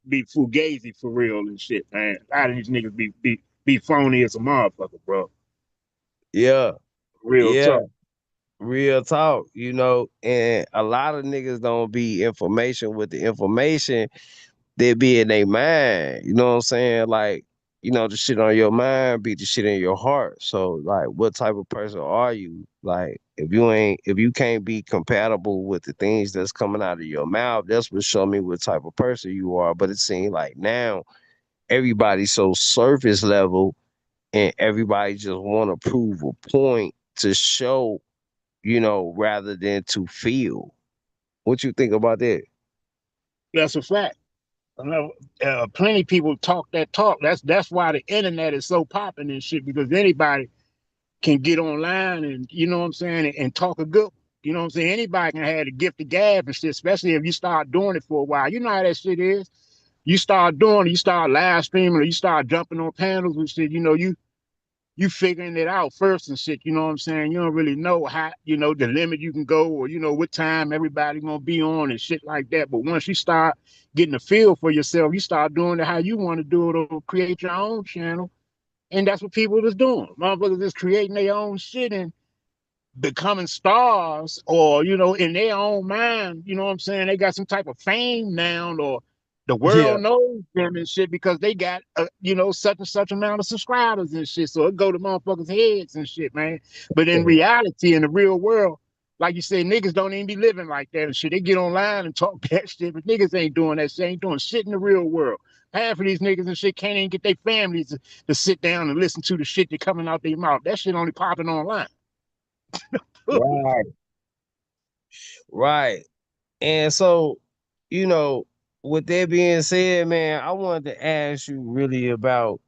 be fugazi for real and shit, man. A lot of these niggas be phony as a motherfucker, bro. Yeah, Real yeah, talk. real talk, and a lot of niggas don't be information with the information they be in their mind. You know what I'm saying? Like, the shit on your mind be the shit in your heart. So like what type of person are you? Like if you can't be compatible with the things that's coming out of your mouth, that's what show me what type of person you are. But it seems like now everybody's so surface level and everybody just want to prove a point to show, rather than to feel. What you think about that? That's a fact. I know, plenty of people talk that talk. That's why the internet is so popping and shit because anybody can get online and you know what I'm saying and talk a good. You know what I'm saying? Anybody can have the gift of gab and shit, especially if you start doing it for a while. You know how that shit is. You start doing it, you start live streaming or you start jumping on panels and shit. You figuring it out first and shit. You know what I'm saying? You don't really know how the limit you can go or what time everybody gonna be on and shit like that. But once you start getting a feel for yourself, you start doing it how you want to do it or create your own channel. And that's what people is doing. Motherfuckers is creating their own shit and becoming stars or, in their own mind, you know what I'm saying? They got some type of fame now or the Yeah. world knows them and shit because they got, such and such amount of subscribers and shit. So it go to motherfuckers' heads and shit, man. But in reality, in the real world, like you said, niggas don't even be living like that and shit. They get online and talk that shit, but niggas ain't doing that shit, ain't doing shit in the real world. Half of these niggas and shit can't even get their families to sit down and listen to the shit that coming out their mouth. That shit only popping online. Right. Right. And so, you know, with that being said, man, I wanted to ask you really about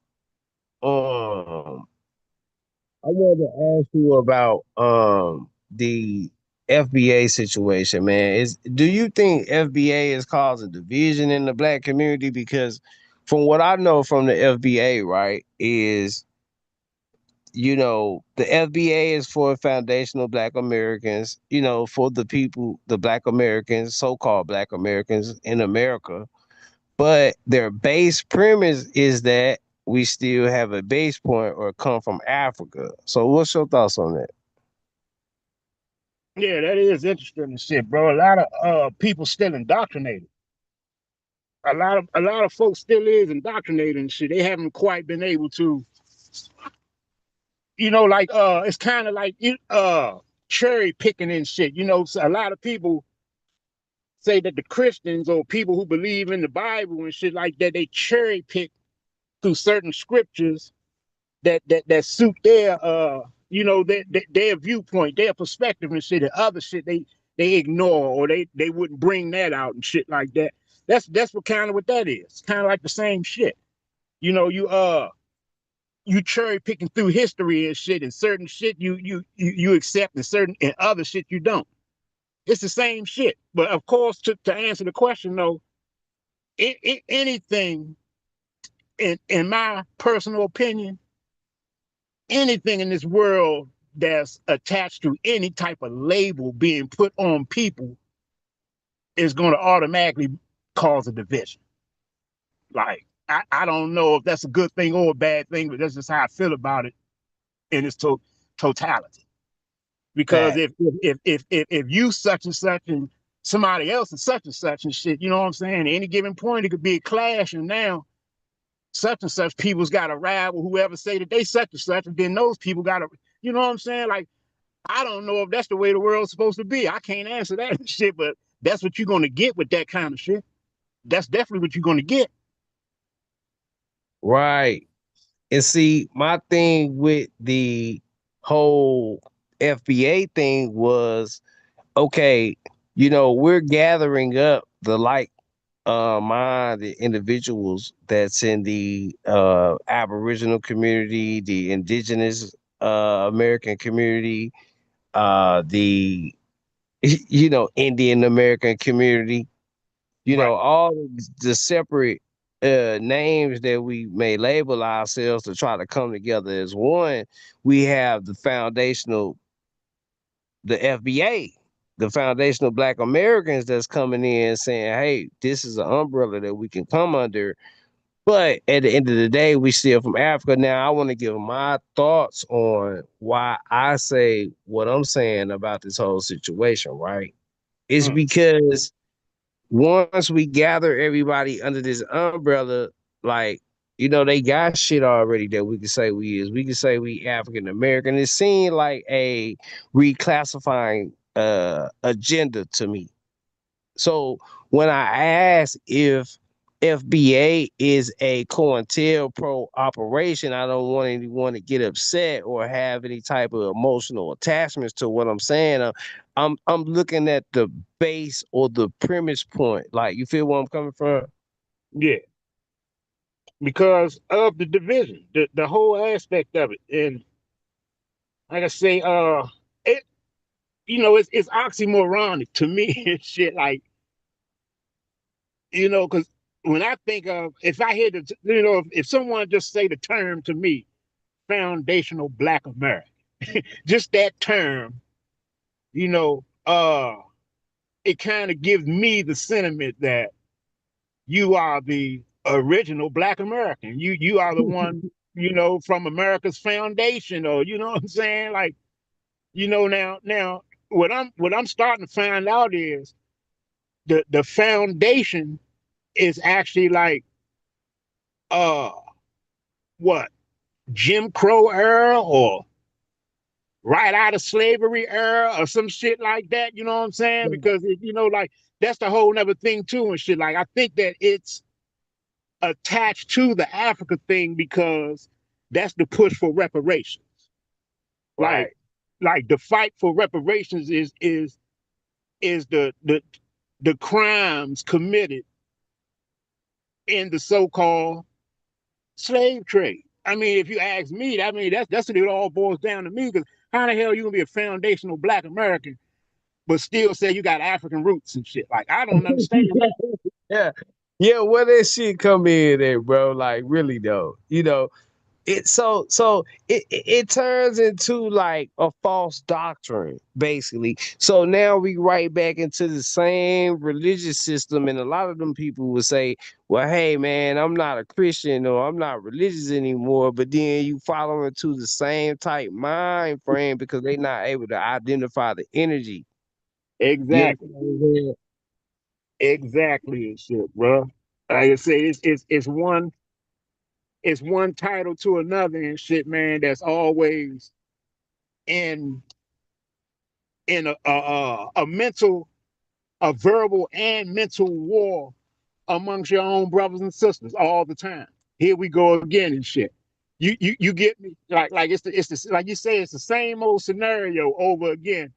um I wanted to ask you about the FBA situation, man. Do you think FBA is causing division in the black community? Because from what I know from the FBA, right, is the FBA is for foundational Black Americans, for the people, the Black Americans, so-called Black Americans in America. But their base premise is that we still have a base point or come from Africa. So what's your thoughts on that? Yeah, that is interesting and shit, bro. A lot of people still indoctrinated. A lot of folks still is indoctrinated and shit. They haven't quite been able to, like it's kind of like cherry picking and shit. So a lot of people say that the Christians or people who believe in the Bible and shit like that, they cherry pick through certain scriptures that suit their their viewpoint, their perspective and shit. And other shit they ignore or they wouldn't bring that out and shit like that. That's what kind of what that is. Kind of like the same shit. You cherry picking through history and shit, and certain shit you accept, and certain and other shit you don't. It's the same shit. But of course, to answer the question though, anything in my personal opinion, anything in this world that's attached to any type of label being put on people is going to automatically cause a division. Like, I don't know if that's a good thing or a bad thing, but that's just how I feel about it in its totality. Because Fact. if you such and such and somebody else is such and shit, you know what I'm saying? At any given point, it could be a clash, and now such and such people's got to ride with whoever say that they such and such, and then those people got to, you know what I'm saying? Like, I don't know if that's the way the world's supposed to be. I can't answer that shit, but that's what you're going to get with that kind of shit. That's definitely what you're going to get. Right. And see, my thing with the whole FBA thing was okay, we're gathering up the minded individuals that's in the Aboriginal community, the indigenous American community, the Indian American community, Right. all the separate names that we may label ourselves to try to come together as one. We have the FBA, the foundational Black Americans that's coming in saying, hey, this is an umbrella that we can come under. But at the end of the day, we still from Africa. Now, I want to give my thoughts on why I say what I'm saying about this whole situation, right? It's Mm. because once we gather everybody under this umbrella, like, they got shit already that we can say we is. We can say we African American. It seemed like a reclassifying agenda to me. So when I ask if FBA is a COINTELPRO operation, I don't want anyone to get upset or have any type of emotional attachments to what I'm saying. I'm looking at the base or the premise point. Like, you feel where I'm coming from? Yeah, because of the division, the whole aspect of it, and like I say, it it's oxymoronic to me and shit. Like, because when I think of, if I hear the, if someone just say the term to me, foundational Black America, just that term, you know, uh, it kind of gives me the sentiment that you are the original Black American. You are the one, from America's foundation, or you know what I'm saying? Like, now what I'm starting to find out is the foundation is actually like uh what, Jim Crow era, or right out of slavery era, or some shit like that. You know what I'm saying? Because like, that's the whole other thing too and shit. Like, I think that it's attached to the Africa thing because that's the push for reparations. Like, Right. the fight for reparations is the crimes committed in the so-called slave trade. I mean, if you ask me, I mean that's what it all boils down to me. Because how the hell you gonna be a foundational Black American but still say you got African roots and shit? Like, I don't understand that. Yeah. Yeah, where that shit come in at, bro? Like, really though. It turns into like a false doctrine, basically. So now we right back into the same religious system, and a lot of them people will say, well, hey man, I'm not a Christian or I'm not religious anymore, but then you fall into the same type mind frame because they're not able to identify the energy. You Exactly, understand? exactly, and shit, bro. Like I say, it's one title to another and shit, man. That's always in a mental, a verbal and mental war amongst your own brothers and sisters all the time. Here we go again and shit. You get me? Like it's the like you say, it's the same old scenario over again.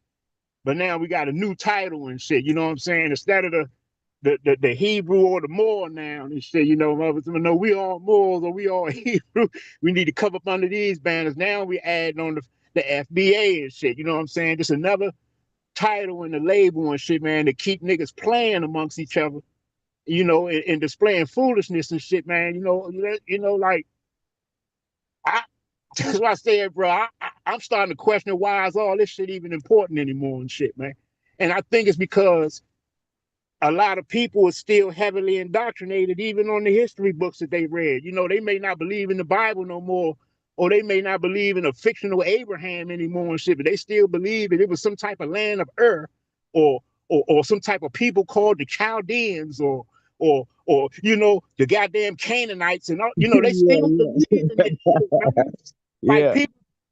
But now we got a new title and shit. You know what I'm saying? Instead of the Hebrew or the Moor now and shit, no, we all Moors or we all Hebrew. We need to come up under these banners. Now we add on the FBA and shit. You know what I'm saying? Just another title and the label and shit, man, to keep niggas playing amongst each other, and displaying foolishness and shit, man. Like, I that's what I said, bro. I'm starting to question why is all this shit even important anymore and shit, man. And I think it's because a lot of people are still heavily indoctrinated, even on the history books that they read. They may not believe in the Bible no more, or they may not believe in a fictional Abraham anymore and shit, but they still believe that it was some type of land of Ur, or some type of people called the Chaldeans, or the goddamn Canaanites, and all. They still Yeah, believe in this shit, man. Like, yeah.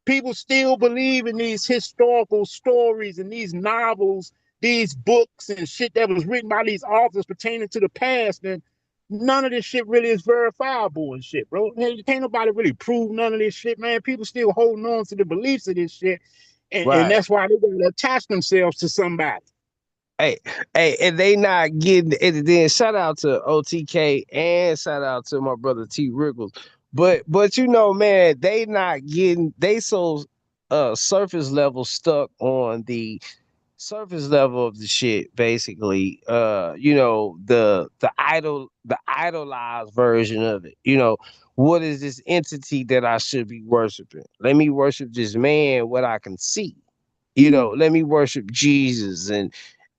people still believe in these historical stories and these novels, these books and shit that was written by these authors pertaining to the past, and none of this shit really is verifiable and shit, bro. Hey, can't nobody really prove none of this shit, man. People still holding on to the beliefs of this shit, and Right. that's why they gotta attach themselves to somebody. Hey, hey, and they not getting it. Then shout out to OTK and shout out to my brother T Rickles. But man, they not getting, they so surface level stuck on the surface level of the shit, basically. The idolized version of it. What is this entity that I should be worshiping? Let me worship this man, what I can see. Let me worship Jesus, and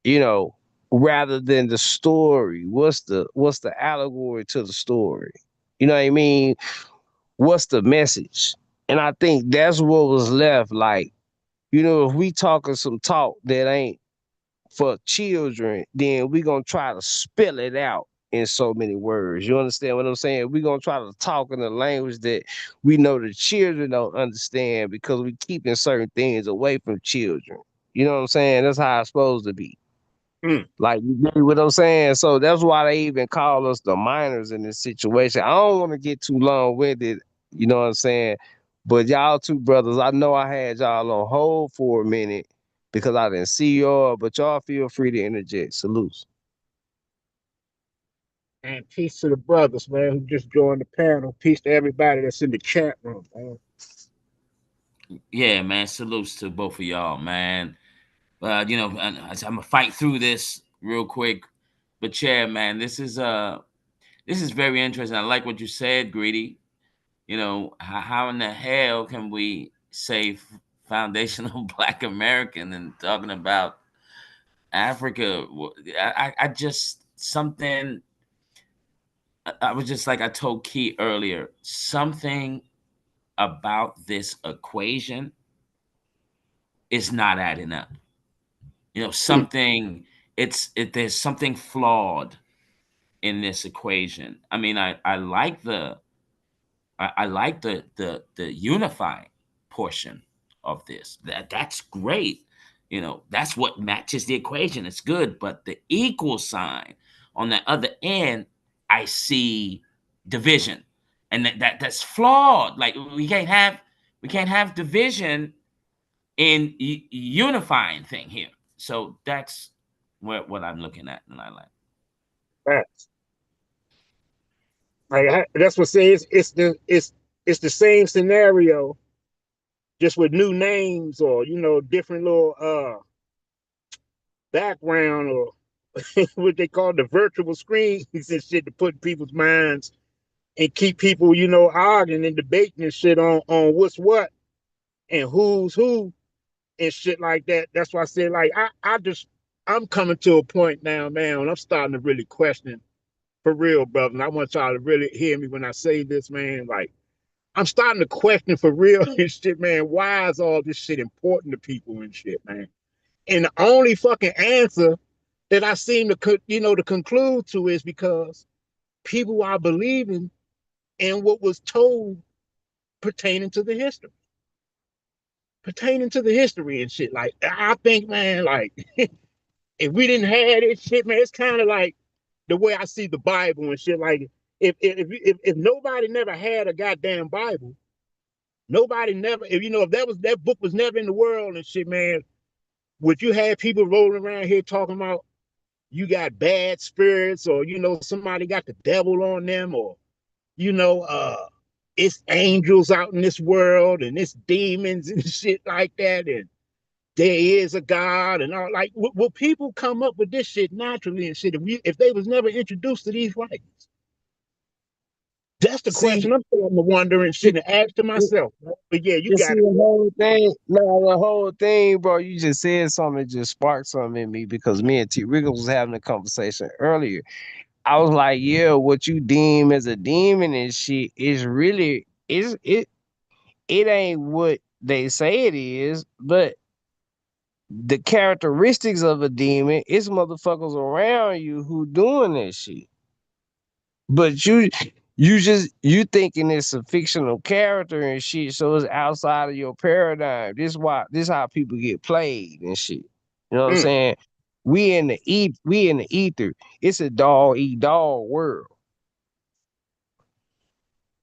you know, rather than the story. What's the allegory to the story? You know what I mean? What's the message? And I think that's what was left. Like, if we talking some talk that ain't for children, then we gonna try to spell it out in so many words. You understand what I'm saying? We gonna try to talk in a language that we know the children don't understand because we keeping certain things away from children. You know what I'm saying? That's how it's supposed to be. Mm. Like, you get what I'm saying? So that's why they even call us the minors in this situation. I don't want to get too long winded, you know what I'm saying? But y'all two brothers, I know I had y'all on hold for a minute because I didn't see y'all, but y'all feel free to interject. Salutes. And peace to the brothers, man, who just joined the panel. Peace to everybody that's in the chat room, man. Yeah, man. Salutes to both of y'all, man. And I'm gonna fight through this real quick. But yeah, man, this is very interesting. I like what you said, Greedy. How in the hell can we say foundational Black American and talking about Africa? I just something. I was just like I told Key earlier. Something about this equation is not adding up. Mm. Something. There's something flawed in this equation. I mean, I like the unifying portion of this. That's great. That's what matches the equation. It's good, but the equal sign on the other end, I see division, and that's flawed. Like we can't have division in unifying thing here. So that's what I'm looking at, and I like. Facts. That's what says it's the same scenario, just with new names or different little background or what they call the virtual screens and shit to put in people's minds and keep people, arguing and debating and shit on what's what and who's who and shit like that. That's why I said, like, I'm coming to a point now, man, and I'm starting to really question for real, brother. And I want y'all to really hear me when I say this, man. Like, I'm starting to question for real and shit, man. Why is all this shit important to people and shit, man? And the only fucking answer that I seem to conclude to is because people are believing in what was told pertaining to the history, and shit. Like, I think, man, like, if we didn't have this shit, man, it's kind of like the way I see the Bible and shit. Like, if nobody never had a goddamn Bible, nobody never, if that book was never in the world and shit, man, would you have people rolling around here talking about you got bad spirits, or somebody got the devil on them, or you know uh it's angels out in this world and it's demons and shit like that, and there is a God and all? Like, will people come up with this shit naturally and shit if they was never introduced to these writings? That's the See, question I'm starting to wonder and shit and ask to myself. But yeah, you you see got it. the whole thing. No, the whole thing, bro. You just said something that just sparked something in me because me and T. Riggles was having a conversation earlier. I was like, yeah, what you deem as a demon and shit is really it ain't what they say it is, but the characteristics of a demon is motherfuckers around you who doing that shit. But you thinking it's a fictional character and shit, so it's outside of your paradigm. This how people get played and shit. You know what I'm Mm. saying? We in the ether. It's a dog eat dog world.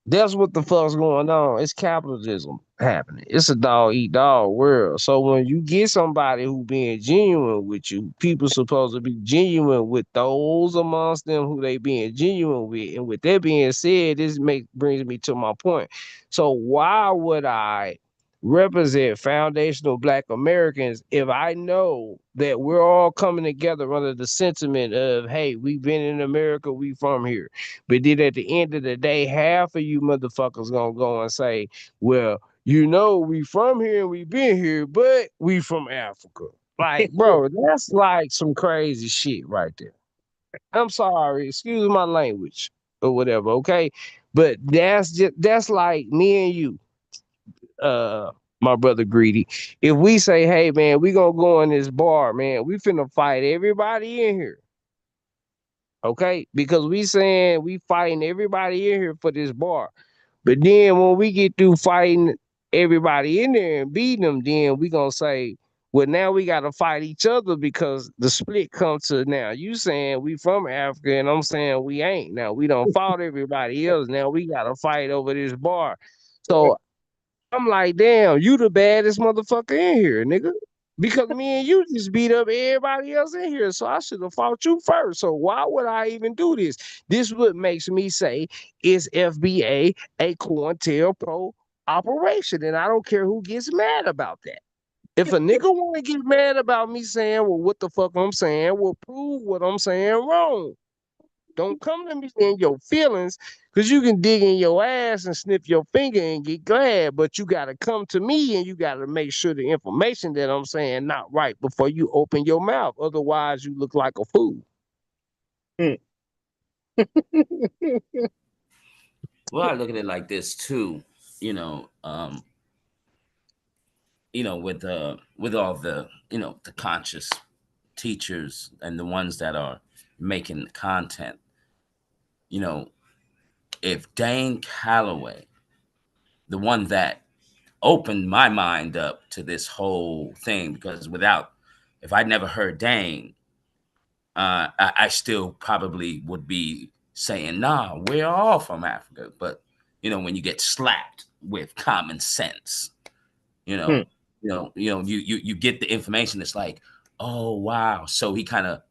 That's what the fuck's going on. It's capitalism happening. It's a dog eat dog world. So when you get somebody who being genuine with you, people supposed to be genuine with those amongst them who they being genuine with. And with that being said, brings me to my point. So why would I represent foundational Black Americans if I know that we're all coming together under the sentiment of, hey, we've been in America, we from here. But then at the end of the day, half of you motherfuckers gonna go and say, well, You know, we from here, we been here, but we from Africa. Like, bro, that's like some crazy shit right there. I'm sorry, excuse my language or whatever, okay? But that's like me and you, uh, my brother Greedy. If we say, hey man, we gonna go in this bar, man, we finna fight everybody in here. Okay, because we saying we fighting everybody in here for this bar. But then when we get through fighting everybody in there and beating them, then we gonna say, well, now we gotta fight each other because the split comes to now. You saying we from Africa and I'm saying we ain't. Now we don't fought everybody else. Now we gotta fight over this bar. So I'm like, damn, you the baddest motherfucker in here, nigga. Because me and you just beat up everybody else in here. So I should have fought you first. So why would I even do this? This what makes me say is FBA a COINTELPRO operation. And I don't care who gets mad about that. If a nigga want to get mad about me saying, well, what the fuck I'm saying, well, prove what I'm saying wrong. Don't come to me in your feelings because you can dig in your ass and sniff your finger and get glad, but you got to come to me and you got to make sure the information that I'm saying not right before you open your mouth. Otherwise, you look like a fool. Mm. Well, I look at it like this too. With all the the conscious teachers and the ones that are making the content, you know, if Dane Calloway, the one that opened my mind up to this whole thing, because if I'd never heard Dane, I still probably would be saying, nah, we're all from Africa. But, when you get slapped with common sense, you know, Mm. you get the information. It's like, oh, wow. So he kind of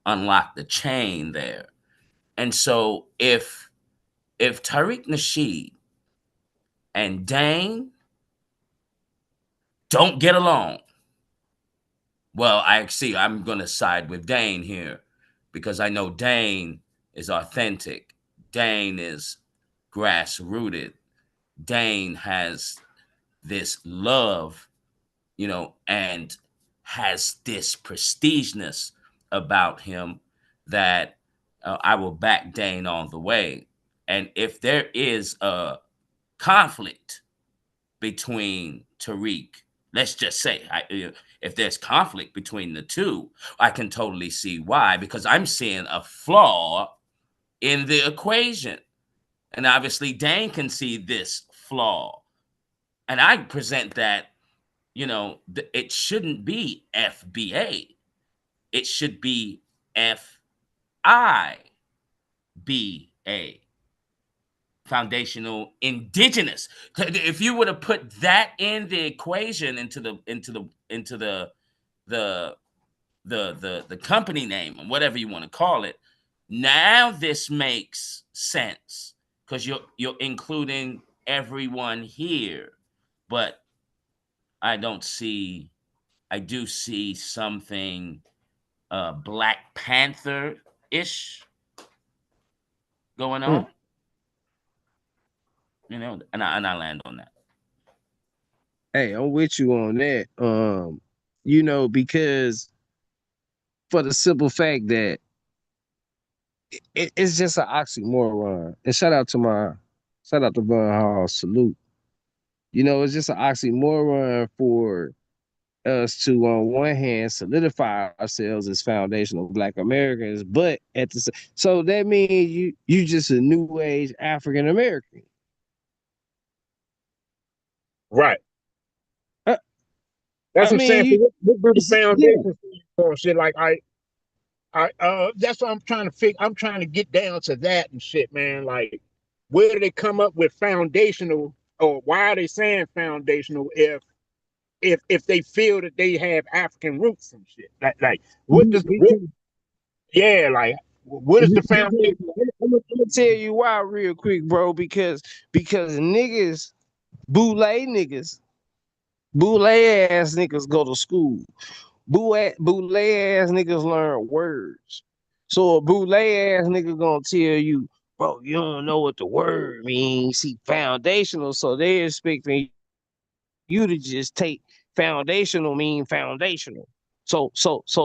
unlocked the chain there. And so if Tariq Nasheed and Dane don't get along, well, I'm going to side with Dane here because I know Dane is authentic. Dane is grass rooted. Dane has this love, and has this prestigeness about him that I will back Dane all the way. And if there is a conflict between Tariq, let's just say, if there's conflict between the two, I can totally see why, because I'm seeing a flaw in the equation. And obviously, Dane can see this flaw. And I present that, it shouldn't be FBA. It should be FIBA, foundational indigenous. If you would have put that in the equation the the company name, whatever you want to call it, now this makes sense because you're including everyone here. But I don't see. I do see something Black Panther ish going Mm. on, and I land on that. Hey, I'm with you on that. Because for the simple fact that it's just an oxymoron. And shout out to Von Hall, salute. It's just an oxymoron for us to, on one hand, solidify ourselves as foundational Black Americans, but so that means you just a new age African American. Right. Uh, That's I what I'm saying. mean, So what do the yeah. foundation for shit? Like that's what I'm trying to figure. I'm trying to get down to that and shit, man. Like, where do they come up with foundational, or why are they saying foundational if they feel that they have African roots and shit? Like what does what? Because, Yeah, like what is the foundation? I'm gonna tell you why real quick, bro. Because niggas, boule ass niggas go to school. Boule ass niggas learn words. So a boule ass nigga gonna tell you, bro, you don't know what the word means. See, foundational. So they expecting you to just take foundational mean foundational. So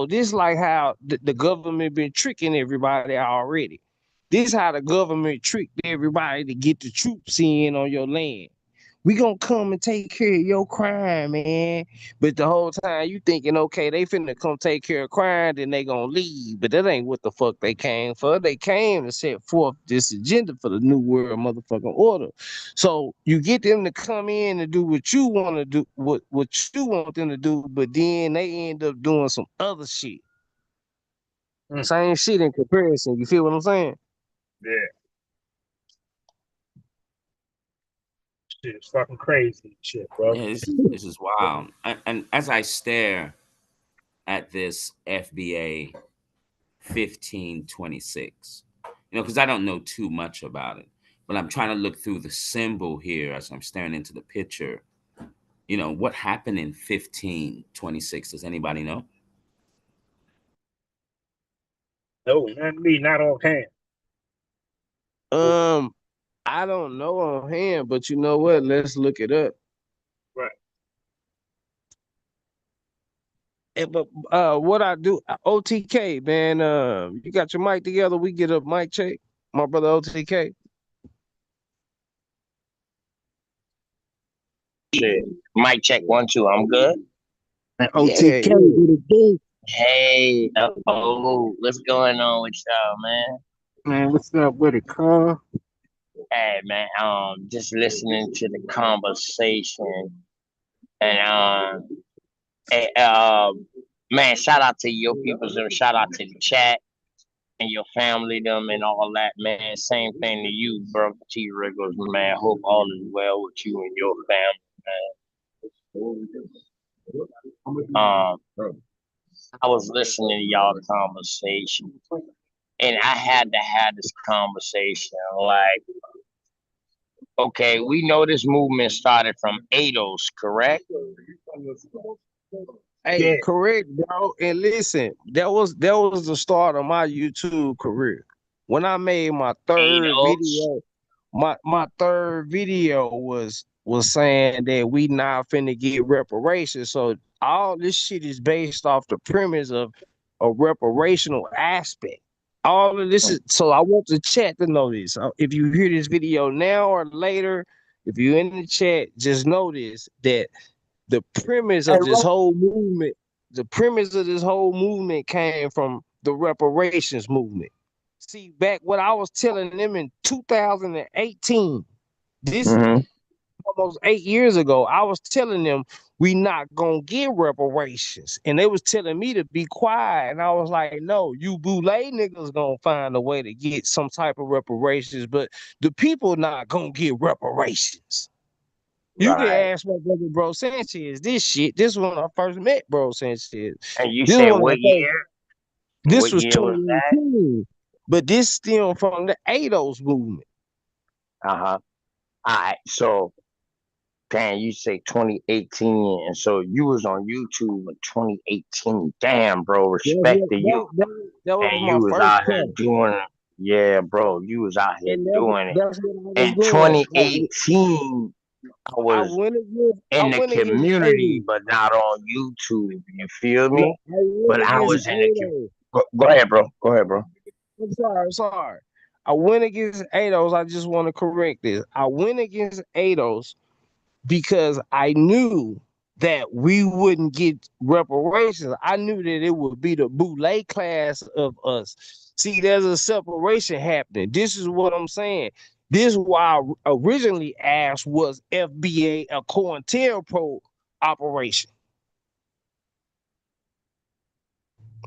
this like how the government been tricking everybody already. This how the government tricked everybody to get the troops in on your land. We gonna come and take care of your crime, man. But the whole time you thinking, okay, they finna come take care of crime, then they gonna leave. But that ain't what the fuck they came for. They came to set forth this agenda for the new world motherfucking order. So you get them to come in and do what you want to do, what you want them to do, but then they end up doing some other shit. Mm. Same shit in comparison. You feel what I'm saying? Yeah, shit is fucking crazy shit, bro. Yeah, this is wild. And as I stare at this FBA 1526, because I don't know too much about it, but I'm trying to look through the symbol here as I'm staring into the picture. What happened in 1526? Does anybody know? No, not me, not offhand. I don't know on hand, but you know what? Let's look it up. Right. But what I do, OTK, man, you got your mic together. We get a mic check, my brother OTK. Shit. Mic check 1 2. I'm good. And Yeah, OTK, yeah. what it do? Hey, what's going on with y'all, man? Man, what's up with it, Carl? Hey, man. Just listening to the conversation, and hey, man, shout out to your peoples and shout out to the chat and your family, them and all that, man. Same thing to you, bro. T. Riggles, man. Hope all is well with you and your family, man. I was listening to y'all conversation, and I had to have this conversation. Like, okay, we know this movement started from ADOS, correct? Hey, Yeah. correct, bro. And listen, that was the start of my YouTube career. When I made my third ADOS. video, my third video was saying that we not finna get reparations. So all this shit is based off the premise of a reparational aspect. All of this is so I want the chat to know this. If you hear this video now or later, if you're in the chat, just know this that the premise Hey, of this whole movement, the premise of this whole movement came from the reparations movement. See, back what I was telling them in 2018, this mm-hmm. almost 8 years ago, I was telling them we not gonna get reparations. And they was telling me to be quiet. And I was like, no, you boule niggas gonna find a way to get some type of reparations, but the people not gonna get reparations. You can Right. ask my brother Bro Sanchez this shit. This is when I first met Bro Sanchez. And you This is said when I what first, year? this What was year was that? 2018. But this stemmed from the ADOS movement. Uh-huh. All right. So, damn, you say 2018, and so you was on YouTube in 2018. Damn, bro, respect to you. That was And my you was first out here channel. doing it. Yeah, bro, you was out here And doing it. that's what I was In doing. 2018, I I was went against in the community, ADOS. but not on YouTube. You feel No, me? I went But I against was in the ADOS. Go ahead, bro. Go ahead, bro. I'm sorry. I went against ADOS. I just want to correct this. I went against ADOS because I knew that we wouldn't get reparations. I knew that it would be the boule class of us. See, there's a separation happening. This is what I'm saying. This is why I originally asked was FBA a COINTELPRO operation.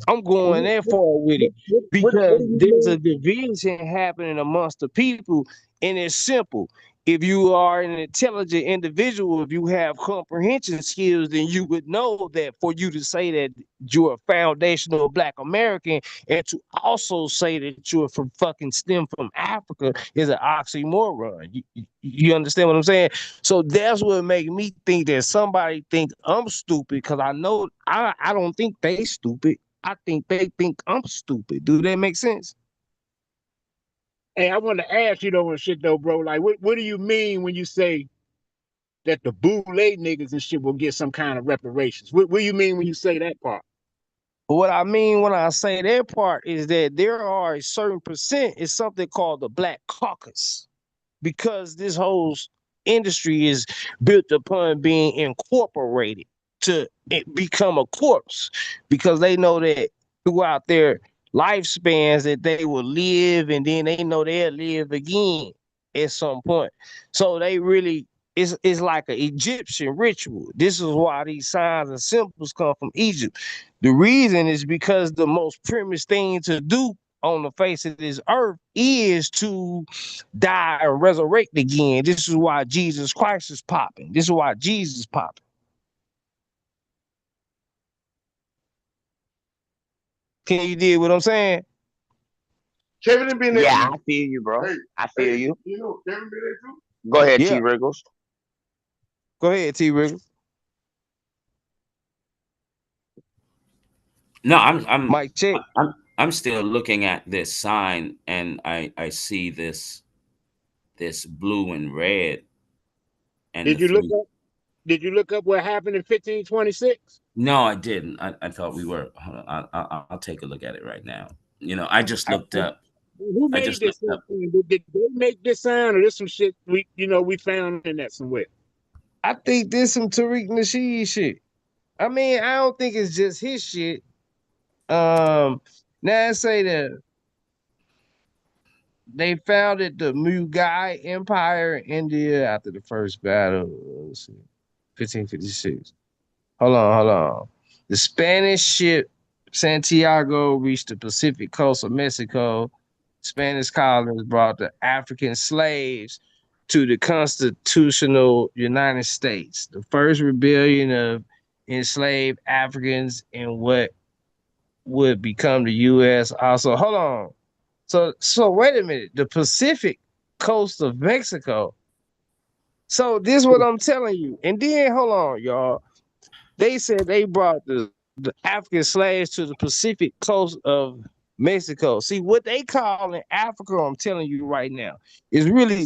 I'm going that far with it What because do you there's a mean? division happening amongst the people, and it's simple. If you are an intelligent individual, if you have comprehension skills, then you would know that for you to say that you're a foundational Black American and to also say that you're from fucking stem from Africa is an oxymoron. You understand what I'm saying? So that's what made me think that somebody think I'm stupid because I know I don't think they stupid. I think they think I'm stupid. Do that make sense? Hey, I want to ask you though and shit though, bro. Like, what do you mean when you say that the boule niggas and shit will get some kind of reparations. What do you mean when you say that part? What I mean when I say that part is that there are a certain percent, it's something called the Black Caucus, because this whole industry is built upon being incorporated to become a corpse, because they know that throughout their lifespans that they will live, and then they know they'll live again at some point. So they really, it's like an Egyptian ritual. This is why these signs and symbols come from Egypt. The reason is because the most primitive thing to do on the face of this earth is to die and resurrect again. This is why Jesus Christ is popping. This is why Jesus is popping. Can you dig what I'm saying? Kevin been there. Yeah, I feel you, bro. Hey, I feel you. You know, Kevin been there too. Go ahead, Yeah. T. Wriggles. Go ahead, T. Wriggles. No, I'm Mike check. I'm still looking at this sign, and I see this blue and red, and Did the you look three. up? Did you look up what happened in 1526? No, I didn't. I thought we were. Hold on, I'll take a look at it right now. You know, I just looked up. Who I made just this looked up. sign? Did they make this sign, or this some shit we found in that somewhere? I think this some Tariq Nasheed shit. I mean, I don't think it's just his shit. Now I say that they founded the Mughal Empire in India after the first battle. Let's see, 1556. Hold on. The Spanish ship Santiago reached the Pacific coast of Mexico. Spanish colonists brought the African slaves to the constitutional United States. The first rebellion of enslaved Africans in what would become the U.S. Also, hold on. So wait a minute. The Pacific coast of Mexico. So this is what I'm telling you. And then hold on, y'all. They said they brought the African slaves to the Pacific coast of Mexico. See, what they call in Africa, I'm telling you right now, is really,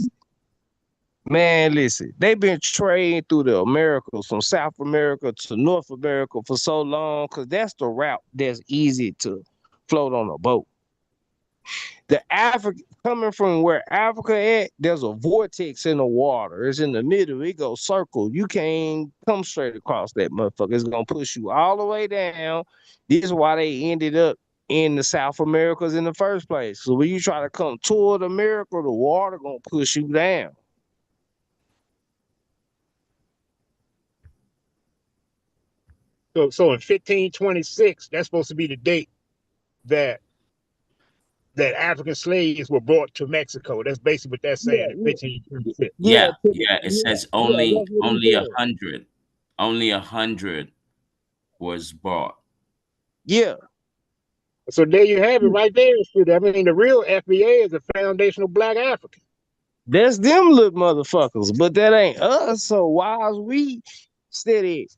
man, listen, they've been trading through the Americas, from South America to North America for so long, because that's the route that's easy to float on a boat. The Africa coming from where Africa at, there's a vortex in the water. It's in the middle. It goes circle. You can't come straight across that motherfucker. It's gonna push you all the way down. This is why they ended up in the South Americas in the first place. So when you try to come toward America, the water gonna push you down. So in 1526, that's supposed to be the date that African slaves were brought to Mexico. That's basically what that's saying in 1526. Yeah, Yeah. It says yeah, only that's what he only said. 100, only 100 was bought. Yeah. So there you have it right there. I mean, the real FBA is a foundational Black African. That's them little motherfuckers, but that ain't us. So why is we steady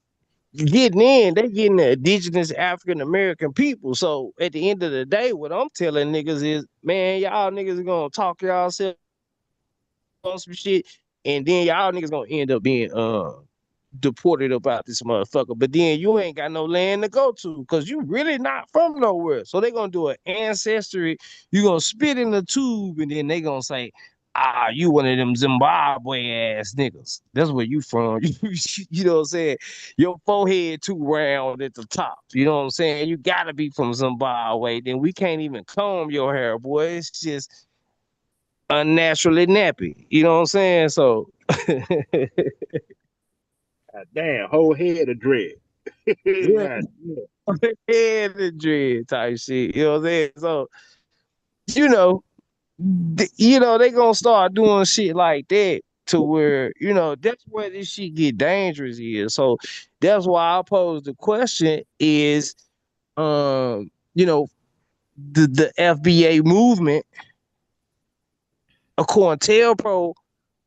getting in? They getting the indigenous African American people. So at the end of the day, what I'm telling niggas is, man, y'all niggas are gonna talk y'allself on some shit, and then y'all niggas gonna end up being deported about this motherfucker. But then you ain't got no land to go to because you really not from nowhere. So they gonna do an ancestry. You gonna spit in the tube, and then they gonna say, ah, you one of them Zimbabwe ass niggas. That's where you from. You know what I'm saying? Your forehead too round at the top. You know what I'm saying? You gotta be from Zimbabwe. Then we can't even comb your hair, boy. It's just unnaturally nappy. You know what I'm saying? So God damn, whole head of dread. yeah, God, head and dread type shit. You know what I'm saying? So you know, they gonna start doing shit like that to where that's where this shit get dangerous is. So that's why I pose the question: is the FBA movement a COINTELPRO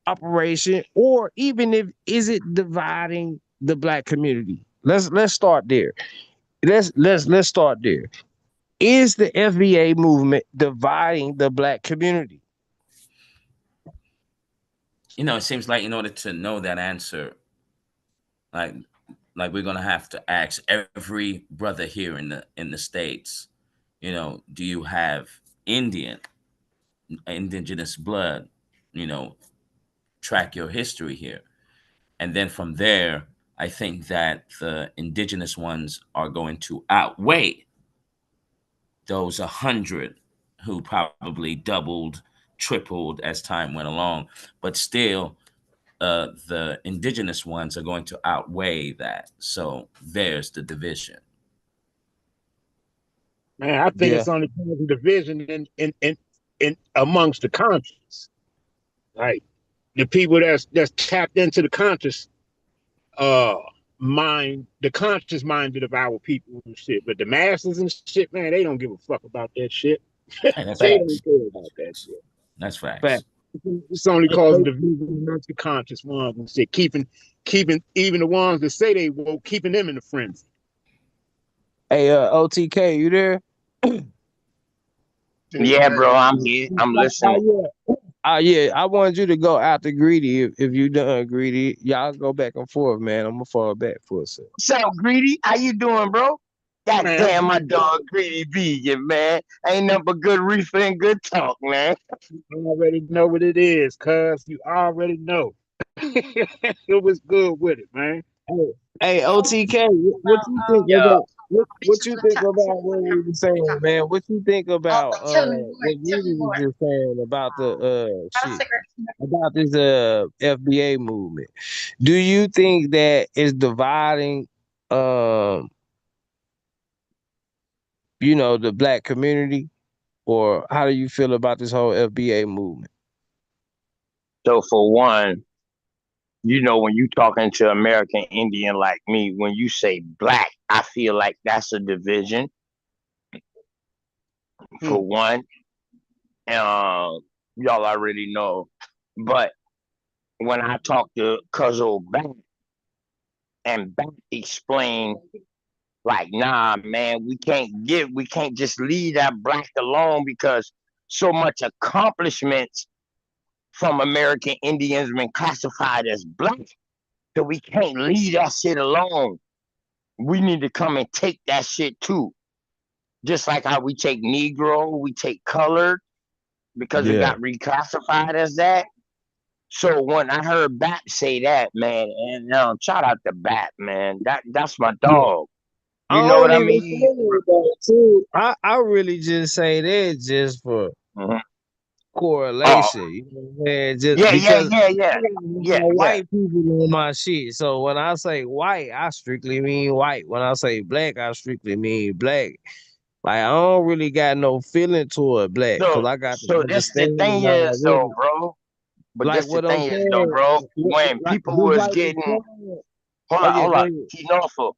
operation, or even if is it dividing the Black community? Let's start there. Let's start there. Is the FBA movement dividing the Black community? It seems like in order to know that answer, Like like we're gonna have to ask every brother here in the States, do you have indigenous blood? Track your history here. And then from there, I think that the indigenous ones are going to outweigh those 100 who probably doubled, tripled as time went along. But still, the indigenous ones are going to outweigh that. So there's the division. Man, I think Yeah. it's only causing division in amongst the conscious. Like the people that's tapped into the conscious uh mind, the conscious minded of our people and shit. But the masses and shit, man, they don't give a fuck about that shit. Hey, that's They facts. don't care about that shit. That's Fact. facts. It's only Hey, causing division amongst the conscious ones and shit. Keeping even the ones that say they woke, keeping them in the frenzy. OTK, you there? Yeah, bro, I'm here. I'm listening. Yeah. Yeah, I wanted you to go after Greedy if you done Greedy. Y'all go back and forth, man. I'm gonna fall back for a second. What's up, Greedy? How you doing, bro? God Man, damn, my dog Greedy vegan, man. Ain't nothing but good reefer and good talk, man. you already know what it is, cuz you already know. It was good with it, man. Hey, OTK, what you think Yeah. about what you think about what we were saying, man? What you think about what Greedy was just saying about the shit about this FBA movement? Do you think that it's dividing um the black community, or how do you feel about this whole FBA movement? So for one, when you talking to American Indian like me, when you say black, I feel like that's a division Hmm. for one. Y'all already know. But when I talk to Cuzzo back and back explain like, nah, man, we can't just leave that black alone because so much accomplishments from American Indians been classified as black. So we can't leave that shit alone. We need to come and take that shit too. Just like how we take Negro, we take colored because it Yeah. got reclassified as that. So when I heard Bat say that, man, and shout out to Bat, man. That's my Yeah. dog. I You know what don't I even say mean? it though, too. I really just say that just for Mhm. Oh, correlation. You know what I'm saying? Just yeah, yeah, because yeah, I yeah, got a yeah, lot of yeah. white people on my shit. So when I say white, I strictly mean white. When I say black, I strictly mean black. Like I don't really got no feeling toward black because So, I got the so this the understanding thing is though, already. bro. But Like this the what I'm thing is though, saying, bro. When like people just was like the getting, song. hold Oh up, yeah, hold go up, ahead. keynorful.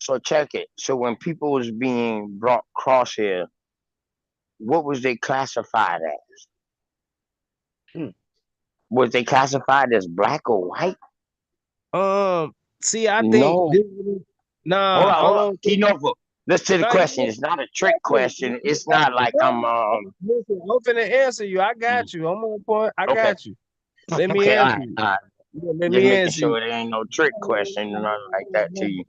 So check it. So when people was being brought across here, what was they classified as? Hmm. Was they classified as black or white? See, I think No. this. Nah, I Hold up. don't think. Keynorful. Let's to the Nah, you question. It's not a trick question. It's not like I'm listen, I'm finna answer you. I got you. I'm on point. I okay. got you. Let me Okay, all answer right, you. all right. Yeah, let Just me making answer you. sure there ain't no trick question or nothing like that to you.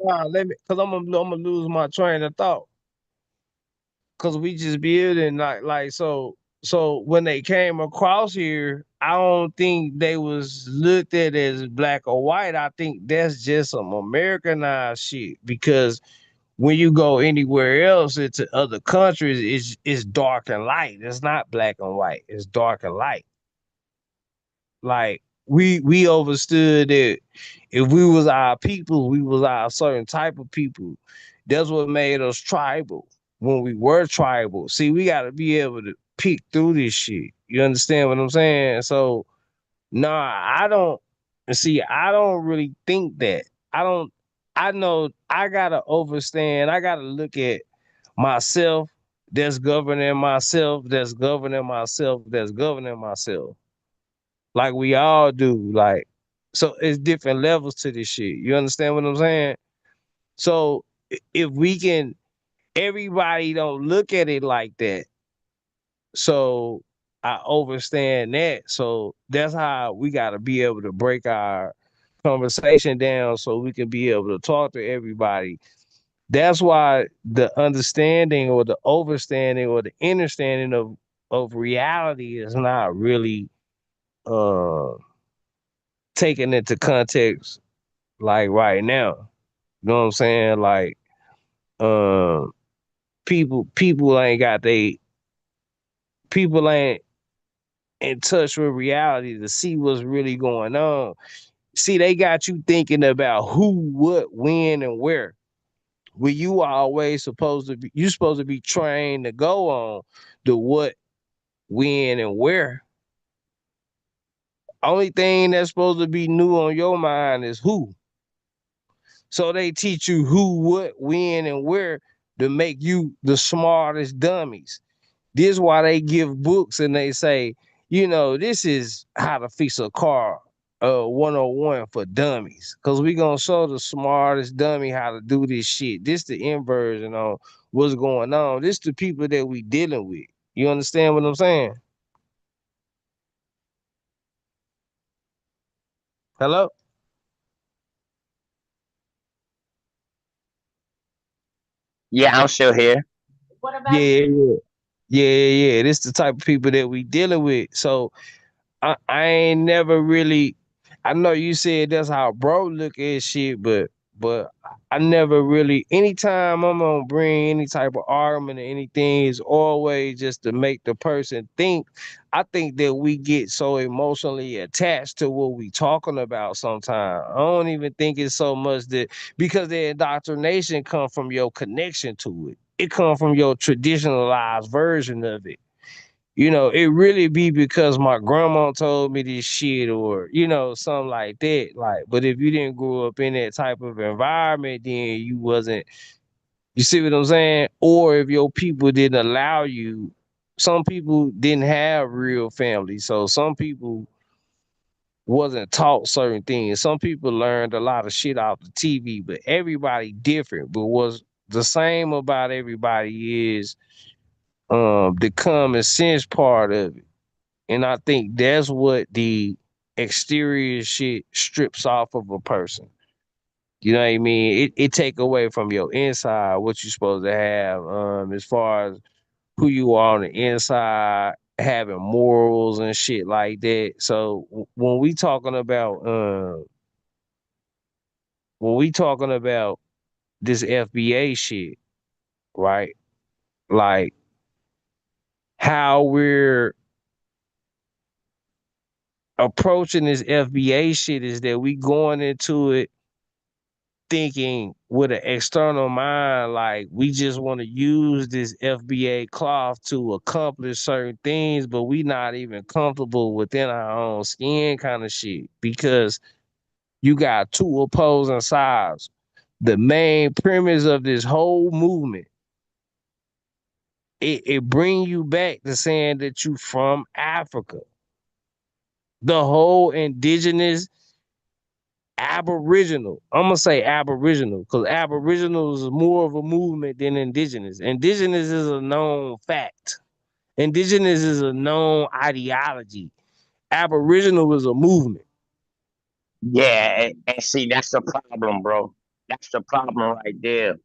Nah, let me, cause I'm gonna lose my train of thought. Cause we just building like so when they came across here, I don't think they was looked at as black or white. I think that's just some Americanized shit because when you go anywhere else into other countries, it's dark and light. It's not black and white. It's dark and light. Like we understood that if we was our people, we was our certain type of people. That's what made us tribal. When we were tribal, see, we got to be able to pick through this shit. You understand what I'm saying? So, nah, I don't see. I don't really think that. I don't. I know I gotta overstand. I gotta look at myself. That's governing myself. That's governing myself. That's governing myself like we all do. Like, so it's different levels to this shit. You understand what I'm saying? So if we can, everybody don't look at it like that. So I understand that. So that's how we got to be able to break our conversation down so we can be able to talk to everybody. That's why the understanding or the overstanding or the understanding of reality is not really uh taken into context like right now. You know what I'm saying? Like um people ain't got they people ain't in touch with reality to see what's really going on. See, they got you thinking about who, what, when, and where. Where you always supposed to be, you supposed to be trained to go on the what, when, and where. Only thing that's supposed to be new on your mind is who. So they teach you who, what, when, and where to make you the smartest dummies. This is why they give books and they say, you know, this is how to fix a car, 101 for dummies. Cause we gonna show the smartest dummy how to do this shit. This the inversion on what's going on. This the people that we dealing with. You understand what I'm saying? Hello? Yeah, I'm still here. Yeah, yeah. This the type of people that we dealing with. So I ain't never really. I know you said that's how bro look at shit, but I never really. Anytime I'm gonna bring any type of argument or anything, is always just to make the person think. I think that we get so emotionally attached to what we talking about sometimes. I don't even think it's so much that because the indoctrination come from your connection to it. It come from your traditionalized version of it. You know, it really be because my grandma told me this shit or, you know, something like that. Like, but if you didn't grow up in that type of environment, then you wasn't, you see what I'm saying? Or if your people didn't allow you, some people didn't have real family. So some people wasn't taught certain things. Some people learned a lot of shit off the TV, but everybody different. But what's the same about everybody is the common sense part of it. And I think that's what the exterior shit strips off of a person. You know what I mean? It take away from your inside what you're supposed to have, as far as who you are on the inside, having morals and shit like that. So when we talking about this FBA shit, right? Like how we're approaching this FBA shit is that we going into it thinking with an external mind, like we just want to use this FBA cloth to accomplish certain things, but we not even comfortable within our own skin kind of shit because you got two opposing sides. The main premise of this whole movement, it bring you back to saying that you from Africa. The whole indigenous Aboriginal. I'm gonna say Aboriginal because Aboriginal is more of a movement than Indigenous. Indigenous is a known fact. Indigenous is a known ideology. Aboriginal is a movement. Yeah, and see, that's the problem, bro. That's the problem right there.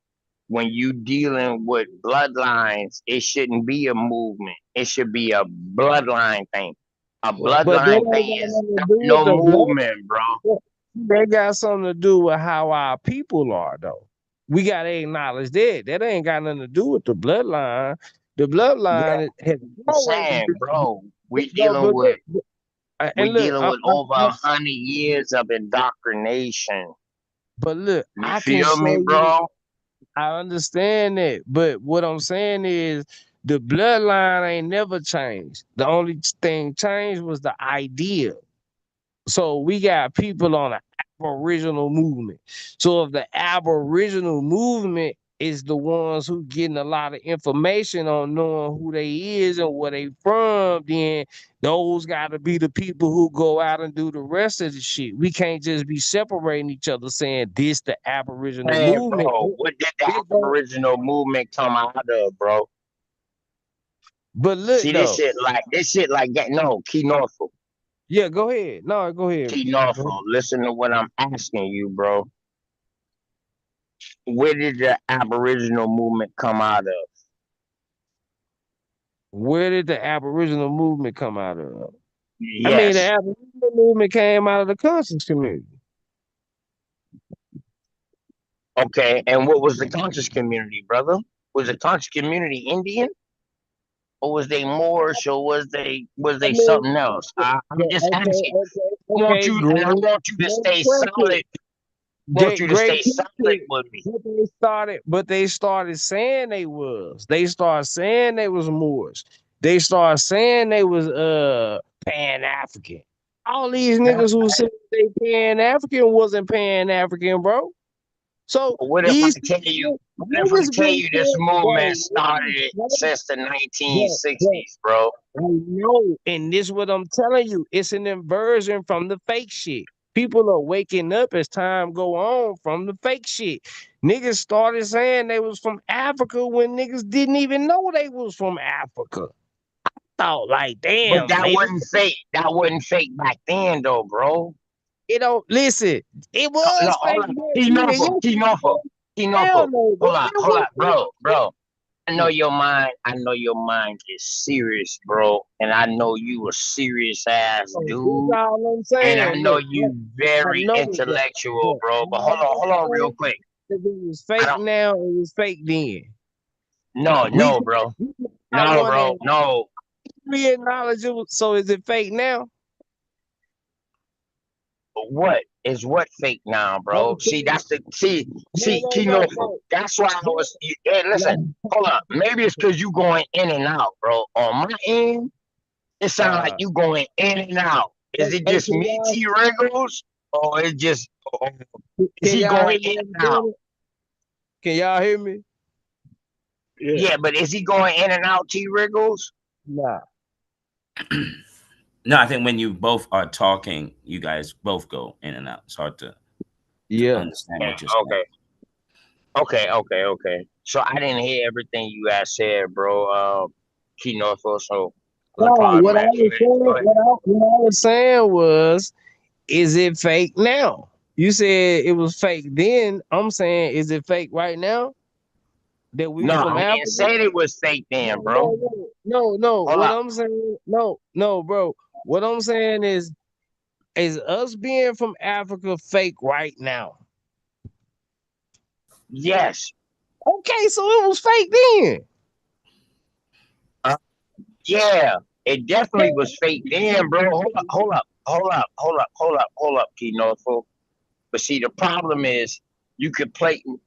When you dealing with bloodlines, it shouldn't be a movement. It should be a bloodline thing. A But that bloodline ain't thing got is nothing to not do with no the movement, bro. blood. That got something to do with how our people are, though. We gotta acknowledge that. That ain't got nothing to do with the bloodline. The Yeah, bloodline has I'm always saying, been. bro, we No, dealing with we and look, dealing with over 100 years of indoctrination. but look, You I can feel show me, you. bro? I understand that, but what I'm saying is the bloodline ain't never changed. The only thing changed was the idea. So we got people on an Aboriginal movement. So if the Aboriginal movement is the ones who getting a lot of information on knowing who they is and where they from, then those got to be the people who go out and do the rest of the shit. We can't just be separating each other saying this the Aboriginal Hey, movement. bro, what did the It don't- Aboriginal movement come out of, bro? But look See though, this shit like that. No, keynorful. Yeah, go ahead. No, go ahead. Keynorful, listen to what I'm asking you, bro. Where did the Aboriginal movement come out of? Where did the Aboriginal movement come out of? I mean, the Yes. Aboriginal movement came out of the conscious community. Okay. And what was the conscious community, brother? Was the conscious community Indian? Or was they Moorish, or was I they mean, something else? I'm just okay, asking. I want okay, you, and I want you to great stay question. solid. Want you to Great stay solid question. with me. But they started saying they was. They started saying they was Moors. They started saying they was Pan African. All these niggas who said they Pan African wasn't Pan African, bro. So What if I these tell you? What if I niggas tell been you this saying, movement bro, started since the bro, 1960s, bro? I know, and this what I'm telling you. It's an inversion from the fake shit. People are waking up as time go on from the fake shit. Niggas started saying they was from Africa when niggas didn't even know they was from Africa. Thought like, But damn, that maybe wasn't fake. That wasn't fake back then, though, bro. it don't listen. It No, was hold fake on. back Key then. Norfolk. Key Norfolk. Key Hell Norfolk. no, bro. It Hold was up, bro. I know your mind. I know your mind is serious, bro. And I know you a serious ass that's dude. all I'm And I saying. know Look, you I very know that. intellectual, But bro. But hold on, real quick. if it was I fake don't. now, it was fake then. No, We no, bro. I No, want bro. to No. be acknowledge it. So is it fake now? What is what fake now, bro? I'm See, saying, that's the see, no, Key no, Norfolk. no, That's why I was. Hey, listen, no. hold up. Maybe it's because you going in and out, bro. On my end, it sounds like Uh, you going in and out. Is it hey, just me, T Wriggles, or or is can he y'all going hear in me any and out? better? Can y'all hear me? Yeah. Yeah, but is he going in and out, T Wriggles? Nah. No, I think when you both are talking, you guys both go in and out. It's hard to Yeah. understand what you're saying. Okay, okay. So I didn't hear everything you guys said, bro. Key Norfolk. So No, the problem what I at was saying, go ahead. what I was saying was, is it fake now? You said it was fake then. I'm saying, is it fake right now that we No, from I didn't Africa? say it was fake then, No, bro. no, no, no, no. Hold What up. I'm saying, no, bro. What I'm saying is us being from Africa fake right now? Yes. Okay, so it was fake then. Uh, yeah. It definitely was fake then, bro. Hold up, Key Norfolk. But see, the problem is you conflating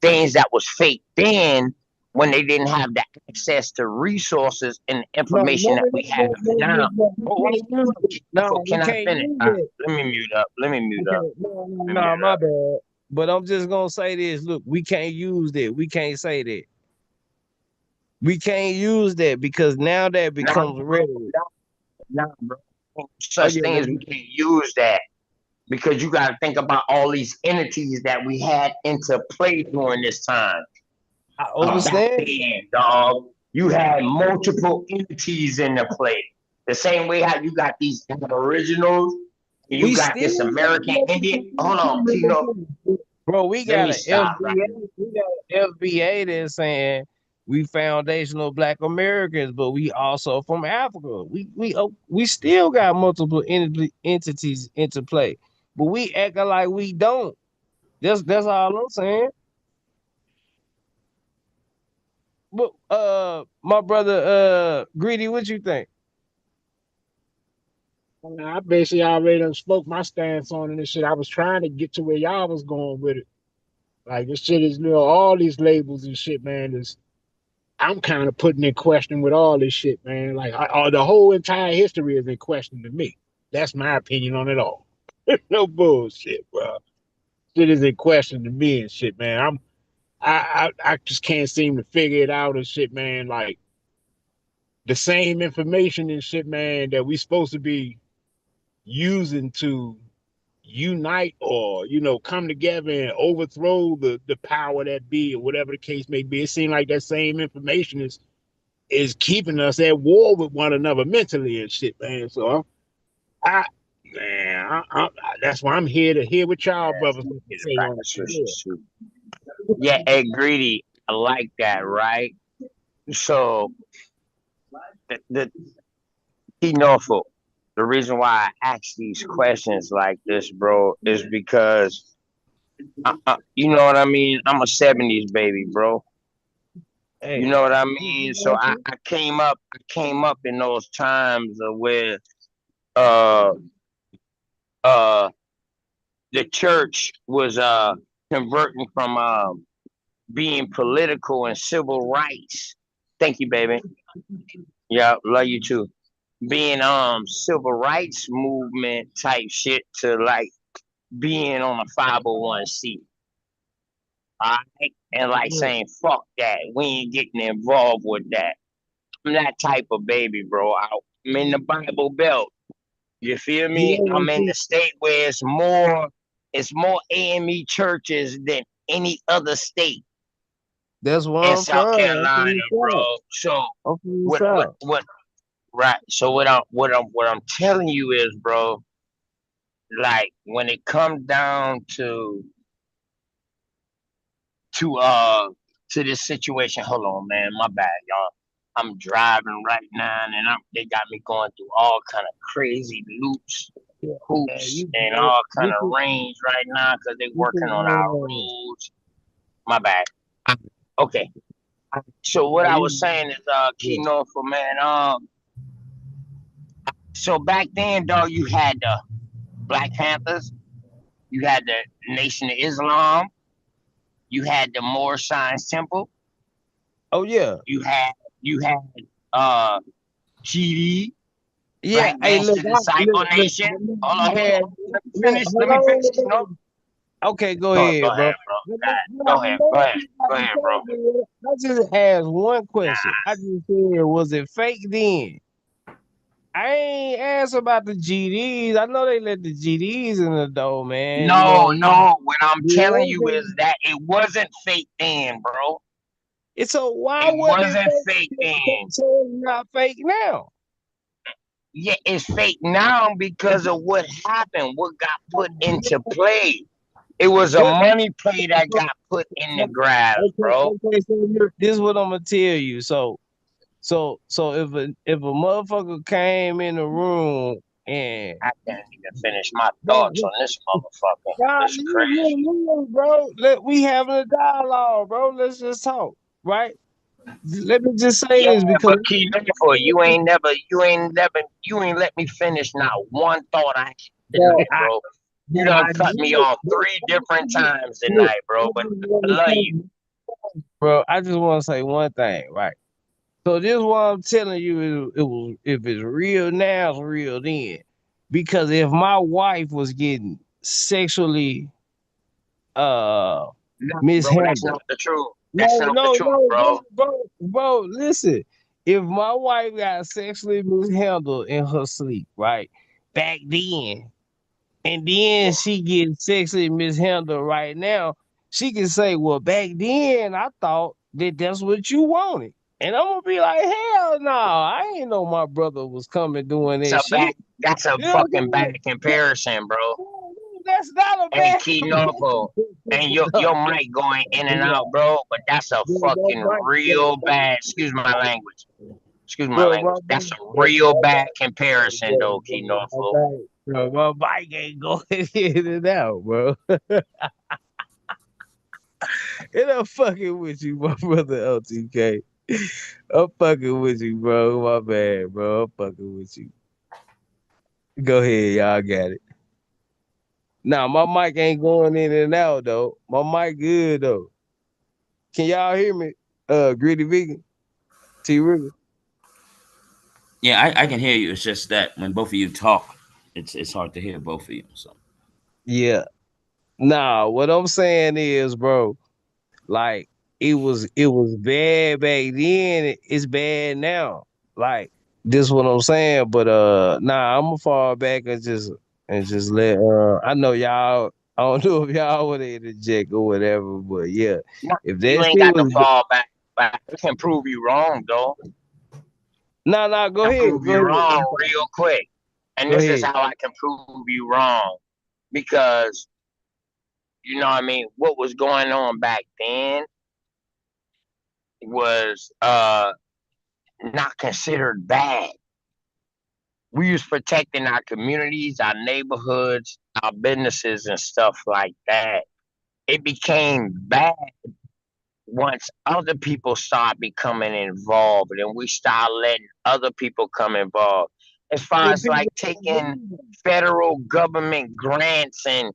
things that was fake then when they didn't have the access to resources and No, information no, that no, we no, have no, no, now. no, we Hold can't use up, it. Key No, Norfolk. we Can I can't finish? use it. Let me mute up. Let me mute up. Okay, Let me no, mute my up. bad. But I'm just gonna say this. Look, we can't use that. We can't say that. We can't use that because now that Nah, becomes bro. rhetoric. Bro. Oh Such yeah, thing as we can't use that because you got to think about all these entities that we had into play during this time. I Back understand. then, dog, you had multiple entities in the play. The same way how you got these aboriginals, and you We got still this got American multiple Indian. Hold on, Tino. bro. We Let got me an stop right FBA. here. We got an FBA that's saying we foundational Black Americans, but we also from Africa. We still got multiple entities into play, but we acting like we don't. That's all I'm saying. But my brother Greedy, what you think? I basically already done spoke my stance on it and shit. I was trying to get to where y'all was going with it. Like this shit is, all these labels and shit, man. Is I'm kind of putting in question with all this shit, man. Like the whole entire history is in question to me. That's my opinion on it all. No bullshit, bro. Shit is in question to me and shit, man. I just can't seem to figure it out and shit, man. Like the same information and shit, man, that we supposed to be using to unite or come together and overthrow the power that be or whatever the case may be. It seems like that same information is is keeping us at war with one another mentally and shit, man. So I man, that's why I'm here to hear what y'all brothers have to Get say it back on to it. Yeah. sister. Yeah, hey, greedy. I like that, right? So the keynorful. The reason why I ask these questions like this, bro, is because you know what I mean. I'm a '70s baby, bro. You Hey, know what I mean. So I came up in those times of where uh uh the church was converting from being political and civil rights. Thank you, baby. Yeah, love you too. Being civil rights movement type shit to like being on a 501c. Alright? And like saying, fuck that. We ain't getting involved with that. I'm that type of baby, bro. I'm in the Bible Belt. You feel me? I'm in the state where it's more AME churches than any other state that's where in I'm South from. I'm from Carolina, the bro. South. So I'm from the what South. right. So what I'm telling you is, bro, like when it comes down to uh to this situation, hold on, man, my bad, y'all. I'm driving right now, and they got me going through all kind of crazy loops, Yeah, hoops, you and all kind this of is range right now because they this working on our is roads. My bad. Okay. So what I you, was saying is, yeah. keynote for man. So back then, dog, you had the Black Panthers, you had the Nation of Islam, you had the Moorish Science Temple, Oh yeah. you had you had uh GD, Yeah, Black hey, Gangster Disciple Nation. Hold on, hold had, on. Let me yeah, finish. Let me finish. No, hello. Okay, go go ahead, bro. ahead, bro. Go ahead. Go ahead. Go ahead, bro. I just asked one question. Nah. I just said, was it fake then? I ain't asked about the GDs. I know they let the GDs in the door, man. You No, know, no. What I'm telling the you is that it wasn't fake then, bro. it's so why It wasn't it wasn't fake fake? then. So it's not fake now. Yeah, it's fake now because of what happened, what got put into play. It was a What? money play that got put in the grass, bro. Okay. So this is what I'm gonna tell you. So if a motherfucker came in the room and I can't even finish my thoughts God, on this motherfucker. This crazy. bro, we having a dialogue, bro. Let's just talk, right? Let me just say Yeah, this because but keep looking for it. You ain't let me finish not one thought I had bro, tonight, bro. You bro, done I cut me get it. off 3 different times tonight, bro. But I love you. Bro, I just want to say one thing, right? So this is what I'm telling you. It was if it's real now, it's real then. Because if my wife was getting sexually uh No, bro, that's mishandled. not the truth. That's No, not the no, truth, no, bro. bro, listen. If my wife got sexually mishandled in her sleep, right? Back then, and then she gets sexually mishandled right now, she can say, well, back then I thought that that's what you wanted. And I'm gonna be like, hell no, I ain't know my brother was coming doing that shit. That's a You know fucking what I'm bad comparison, bro. saying? That's not a Hey, bad Key Norfolk, and your mic going in and out, bro. But that's a fucking real bad. Excuse my language. Excuse my bro, language. That's a real bad comparison, though, Key Norfolk. bro, my bike ain't going in and out, bro. And I'm fucking with you, my brother LTK. I'm fucking with you, bro. My bad, bro. I'm fucking with you. Go ahead, y'all got it. Nah, my mic ain't going in and out though. My mic good though. Can y'all hear me? Gritty Vegan, T Rigger. Yeah, I can hear you. It's just that when both of you talk, it's hard to hear both of you. So Yeah. Nah, what I'm saying is, bro, like it was bad back then. It's bad now. Like this what I'm saying. But nah, I'm gonna fall back and just let I know y'all. I don't know if y'all would interject or whatever, but yeah, No, if you that ain't shit got to was fall back. But I can prove you wrong, though. Nah, go can ahead. prove Go you wrong ahead. real quick. And Go this is ahead. how I can prove you wrong. Because, you know what I mean, what was going on back then was not considered bad. We was protecting our communities, our neighborhoods, our businesses and stuff like that. It became bad once other people start becoming involved and we start letting other people come involved. As far And as like people taking federal government grants and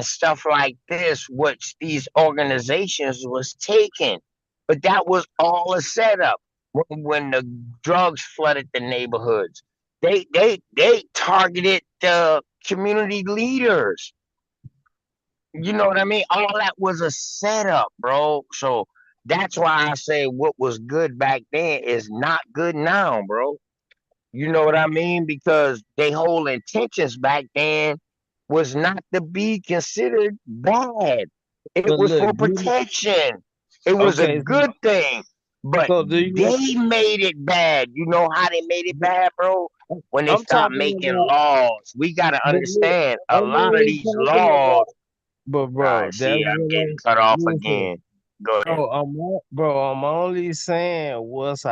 stuff like this, which these organizations was taking. But that was all a setup. When the drugs flooded the neighborhoods, they targeted the community leaders. You know what I mean? All that was a setup, bro. So that's why I say what was good back then is not good now, bro. You know what I mean? Because they whole intentions back then was not to be considered bad. It but was look, for protection. It was a okay, good thing. But so do you they made it bad. You know how they made it bad, bro? When they I'm start talking making about laws. We gotta but look, understand a I'm lot of only these talking laws. about but bro, that's See, I'm what getting cut off listen. again. Go ahead. I'm only saying what's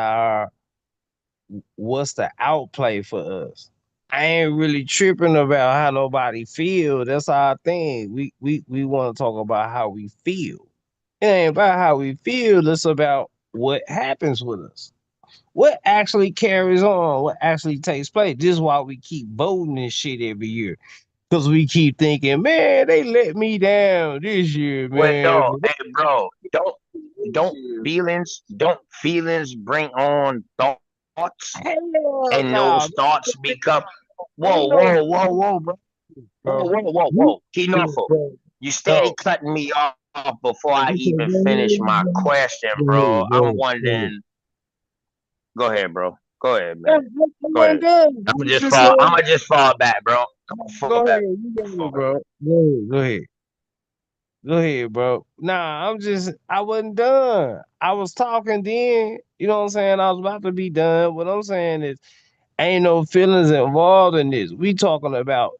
the outplay for us. I ain't really tripping about how nobody feel. That's our thing. We want to talk about how we feel. It ain't about how we feel. It's about what happens with us. What actually carries on? What actually takes place? This is why we keep voting and shit every year. Cause we keep thinking, man, they let me down this year, Well, man. no, But hey, bro, don't this year, feelings bring on thoughts, hell and nah, those thoughts become ain't whoa, no whoa, whoa, whoa, bro, bro. You, whoa, keynorful. bro, You steady no. cutting me off before I Okay, even go finish my ahead, question, go bro. ahead, go I'm ahead, go ahead. wondering. Go ahead, bro. Go ahead, Yeah, man. I'm Go not ahead. done. I'm gonna I'm just just fall. I'm saying, gonna just fall back, bro. I'm gonna fall go back. ahead, you got it, Fall back. bro. Go ahead. Go ahead, bro. Nah, I wasn't done. I was talking then, you know what I'm saying? I was about to be done. What I'm saying is, ain't no feelings involved in this. We talking about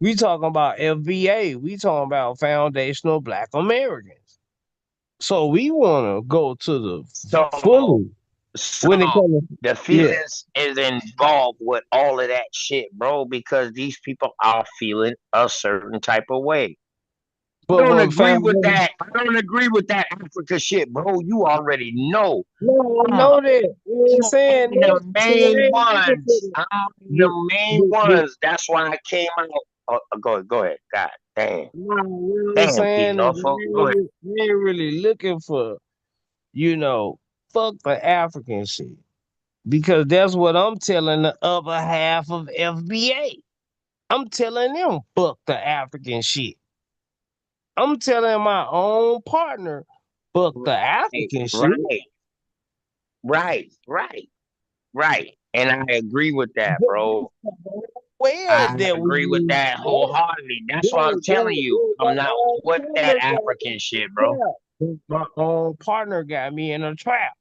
FBA. We talking about foundational Black Americans. So we want to go to the So, fully so when it comes. the Yeah, feelings is involved with all of that shit, bro, because these people are feeling a certain type of way. I but don't what agree with foundation? that. I don't agree with that Africa shit, bro. You already know. No, I I'm know that. You ain't saying the that. See, I main ain't looking for ones. that. I'm But, the main but, ones. That's why I came out. Go ahead. God damn. no, what I'm Damn, Key saying is Norfolk. Go ahead. I ain't really looking for, you know, fuck the African shit. Because that's what I'm telling the other half of FBA. I'm telling them fuck the African shit. I'm telling my own partner fuck the Right, African shit. right, right, right. And I agree with that, bro. Well, I that we agree with need that that. wholeheartedly. That's why I'm Bro, telling you, I'm that's not all I'm with that saying, bro. African shit, bro. My own partner got me in a trap.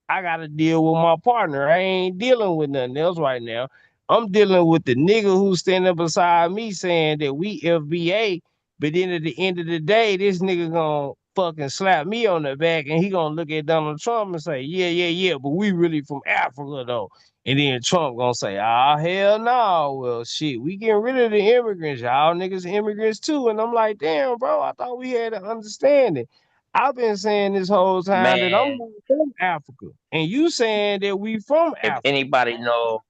I gotta deal with my partner. I ain't dealing with nothing else right now. I'm dealing with the nigga who's standing beside me saying that we FBA, but then at the end of the day, this nigga gonna fucking slap me on the back and he gonna look at Donald Trump and say, yeah, but we really from Africa though. And then Trump gonna say, ah, hell no. Well, shit, we getting rid of the immigrants. Y'all niggas immigrants too. And I'm like, damn, bro, I thought we had an understanding. I've been saying this whole time that I'm Man, not from Africa. And you saying that we from if Africa. anybody know,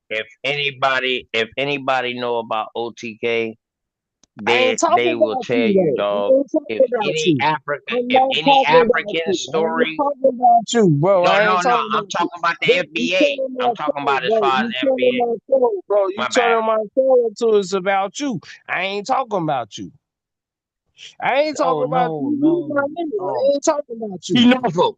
if anybody know about OTK, I ain't they talking will about tell you you, though. I dog. ain't talking about you. I'm If not any talking about African you. I ain't story, talking about you, bro. no, I no, ain't no. talking I'm about you. talking about the Bro, you FBA. telling I'm my talking soul, about as bro. far as You telling FBA. my soul, bro. You My bad. telling my soul to it's about you. I ain't talking about you. I ain't talking No, about no, you. You my no, nigga. no. I ain't talking about you.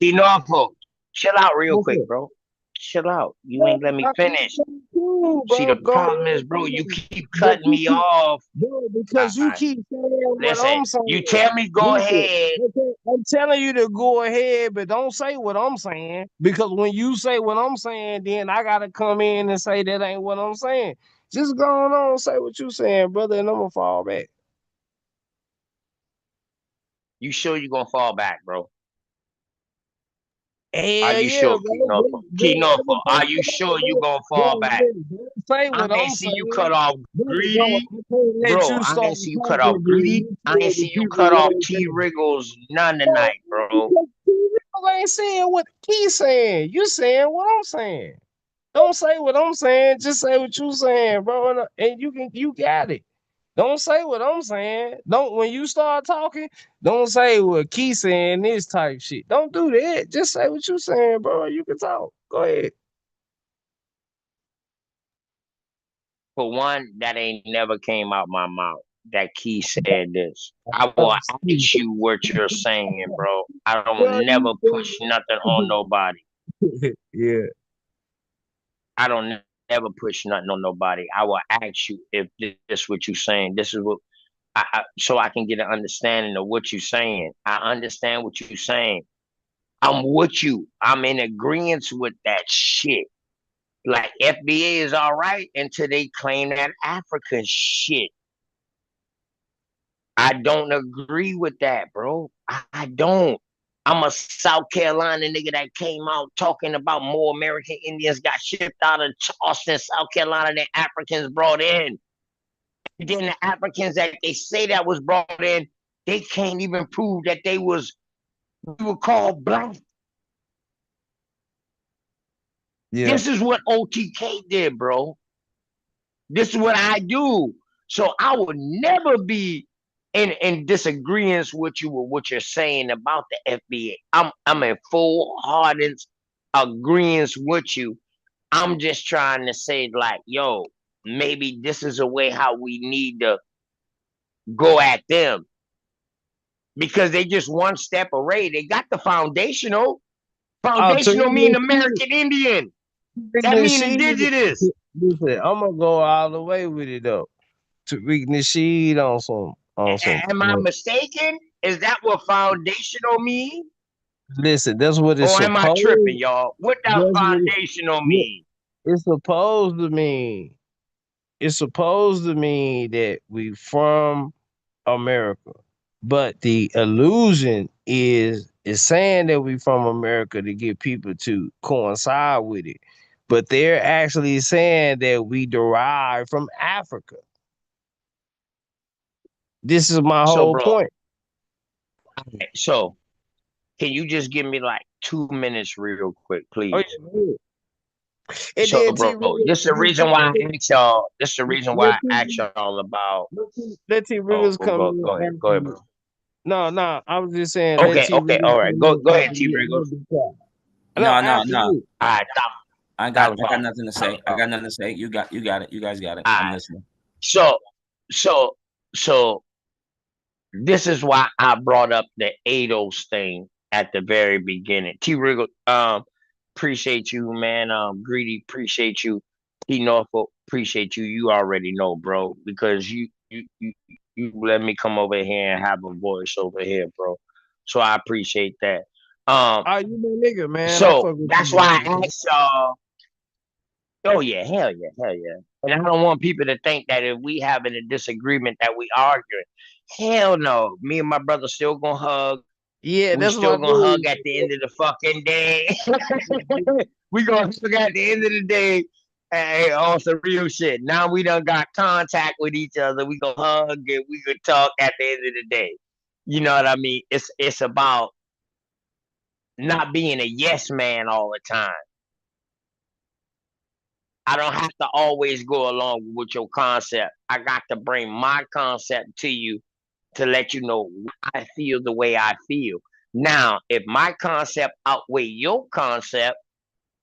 Keynorful. Chill out real What's quick, up? bro. Chill out. You Bro, ain't let me I ain't finish. talking to you, See, bro. the Go problem is, ahead, bro, you finish. keep But cutting you me keep off. bro, All because you right. keep saying what Listen, I'm you saying. tell me go Listen, ahead. okay, I'm telling you to go ahead, but don't say what I'm saying. Because when you say what I'm saying, then I gotta come in and say that ain't what I'm saying. Just go on and say what you saying, brother, and I'm gonna fall back. You sure you gonna fall back, bro? Are Hell you yeah, sure, bro. keynorful? Keynorful, are you sure you gonna fall back? Don't say I what ain't I'm see you cut saying. off Bro, greedy. I can't let Bro, you I start ain't see you cut off talking, then greedy. you I ain't tell the see you people cut off what I'm T saying. Wriggles none Bro, tonight, bro. because people ain't saying what he's saying. You saying what I'm saying. Don't say what I'm saying. Just say what you saying, bro. And you got it. Don't say what I'm saying. Don't when you start talking, don't say what Key saying this type shit. Don't do that. Just say what you saying, bro. You can talk. Go ahead. For one, that ain't never came out my mouth. That Key said this. I will ask you what you're saying, bro. I Bro, don't never push nothing on nobody. yeah. I don't never push nothing on nobody. I will ask you if this what you saying. This is what so I can get an understanding of what you're saying. I understand what you're saying. I'm with you. I'm in agreement with that shit. Like FBA is all right until they claim that African shit. I don't agree with that, bro. I don't. I'm a South Carolina nigga that came out talking about more American Indians got shipped out of Charleston, South Carolina than Africans brought in. And then the Africans that they say that was brought in, they can't even prove that we were called black. Yeah. This is what OTK did, bro. This is what I do. So I would never be in disagreement with you with what you're saying about the FBA. I'm in full hearted agreement with you. I'm just trying to say, like, yo, maybe this is a way how we need to go at them because they just one step away. They got the foundational. Oh, Foundational mean Tariq American Indian. That mean Nasheed. indigenous. Listen, I'm gonna go all the way with it though. Tariq Nasheed on some. Am I mistaken? Is that what foundational mean? Listen, that's what it's Or am I supposed. tripping, y'all? What that That's what foundational it, mean? it's supposed to mean. It's supposed to mean that we from America. But the illusion is saying that we from America to get people to coincide with it. But they're actually saying that we derive from Africa. This is my So, whole bro, point. so can you just give me like 2 minutes real quick, Oh, please? yeah, go ahead. And So, then T. bro, this is the reason why I asked y'all. This is the reason why I asked y'all about. Let T. Oh, Riggers come in go ahead, after. bro. No, no, I was just saying let Okay, T. okay, Riggers all right. come Go, in go ahead, after T. you. I'm Wriggles. gonna be quiet. No, No, no, after no. you. All right, I got nothing to say. I got nothing to say. You got it. You guys got it. all I'm right. listening. So, so, so this is why I brought up the ADOS thing at the very beginning. T. Wriggle, appreciate you, man. Greedy, appreciate you. T. Norfolk, appreciate you. You already know, bro, because you let me come over here and have a voice over here, bro. So I appreciate that. Um, Oh, you my nigga, man. I so fuck with that's why you. I asked y'all. Oh yeah, hell yeah, hell yeah. And I don't want people to think that if we having a disagreement that we arguing. Hell no. Me and my brother still gonna hug. Yeah, We that's still my gonna hug dude. at the end of the fucking day. We gonna hug at the end of the day. Hey, on some real shit. Now we done got contact with each other. We gonna hug and we gonna talk at the end of the day. You know what I mean? It's about not being a yes man all the time. I don't have to always go along with your concept. I got to bring my concept to you to let you know why I feel the way I feel. Now, if my concept outweigh your concept,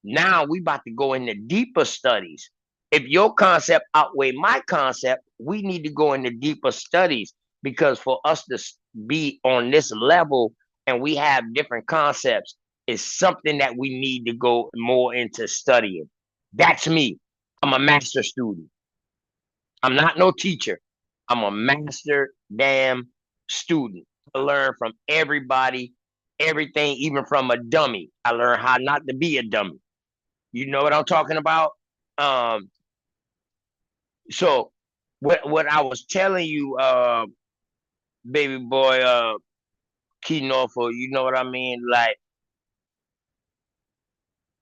now we about to go into deeper studies. If your concept outweigh my concept, we need to go into deeper studies because for us to be on this level and we have different concepts is something that we need to go more into studying. That's me. I'm a master student. I'm not no teacher. I'm a master damn student. learn from everybody, everything, even from a dummy. I learned how not to be a dummy. You know what I'm talking about? Um, so what I was telling you, baby boy, keynorful, you know what I mean? Like,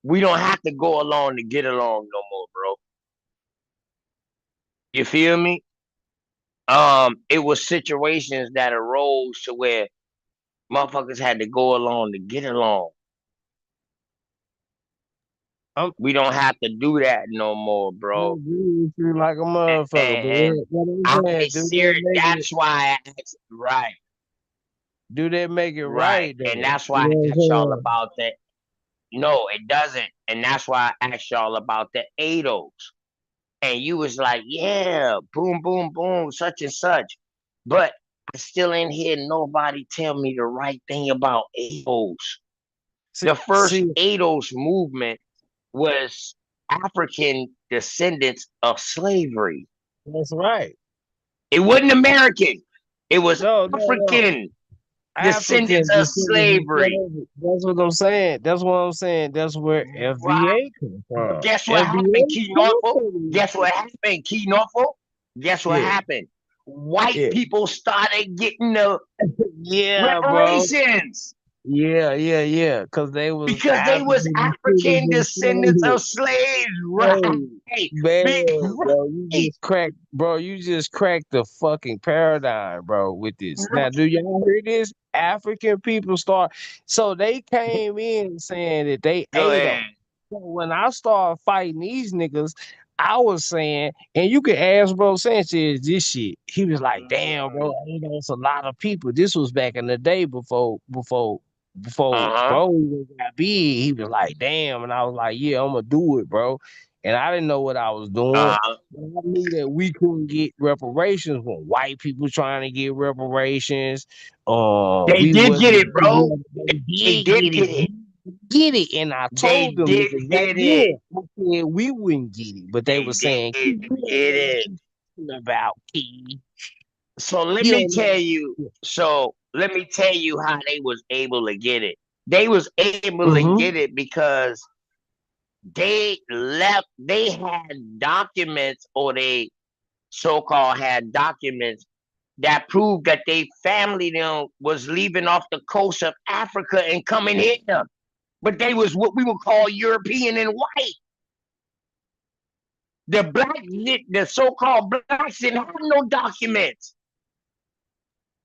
we don't have to go along to get along no more, bro. You feel me? It was situations that arose to where motherfuckers had to go along to get along. I'm, We don't have to do that no more, I bro. agree with you like a motherfucker, but And what I I'm saying, serious. That's why I asked. Right, do that make it right, right though? and that's You why know I asked y'all what I'm about that. No, it doesn't, and that's why I asked y'all about the ADOS. And you was like, yeah, boom, boom, boom, such and such. But I still ain't hear nobody tell me the right thing about ADOS. saying? The first See, ADOS movement was African descendants of slavery. that's right. It wasn't American. It was No. African descendants African of descendants of slavery. slavery. That's what I'm saying. That's what I'm saying. That's where Right. FBA come But from. guess what happened, FBA Key Norfolk? started Guess what happened, Key Norfolk? Guess what it. happened? White Yeah, people started getting the yeah, bro. reparations Yeah. Cause they was because they was African African descendants of descendants slavery. of slaves. Hey, Right. man, bro, Right. you just cracked the fucking paradigm, bro, with this. Now, Right. do y'all hear this? African people so they came in saying that they Go ate them. ahead. So when I started fighting these niggas, I was saying, and you can ask bro Sanchez this shit. He was like, damn, bro, it's a lot of people. This was back in the day before Uh-huh. bro even got big. He was like, damn. And I was like, yeah, I'm gonna do it, bro. And I didn't know what I was doing. Uh-huh. But I knew that we couldn't get reparations when white people trying to get reparations. They We did get wasn't it, bro. they They did did get get it. it. Get it. And I They told them did niggas right get it. then. I said we wouldn't get it. But they They were saying, did "Key, you don't get know what it. you talking about, Key. So let You me don't know." tell you. So let me tell you how they was able to get it. They was able to Mm-hmm. get it because they had documents, or they so-called had documents that proved that they family them was leaving off the coast of Africa and coming here. But they was what we would call European and white. The so-called blacks didn't have no documents.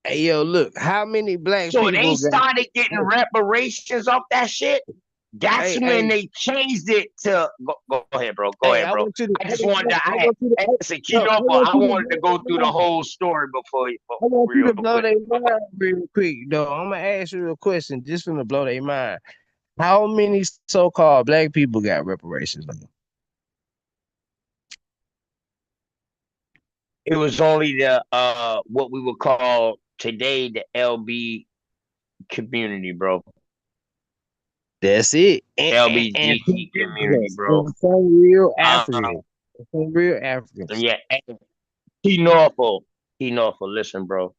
Hey, yo, look, how many black So they people got. started getting reparations off that shit. That's Hey, when hey, they changed it to go ahead, bro. Go hey, ahead, bro. I I just want wanted to I want you to, listen, no, I Kinopo, want I you to wanted to blow go through their the mind. whole story before you I want you real to blow quick. their mind real quick, though. I'm gonna ask you a question just from to blow their mind. How many so-called black people got reparations? It was only the what we would call today the LB community, bro. That's it. And LBGT community, bro. and some real Um, Africans. Some real Africans. yeah, Kinopo, listen, bro.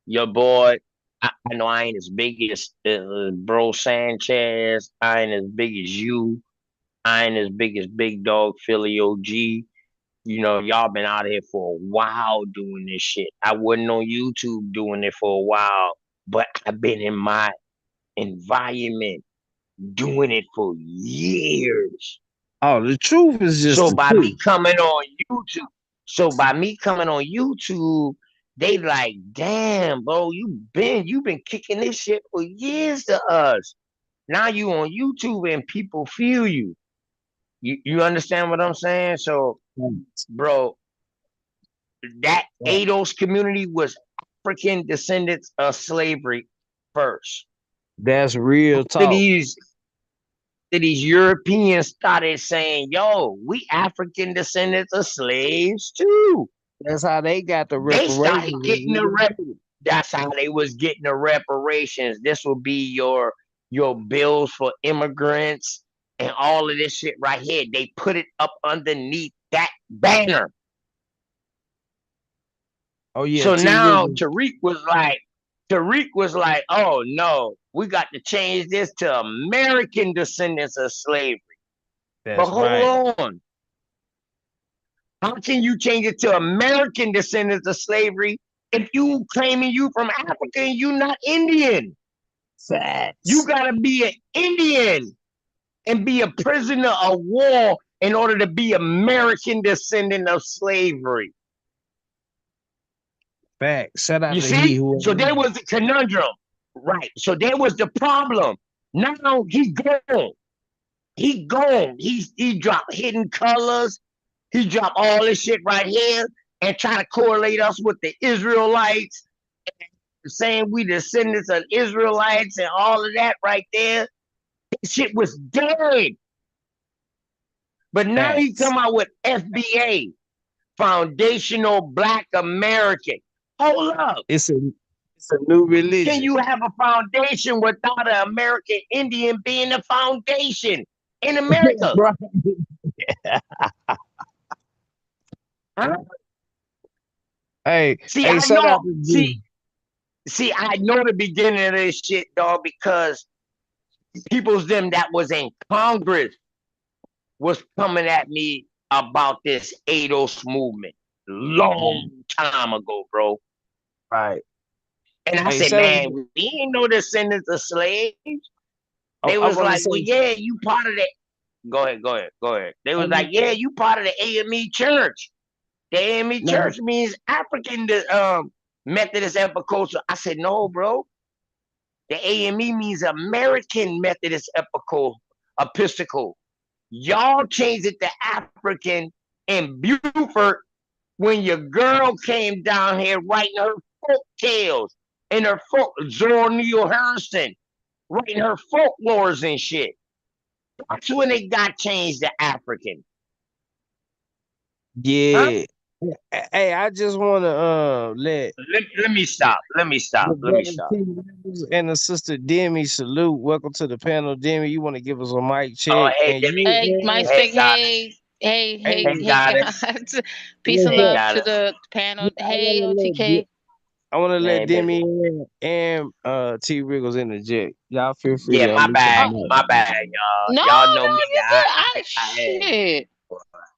Your boy, I know I ain't as big as Bro Sanchez. I ain't as big as you. I ain't as big as Big Dog Philly OG. You know, y'all been out here for a while doing this shit. I wasn't on YouTube doing it for a while, but I've been in my environment doing it for years. Oh, the truth is just So the by truth. me coming on YouTube, they like, damn, bro, you've been kicking this shit for years to us. Now you on YouTube and people feel you. You understand what I'm saying? So, bro, that ADOS community was African descendants of slavery first. That's real After talk. these Europeans started saying, yo, we African descendants of slaves too. That's how they got the They started getting the reparations. that's how they was getting the reparations. This will be your bills for immigrants and all of this shit right here. They put it up underneath that banner. Oh yeah, So T. now Williams. Tariq was like, oh no, we got to change this to American descendants of slavery. But That's right. hold on. How can you change it to American descendants of slavery if you claiming you from Africa and you not Indian? You Facts. gotta be an Indian and be a prisoner of war in order to be American descendant of slavery. Facts. Shout out You to he see? who. So there was the conundrum. Right. So there was the problem. Now he gone. He gone. He dropped Hidden Colors. He dropped all this shit right here and try to correlate us with the Israelites, saying we descendants of Israelites and all of that right there. This shit was dead. But now he Facts. come out with FBA, Foundational Black American. Hold up. It's a new Can religion. you have a foundation without an American Indian being the foundation in America? Right. Huh? Hey, See, hey, I shout out know. to G. See, I know the beginning of this shit, dog, because people's them that was in Congress was coming at me about this ADOS movement long time ago, bro. Right. And I Hey, said, shout out. man, we ain't no descendants of slaves. They I was want to like, well, say. yeah, you part of the. Go ahead. They was like, yeah, you part of the AME church. The AME No, church means African Methodist Episcopal. I said, no, bro. The AME means American Methodist Episcopal. Y'all changed it to African in Buford when your girl came down here writing her folk tales and her folk, Zora Neale Harrison, writing her folklores and shit. That's when it got changed to African. Huh? yeah. Hey, I just want to let Let me stop. the brother T. Rivers and the sister Demi salute. Welcome to the panel, Demi. You want to give us a mic Oh, check, hey, and Demi. Hey, my you, Hey, stick. goddess. hey, Hey, Hey, goddess. guys. Peace and yeah, Hey, love to goddess. the panel. I Hey, want to OTK. Hey, let baby. Demi and T. Wriggles interject. Y'all feel free Yeah, to my unmute Uh, your bad. mic. My bad, y'all. no, Y'all know no, me. you're good. Shit.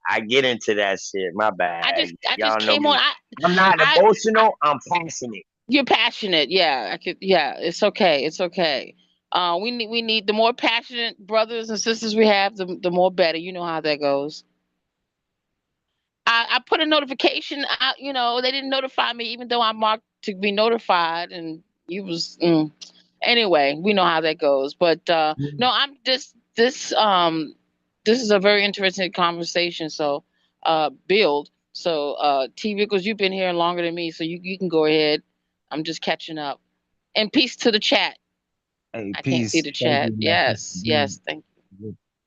I get into that shit. My bad. I just Y'all know came on. me. I'm not I, emotional. I'm passionate. you're passionate. Yeah, I could. Yeah, it's okay. It's okay. We need the more passionate brothers and sisters we have, the more better. You know how that goes. I put a notification out. You know, they didn't notify me, even though I marked to be notified, and you was. Anyway, we know how that goes. But no, I'm just this is a very interesting conversation. So build. So T Rickles, you've been here longer than me, so you can go ahead. I'm just catching up. And peace to the chat. Hey, I can't see peace. the Thank chat. you, my Yes, sister. yes, thank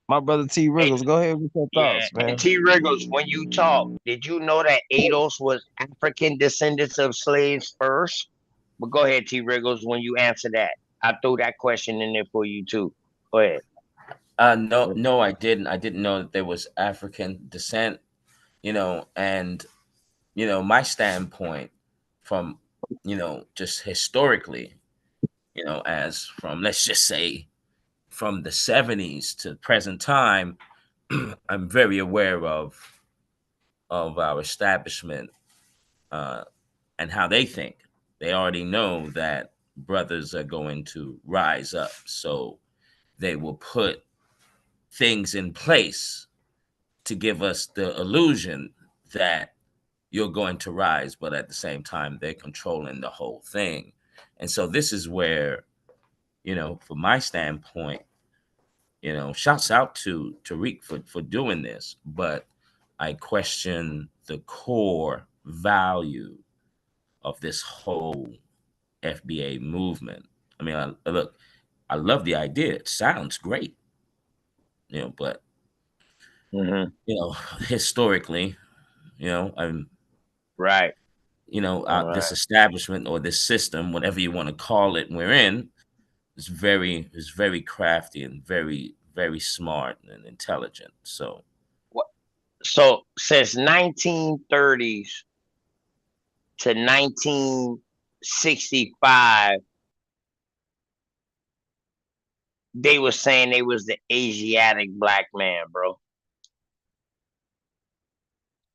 My brother T. Hey, Wriggles, go ahead with your yeah. thoughts, And man. T. Riggles, when you talk, did you know that ADOS was African descendants of slaves first? But go ahead, T. Riggles, when you answer that. I threw that question in there for you too. Go ahead. No, I didn't. I didn't know that there was African descent. And my standpoint from just historically, as from, let's just say, from the 70s to present time, I'm very aware of our establishment, uh, and how they think. They already know that brothers are going to rise up, so they will put things in place to give us the illusion that you're going to rise, but at the same time, they're controlling the whole thing. And so this is where, from my standpoint, shouts out to Tariq for doing this, but I question the core value of this whole FBA movement. I mean, look, I love the idea. It sounds great, but Mm-hmm. historically, I'm Right. this establishment or this system, whatever you want to call it, we're in, is very crafty and very, very smart and intelligent. So So since 1930s to 1980s, 65, they were saying they was the Asiatic black man, bro.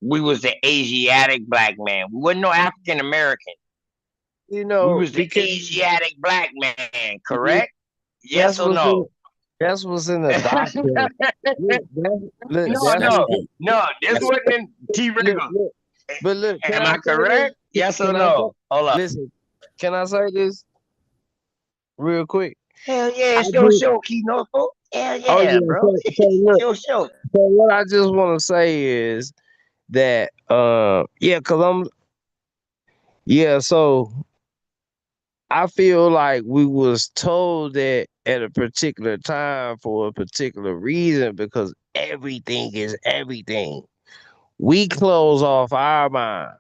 We was the Asiatic black man. We wasn't no African American. You We know, was the because Asiatic black man, correct? Yes that's or what's in no? that's what's in the doctrine. Look, No, that's no, what's in, no. This look, wasn't in T look, Riggle. look. But look, can Am I I say this? correct? Yes or Can I say? no? Hold up. Listen, can I say this real quick? Hell yeah, I it's your do. show, keynorful. Hell Oh yeah, yeah. bro. So It's look. your show. So what I just want to say is that yeah, cause I'm yeah. So I feel like we was told that at a particular time for a particular reason because everything is everything. We close off our mind.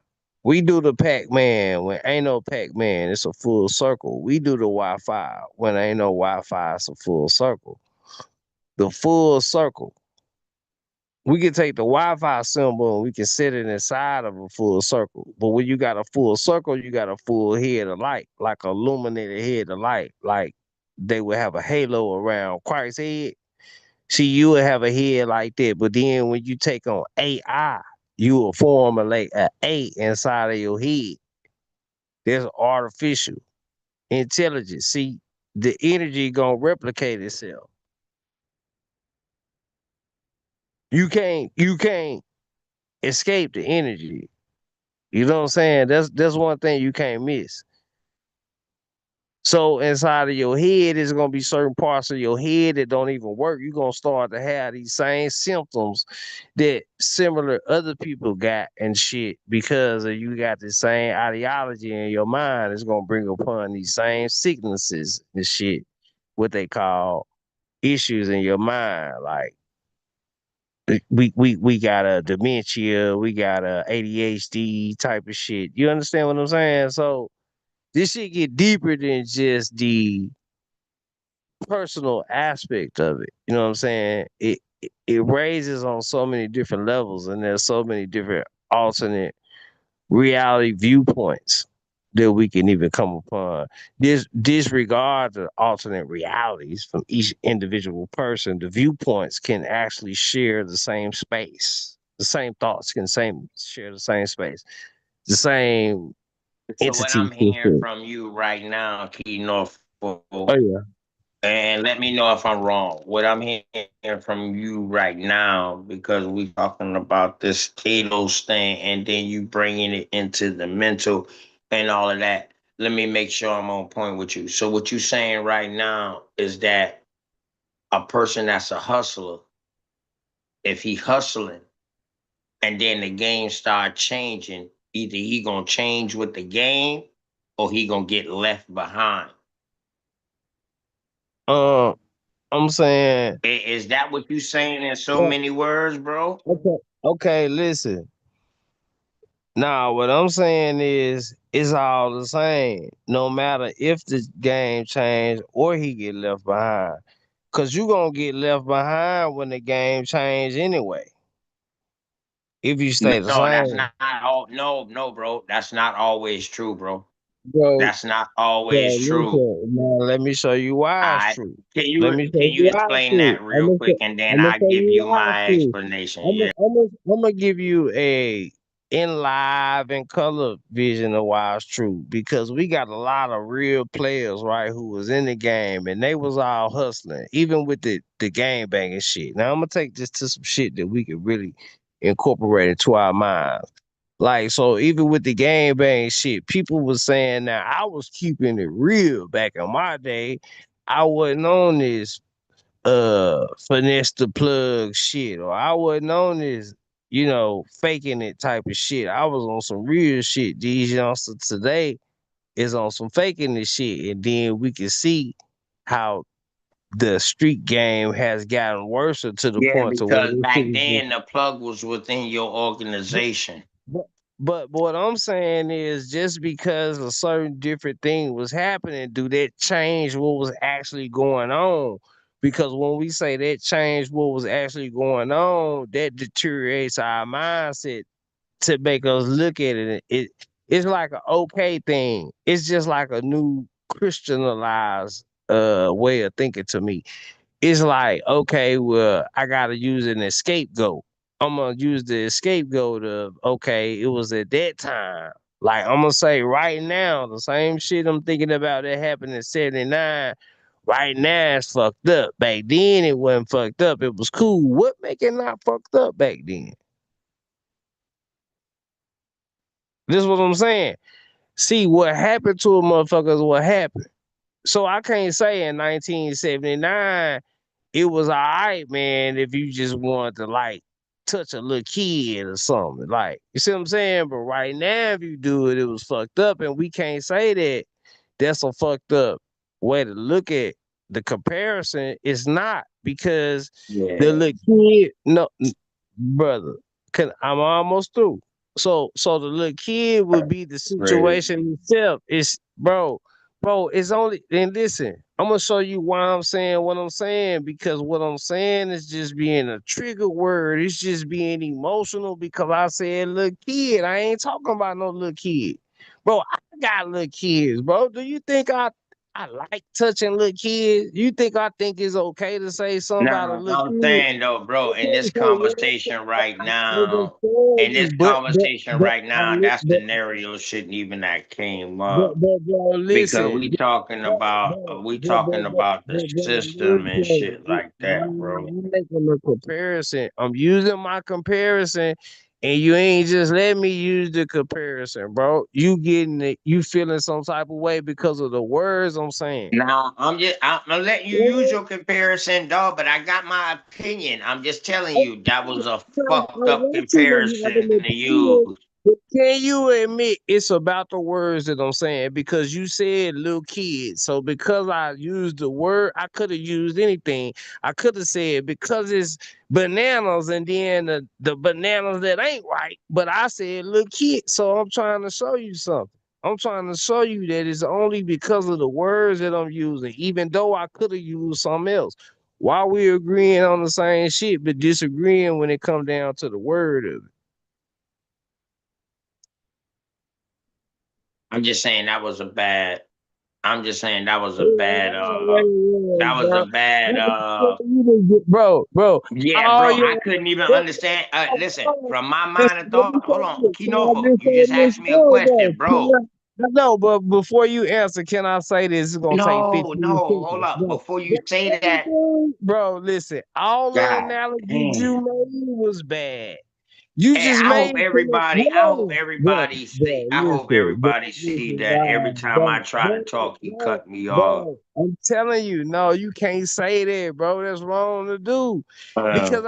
We do the Pac-Man when ain't no Pac-Man, it's a full circle. We do the Wi-Fi when ain't no Wi-Fi, it's a full circle. The full circle. We can take the Wi-Fi symbol and we can set it inside of a full circle. But when you got a full circle, you got a full head of light, like a illuminated head of light. Like they would have a halo around Christ's head. See, you would have a head like that. But then when you take on AI, you will formulate an A inside of your head. There's artificial intelligence. See, the energy gonna replicate itself. You can't escape the energy. You know what I'm saying? That's one thing you can't miss. So inside of your head, there's gonna be certain parts of your head that don't even work. You're gonna start to have these same symptoms that similar other people got and shit because you got the same ideology in your mind. It's gonna bring upon these same sicknesses and shit, what they call issues in your mind. Like we got a dementia, we got a ADHD type of shit. You understand what I'm saying? So this shit get deeper than just the personal aspect of it. You know what I'm saying? It raises on so many different levels, and there's so many different alternate reality viewpoints that we can even come upon. Disregard the alternate realities from each individual person. The viewpoints can actually share the same space. The same thoughts can same share the same space. The same So what entity I'm hearing system. from you right now, Key Norfolk, Oh yeah. and let me know if I'm wrong. What I'm hearing from you right now, because we talking about this Talos thing, and then you bringing it into the mental and all of that. Let me make sure I'm on point with you. So what you saying right now is that a person that's a hustler, if he hustling, and then the game start changing, either he gonna change with the game, or he gonna get left behind. Uh, I'm saying, Is that what you saying in so well, many words, bro? okay, okay, listen. Now, what I'm saying is, it's all the same. No matter if the game change or he get left behind, cause you gonna get left behind when the game change anyway. If you stay the No, that's same, not all. No, no, bro. That's not always true, bro. bro. That's not always So true. listen, now let me show you why it's I true. can Let you me show can you you why it's explain true. that real quick, and then I'm gonna I show give you you why it's my true. explanation. I'm gonna, Yeah. I'm gonna, I'm gonna give you a in live and color vision of why it's true because we got a lot of real players, right, who was in the game and they was all hustling, even with the game banging shit. Now I'm gonna take this to some shit that we could really incorporate into our minds. Like, so even with the game bang shit, people was saying now I was keeping it real back in my day. I wasn't on this finesse the plug shit, or I wasn't on this, faking it type of shit. I was on some real shit. These youngsters today is on some faking this shit. And then we can see how the street game has gotten worse to the Yeah, point to where because this shit back is just then the plug was within your organization. but, but what I'm saying is just because a certain different thing was happening, do that change what was actually going on? Because when we say that changed what was actually going on, that deteriorates our mindset to make us look at it. It's like an okay thing. It's just like a new Christianized way of thinking to me. It's like, okay, well, I gotta use an scapegoat. I'm gonna use the scapegoat of, okay, it was at that time. Like I'm gonna say right now, the same shit I'm thinking about that happened in '79. Right now it's fucked up. Back then it wasn't fucked up. It was cool. What make it not fucked up back then? This is what I'm saying. See, what happened to a motherfucker is what happened. So I can't say in 1979 it was all right, man, if you just wanted to like touch a little kid or something. Like, you see what I'm saying? But right now, if you do it, it was fucked up. And we can't say that that's a fucked up way to look at the comparison. It's not because the Yeah, little kid, no, brother, I'm almost through. So the little kid would be the crazy. situation itself. It's bro, it's only, and listen, I'm gonna show you why I'm saying what I'm saying, because what I'm saying is just being a trigger word. It's just being emotional because I said little kid. I ain't talking about no little kid. Bro, I got little kids, bro. Do you think I like touching little kids? You think I think it's okay to say something about a Now, little I'm kid? saying though, bro, You in can't this say what I'm conversation saying. right I understand now, you, but that scenario shouldn't even have came up bro, because listen, we talking about the system and listen. shit like that, bro. You making a comparison. I'm using my comparison, and you ain't just let me use the comparison, bro. You getting it? You feeling some type of way because of the words I'm saying? Now, I'm gonna let you use your comparison, dog, but I got my opinion. I'm just telling I you that was a fucked up want you to have comparison an to use. opinion, but can you admit it's about the words that I'm saying? Because you said little kids. So because I used the word, I could have used anything. I could have said because it's bananas and then the bananas that ain't right. But I said little kids. So I'm trying to show you something. I'm trying to show you that it's only because of the words that I'm using, even though I could have used something else. Why we agreeing on the same shit but disagreeing when it come down to the word of it? I'm just saying that was a bad. I'm just saying that was a bad. That was a Bro, bad. bro, Yeah, all bro. your I couldn't even understand. Listen, from my mind of listen, let me thought. say Hold on, this. Can I keynorful. just You say just this? asked me a No, no. question, bro. I know, but before you answer, can I say this? It's gonna take No, 15 no. Hold seconds. up. Bro, Before you say that, bro, listen, all the God analogies damn. you made was bad. You Hey, just made I hope everybody see that every time I try to talk, he cut me off. I'm telling you, no, you can't say that, bro. That's wrong to do. Uh, Because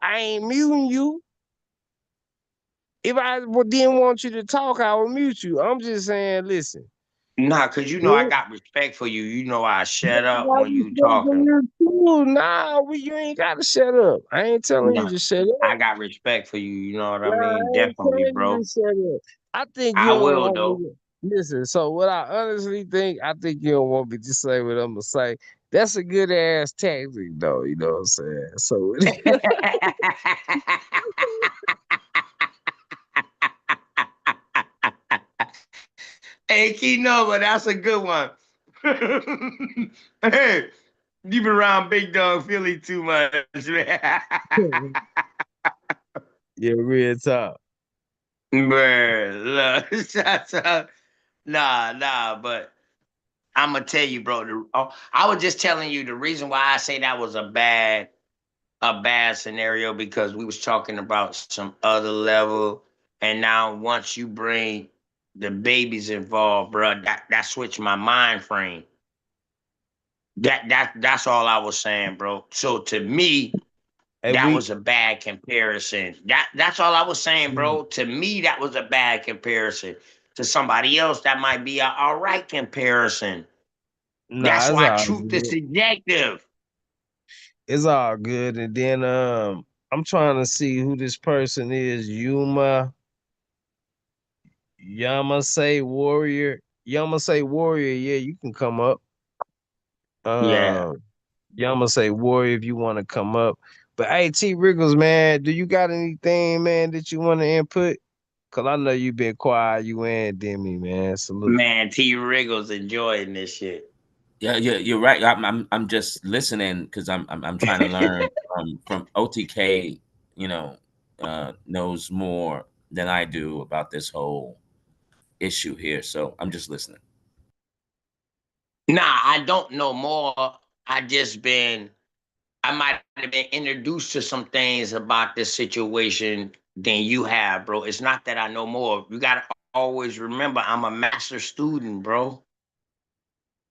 I ain't muting you. If didn't want you to talk, I would mute you. I'm just saying, listen. nah, cause you know I got respect for you. You know I shut up when you talking. Nah, you ain't gotta shut up. I ain't telling you Nah, to shut up. I got respect for you. You know what I Nah, mean? I ain't Definitely, telling you bro. to shut up. I think you I don't will want me though. to listen. So what I honestly think, I think you don't want me to say what I'm gonna say. That's a good ass tactic, though. You know what I'm saying? So Hey, Key that's a good one. Hey, you been around Big Dog Philly too much, man. yeah, real talk. Bruh, look, shots out. Nah, but I'm gonna tell you, bro. I was just telling you the reason why I say that was a bad scenario because we was talking about some other level, and now once you bring the babies involved, bro, that switched my mind frame. That's all I was saying, bro. So to me, Hey, that we was a bad comparison. That's all I was saying, bro. To me, that was a bad comparison. To somebody else, that might be a all right comparison. That's nah, it's why all truth is good. subjective. It's all good. And then I'm trying to see who this person is. Yamasay Warrior. Yamasay Warrior, yeah, you can come up. Yeah. Um Yamasay Warrior if you want to come up. But hey, T Wriggles, man, do you got anything, man, that you want to input? Cause I know you been quiet, you and Demi, man. Salute. Man, T Wriggles enjoying this shit. Yeah, you're right. I'm just listening because I'm trying to learn from OTK. You know, knows more than I do about this whole issue here. So I'm just listening. Nah, I don't know more. I might have been introduced to some things about this situation than you have, bro. It's not that I know more. You gotta always remember I'm a master student, bro.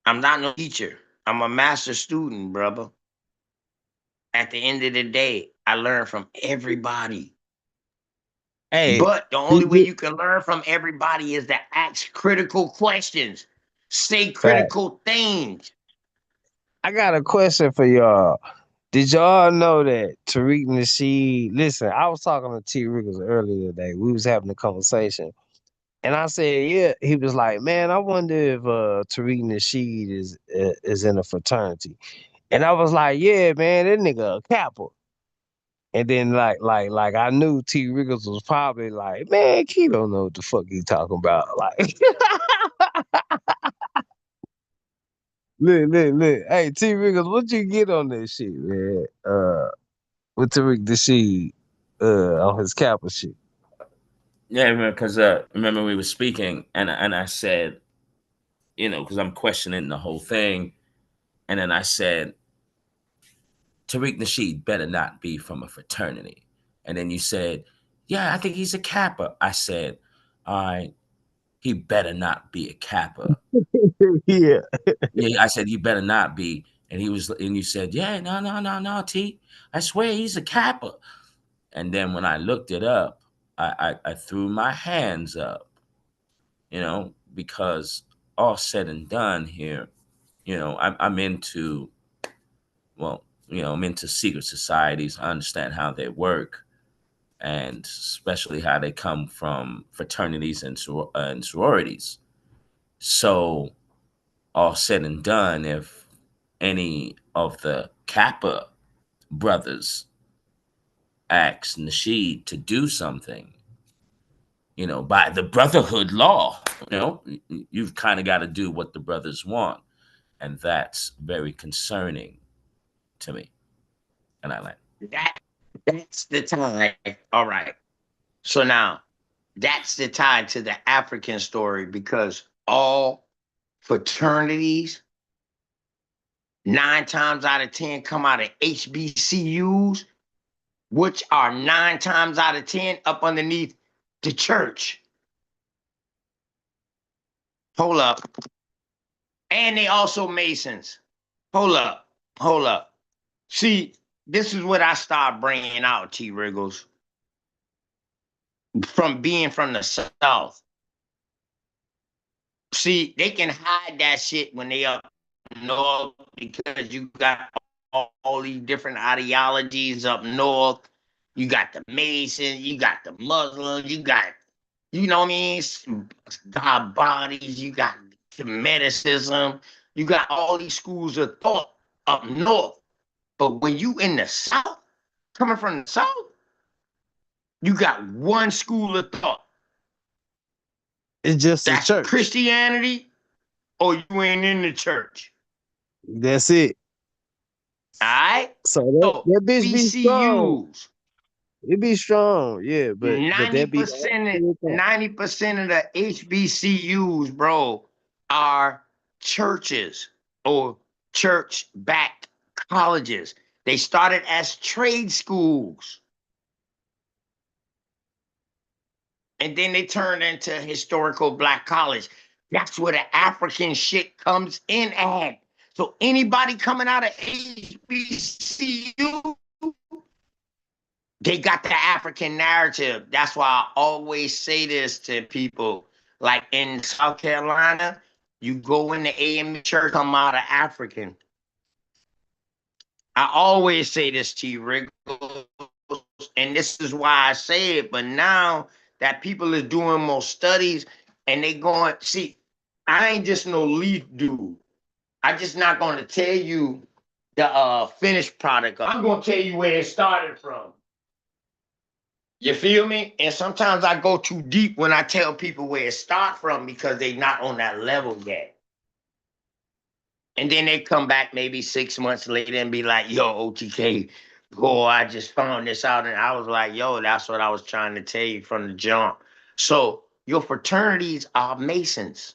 I'm not no teacher. I'm a master student, brother. At the end of the day, I learn from everybody. Hey, But the only way you can learn from everybody is to ask critical questions, say critical things. I got a question for y'all. Did y'all know that Tariq Nasheed? Listen, I was talking to T. Riggers earlier today. We was having a conversation, and I said, "Yeah." He was like, "Man, I wonder if Tariq Nasheed is in a fraternity." And I was like, "Yeah, man, that nigga a Kappa." And then like I knew T. Riggers was probably like, "Man, he don't know what the fuck he talking about." Like, look. Hey, T. Riggers, what you get on this shit, man? With Tariq Nasheed on his Kappa shit. Yeah, because remember we were speaking, and I said, you know, because I'm questioning the whole thing, and then I said, Tariq Nasheed better not be from a fraternity, and then you said, yeah, I think he's a Kappa. I said, all right, he better not be a Kappa. Yeah. Yeah, I said he better not be, and you said, yeah, no, T, I swear he's a Kappa. And then when I looked it up, I threw my hands up, you know, because all said and done here, you know, I'm into, well, you know, I'm into secret societies. I understand how they work, and especially how they come from fraternities and sororities. So, all said and done, if any of the Kappa brothers ask Nasheed to do something, you know, by the brotherhood law, you know, you've kind of got to do what the brothers want. And that's very concerning to me. And I like, That's the time. All right. So now that's the tie to the African story because all fraternities, 9 times out of 10, come out of HBCUs, which are 9 times out of 10 up underneath the church. Hold up. And they also Masons. Hold up. See, this is what I start bringing out, T. Wriggles, from being from the South. See, they can hide that shit when they up north because you got all these different ideologies up north. You got the Masons, you got the Muslims, you got, you know what I mean, God bodies, you got Semitism, you got all these schools of thought up north. But when you in the South, coming from the South, you got one school of thought. It's just the That's church. Christianity, or you ain't in the church. That's it. All right. So So that bitch be strong. BCUs, It be strong, yeah, but ninety that be percent, 90% of the HBCUs, bro, are churches or church-backed colleges. They started as trade schools, and then they turned into historical black college. That's where the African shit comes in at. So anybody coming out of HBCU, they got the African narrative. That's why I always say this to people. Like in South Carolina, you go in the AME church, come out of African. I always say this to you, Rick, and this is why I say it. But now that people is doing more studies and they going, see, I ain't just no leaf dude. I just not going to tell you the finished product. I'm going to tell you where it started from. You feel me? And sometimes I go too deep when I tell people where it start from because they not on that level yet. And then they come back maybe 6 months later and be like, yo, OTK, boy, I just found this out. And I was like, yo, that's what I was trying to tell you from the jump. So your fraternities are Masons.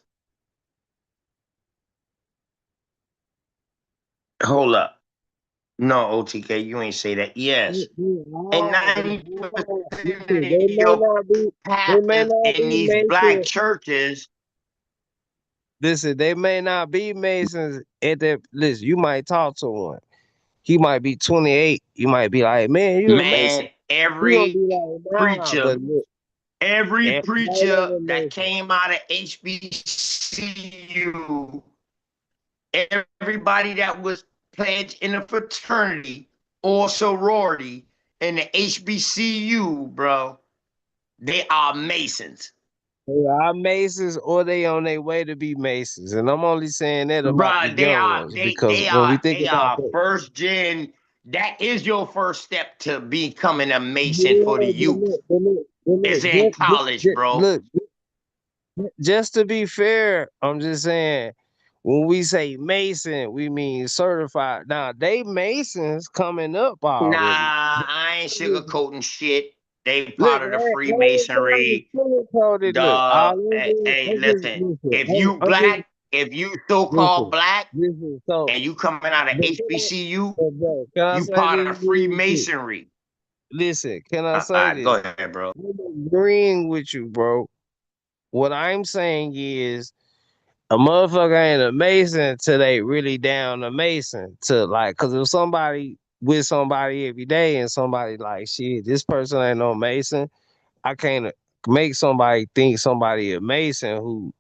Hold up. No, OTK, you ain't say that. Yes. And 90% They of may your not be. They may pastors not in be these black Masons. churches. Listen, they may not be Masons at that. Listen, you might talk to one. He might be 28. You might be like, man, you a Mason. Man, He gonna be like, nah, preacher, but look, every ain't none of preacher them that Masons. came out of HBCU, everybody that was pledged in a fraternity or sorority in the HBCU, bro, they are Masons. They are Masons or they on their way to be Masons. And I'm only saying that about the Bruh, they young are ones they because they when we are think they about are that, first gen. That is your first step to becoming a Mason yeah, for the but youth. look, Is in college, bro. look, just to be fair, I'm just saying when we say Mason, we mean certified. Now they Masons coming up Nah, already. I ain't sugarcoating shit. They Look, part of the I ain't trying to Freemasonry. sugarcoat it. Look, Dog. Hey, I'm just listen. listen. If you I'm just black, if you so-called listen. black, Listen. So, and you coming out of but HBCU, bro, can I you say part this of the real quick? Freemasonry. Listen, can I All say right, go this? ahead, bro. I'm agreeing with you, bro. What I'm saying is a motherfucker ain't a Mason till they really down a Mason to like, cause if somebody with somebody every day and somebody like shit, this person ain't no Mason, I can't make somebody think somebody a Mason who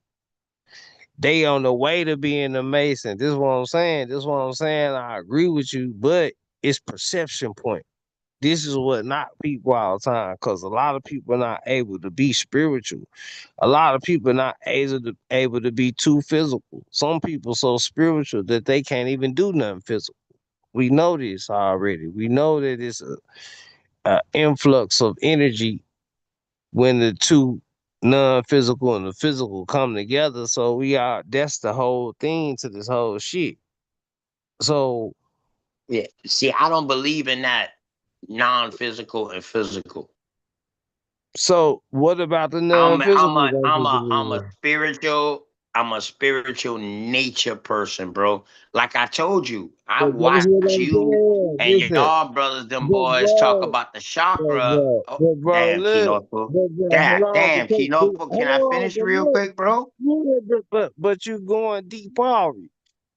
they on the way to being a Mason. This is what I'm saying. This is what I'm saying. I agree with you, but it's perception point. This is what not people all the time, because a lot of people are not able to be spiritual. A lot of people are not able to be too physical. Some people so spiritual that they can't even do nothing physical. We know this already. We know that it's a influx of energy when the two non-physical and the physical come together. So we are that's the whole thing to this whole shit. So Yeah. See, I don't believe in that non-physical and physical. what about the I'm I'm non-physical a that I'm you a I'm a believe spiritual I'm a spiritual nature person, bro. Like I told you, I in? But that's watch what I'm you saying. and Listen, y'all brothers, them but boys talk bro, about the chakra. Oh, but bro, damn, look, keynote. hold God on, damn, because keynote. Can I hold on, finish but real look, quick, bro? yeah, but you going deep already.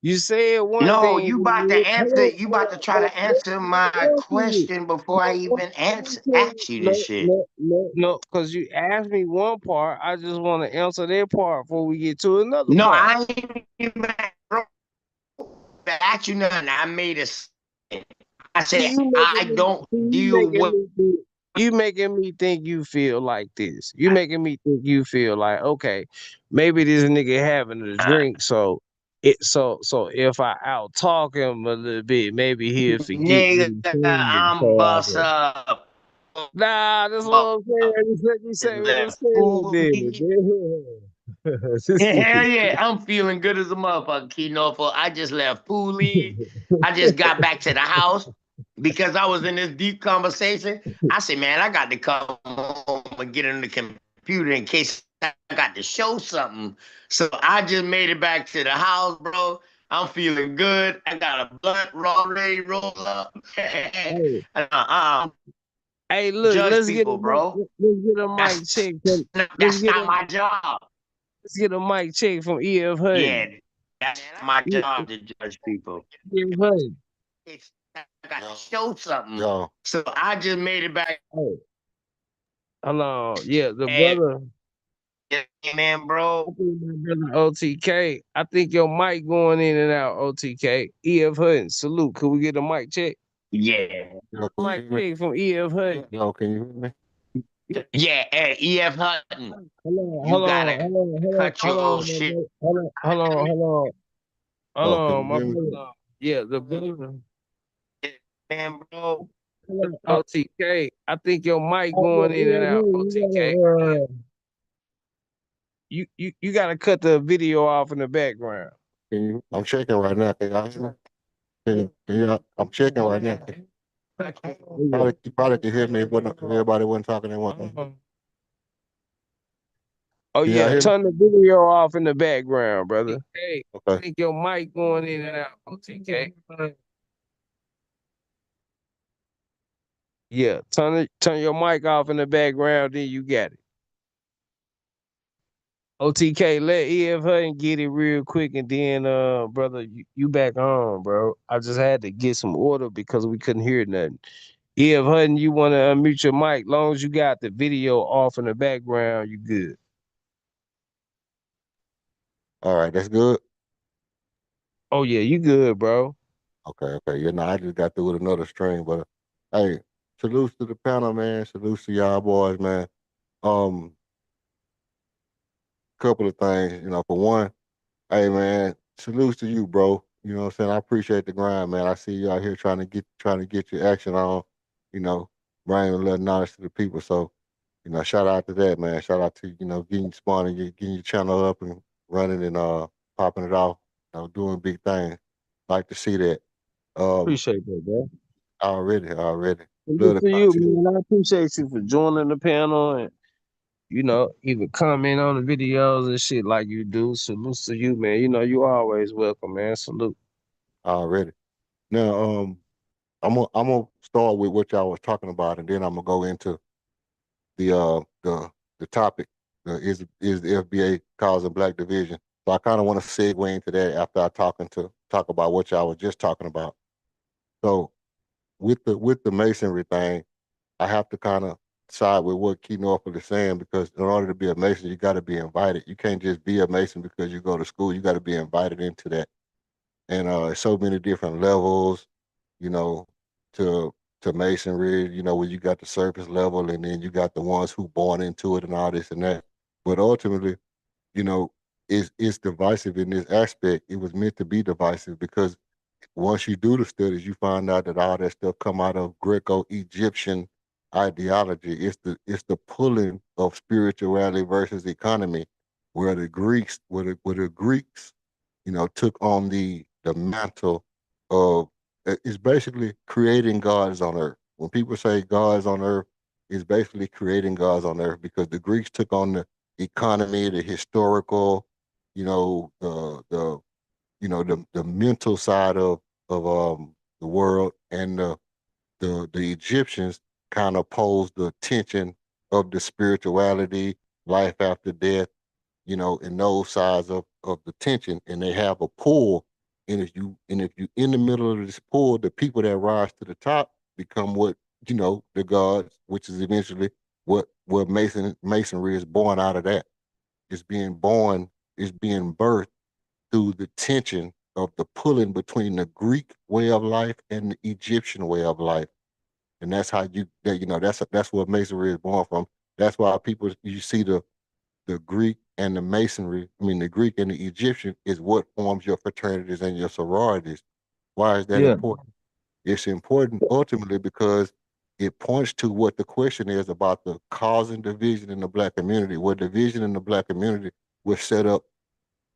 You said one No, thing, you about to answer. You about to try hold to on, answer let my me answer you. question before I even answer ask you this No, shit. no, no, no, because you asked me one part. I just want to answer that part before we get to another No, part. I ain't even ask you nothing. I made a statement. I See, said I don't deal with. you making me think you feel like this. You making me think you feel like, okay, maybe this nigga having a drink, so if I out talk him a little bit, maybe he'll forget what Nigga, he's saying. I'm bust up. Nah, that's Bust what I'm saying. Just let me say what I'm left. saying, Ooh, then. This hell nigga. yeah, I'm feeling good as a motherfucker, keynote. I just left Pooley. I just got back to the house because I was in this deep conversation. I said, man, I got to come home and get on the computer in case I got to show something. So I just made it back to the house, bro. I'm feeling good. I got a blunt already roll up. Hey, I'm hey, look, judge people, bro. let's get a mic That's check from let's that's get not a my job. let's get a mic check from EF Yeah, Hutton. that's my E- job to judge people. EF Hutton. I got to show something. No. So I just made it back. Hey, hello, yeah, the Hey, brother. man, I bro. think my brother OTK. I think your mic going in and out. OTK. EF Hutton. Salute. Could we get a mic check? Yeah. Yo, can you Mic hear me? check from EF Hutton. Yo, can you hear me? Yeah, hey, EF Hutton, you Hold gotta on, cut your little my shit. brother. Hold Yo, can on, you my hear me? brother. Yeah, the brother. Man, bro. OTK, I think your mic going in and out. OTK, you gotta cut the video off in the background. I'm checking right now. I'm checking right now. You probably can hear me, but everybody wasn't talking at once. Oh Can y'all yeah, hear me? turn the video off in the background, brother. Okay. I think your mic going in and out. OTK. Yeah, turn your mic off in the background, then you got it. OTK, let EF Hutton get it real quick, and then brother, you back on, bro. I just had to get some order because we couldn't hear nothing. EF Hutton, you wanna unmute your mic? Long as you got the video off in the background, you good. All right, that's good. Oh yeah, you good, bro. Okay. You know, I just got through with another stream, but hey, salutes to the panel, man. Salutes to y'all boys, man. Couple of things, you know, for one, hey man, salutes to you, bro. You know what I'm saying? I appreciate the grind, man. I see you out here trying to get your action on, you know, bringing a little knowledge to the people. So, you know, shout out to that, man. Shout out to, you know, getting you spawning, getting your channel up and running and popping it off, you know, doing big things. Like to see that. Appreciate that, bro. Already. Salute Love the to you, content. man. I appreciate you for joining the panel and even comment on the videos and shit like you do. Salute to you, man. You know, you always welcome, man. Salute. Already. Now, I'm gonna start with what y'all was talking about, and then I'm gonna go into the topic. Is the FBA causing black division? So I kind of want to segue into that after I talk about what y'all was just talking about. So with the masonry thing, I have to kind of side with what keynorful is saying, because in order to be a mason, you got to be invited. You can't just be a mason because you go to school. You got to be invited into that. And so many different levels, you know, to masonry, you know, where you got the surface level, and then you got the ones who born into it and all this and that. But ultimately, you know, it's divisive in this aspect. It was meant to be divisive because once you do the studies, you find out that all that stuff come out of Greco-Egyptian ideology. It's the pulling of spirituality versus economy, where the Greeks, you know, took on the mantle of it's basically creating gods on earth. When people say gods on earth, it's basically creating gods on earth, because the Greeks took on the economy, the historical, you know, the you know, the mental side of the world, and the Egyptians kind of posed the tension of the spirituality, life after death, you know, and those sides of the tension, and they have a pull. And if you in the middle of this pull, the people that rise to the top become what, you know, the gods, which is eventually what masonry is born out of that. It's being born, it's being birthed through the tension of the pulling between the Greek way of life and the Egyptian way of life. And that's how that's where masonry is born from. That's why people, you see the Greek and the masonry, I mean the Greek and the Egyptian is what forms your fraternities and your sororities. Why is that Yeah. important? It's important ultimately because it points to what the question is about the causing division in the black community, where division in the black community was set up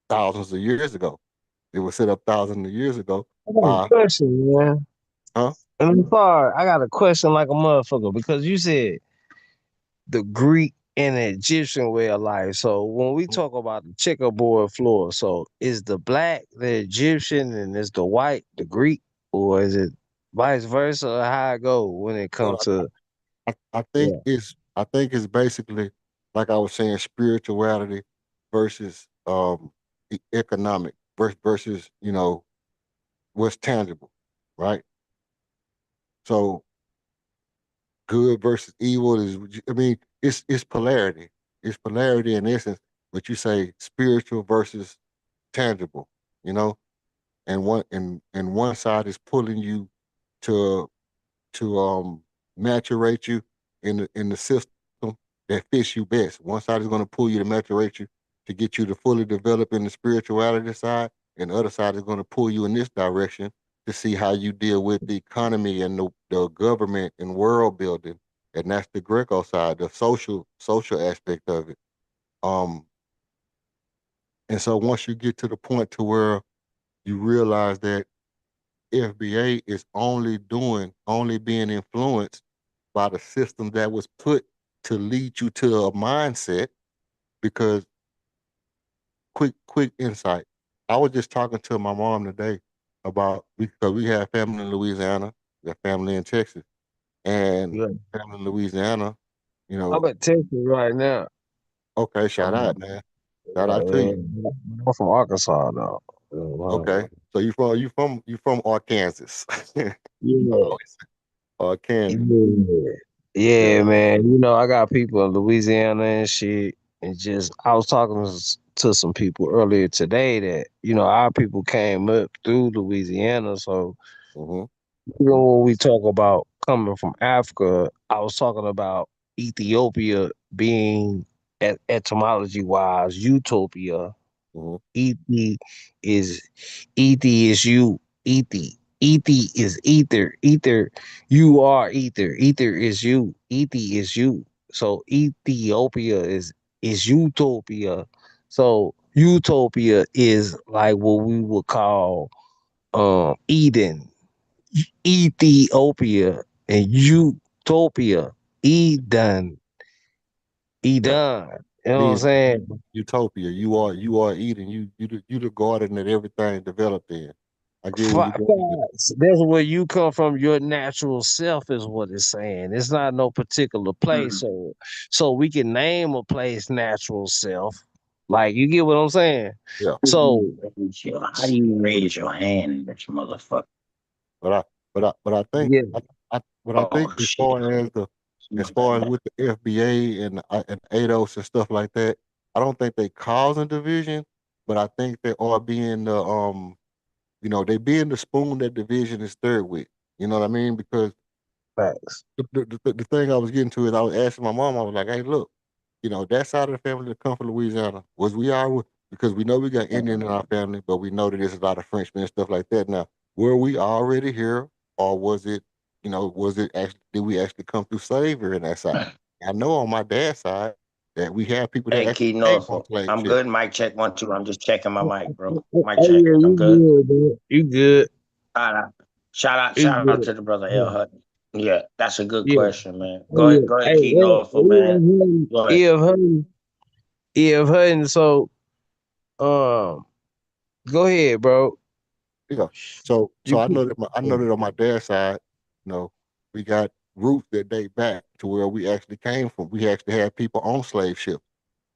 thousands of years ago. It was set up thousands of years ago I got a by, question, man. huh? And I'm sorry, I got a question like a motherfucker because you said the Greek and the Egyptian way of life. So when we talk about the checkerboard floor, so is the black the Egyptian and is the white the Greek, or is it vice versa? Or how it go when it So comes to yeah, I think it's basically, like I was saying, spirituality versus economic versus, you know, what's tangible, right? So good versus evil is, I mean, it's polarity. It's polarity in essence, but you say spiritual versus tangible, you know, and one side is pulling you to maturate you in the system that fits you best. One side is going to pull you to maturate you to get you to fully develop in the spirituality side, and the other side is going to pull you in this direction to see how you deal with the economy and the government and world building, and that's the Greco side, the social aspect of it. Um, and so once you get to the point to where you realize that FBA is only being influenced by the system that was put to lead you to a mindset. Because quick insight, I was just talking to my mom today about, because we have family in Louisiana, we have family in Texas, and Yeah. family in Louisiana. You know, I'm at Texas right now. okay, shout Um, out, man. Shout out to you. I'm from Arkansas though. Okay, so you from Arkansas, Yeah. Arkansas. Yeah. Yeah. Yeah, man. You know, I got people in Louisiana and shit. And just, I was talking to some people earlier today that, you know, our people came up through Louisiana. So, Mm-hmm. you know, when we talk about coming from Africa, I was talking about Ethiopia being, etymology wise, utopia. Mm-hmm. Ethi is Ethi is you. Ethi is ether. Ether, you are ether. Ether is you. Ethi is you. So Ethiopia is utopia. So utopia is like what we would call Eden. Ethiopia and utopia. Eden. Yeah. Eden. You know what I'm Means saying? utopia. You are Eden. You the garden that everything developed in. I get where you're going with it. Facts. That's where you come from. Your natural self is what it's saying. It's not no particular place. So we can name a place natural self. Like you get what I'm saying. Yeah. So How do you raise your hand in this motherfucker? But I think yeah, but I think Oh shit. as far as with the FBA and ADOS and stuff like that, I don't think they causing division, but I think they are being they being the spoon that division is stirred with. You know what I mean? Because facts. the thing I was getting to is, I was asking my mom, I was like, hey, look, that side of the family that come from Louisiana, was we are, because we know we got Indian in our family, but we know that there's a lot of Frenchmen and stuff like that. Now, were we already here, or was it actually, did we actually come through slavery in that side? I know on my dad's side that we have people that Hey, actually came on keynorful. slave I'm ship. good. Mic check 1 2. I'm just checking my mic, bro. Mic Oh check. yeah, I'm you good. good, bro. You good. All right. Shout out, You shout out good. to the brother L Yeah. Hutton. Yeah, that's a good Yeah. question, man. Oh yeah. Go ahead, Hey, keynorful, man. Go ahead. If Hutton, if Hutton, so um, go ahead, bro. Yeah. So You I know that on my dad's side, you know, we got roots that date back to where we actually came from. We actually had people on slave ships.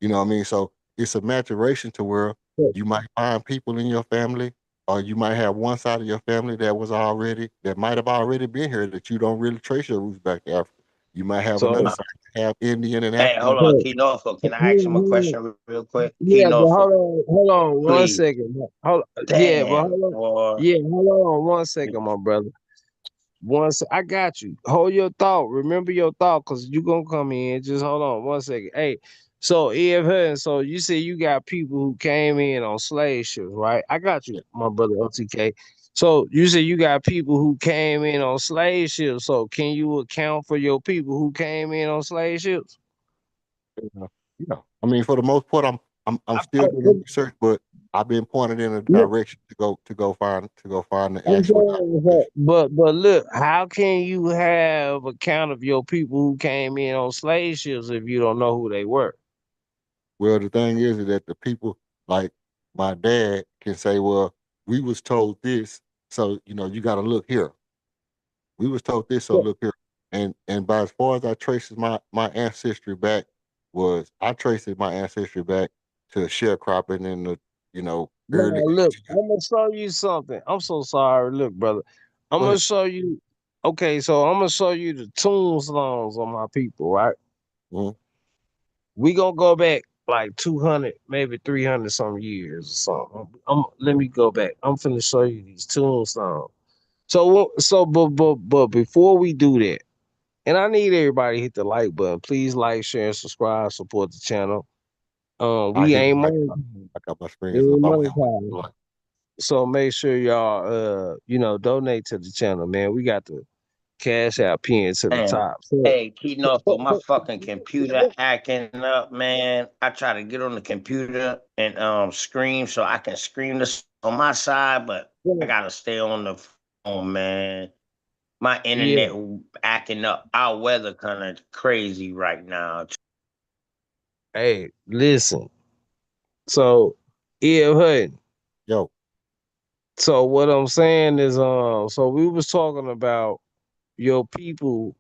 You know what I mean? So it's a maturation to where you might find people in your family, or you might have one side of your family that might have already been here, that you don't really trace your roots back to Africa. You might have another so side that have Indian and Hey, hold African. on, so keynorful. Can I ask him a hold on. question real quick? Yeah, but Keynorful, hold on one please. second. Hold, yeah, but Damn. hold on. Or Yeah, hold on 1 second, my brother. I got you. Hold your thought. Remember your thought, cause you gonna come in. Just hold on 1 second. Hey, so Ed Hutton, so you say you got people who came in on slave ships, right? I got you, my brother OTK. So you say you got people who came in on slave ships. So can you account for your people who came in on slave ships? Yeah. I mean, for the most part, I'm still doing I- research, but I've been pointed in a look, direction to go find the I'm actual saying, documentation. but look, how can you have account of your people who came in on slave ships if you don't know who they were? Well, the thing is that the people, like my dad, can say, "Well, we was told this, so you got to look here. We was told this, so look here." And by as far as I traces my ancestry back, was I traced my ancestry back to sharecropping in the early Now look, I'm gonna show you something. I'm so sorry. Look, brother, I'm Go gonna ahead. show you. Okay, so I'm gonna show you the tombstones on my people, right? Mhm. We gonna go back like 200, maybe 300 some years or something. Let me go back. I'm finna show you these tombstones. But before we do that, and I need everybody to hit the like button. Please like, share, and subscribe. Support the channel. I We hit ain't like monetized. I got my We screens up. ain't I'm monetized. like, So make sure y'all donate to the channel, man. We got the cash out pin to the Damn. top. So, Hey, keynorful, my fucking computer acting up, man. I try to get on the computer and scream so I can scream this on my side, but I gotta stay on the phone, man. My yeah. internet acting up. Our weather kind of crazy right now. Hey, listen. So, yeah, hey. Yo, So what I'm saying is, so we was talking about your people,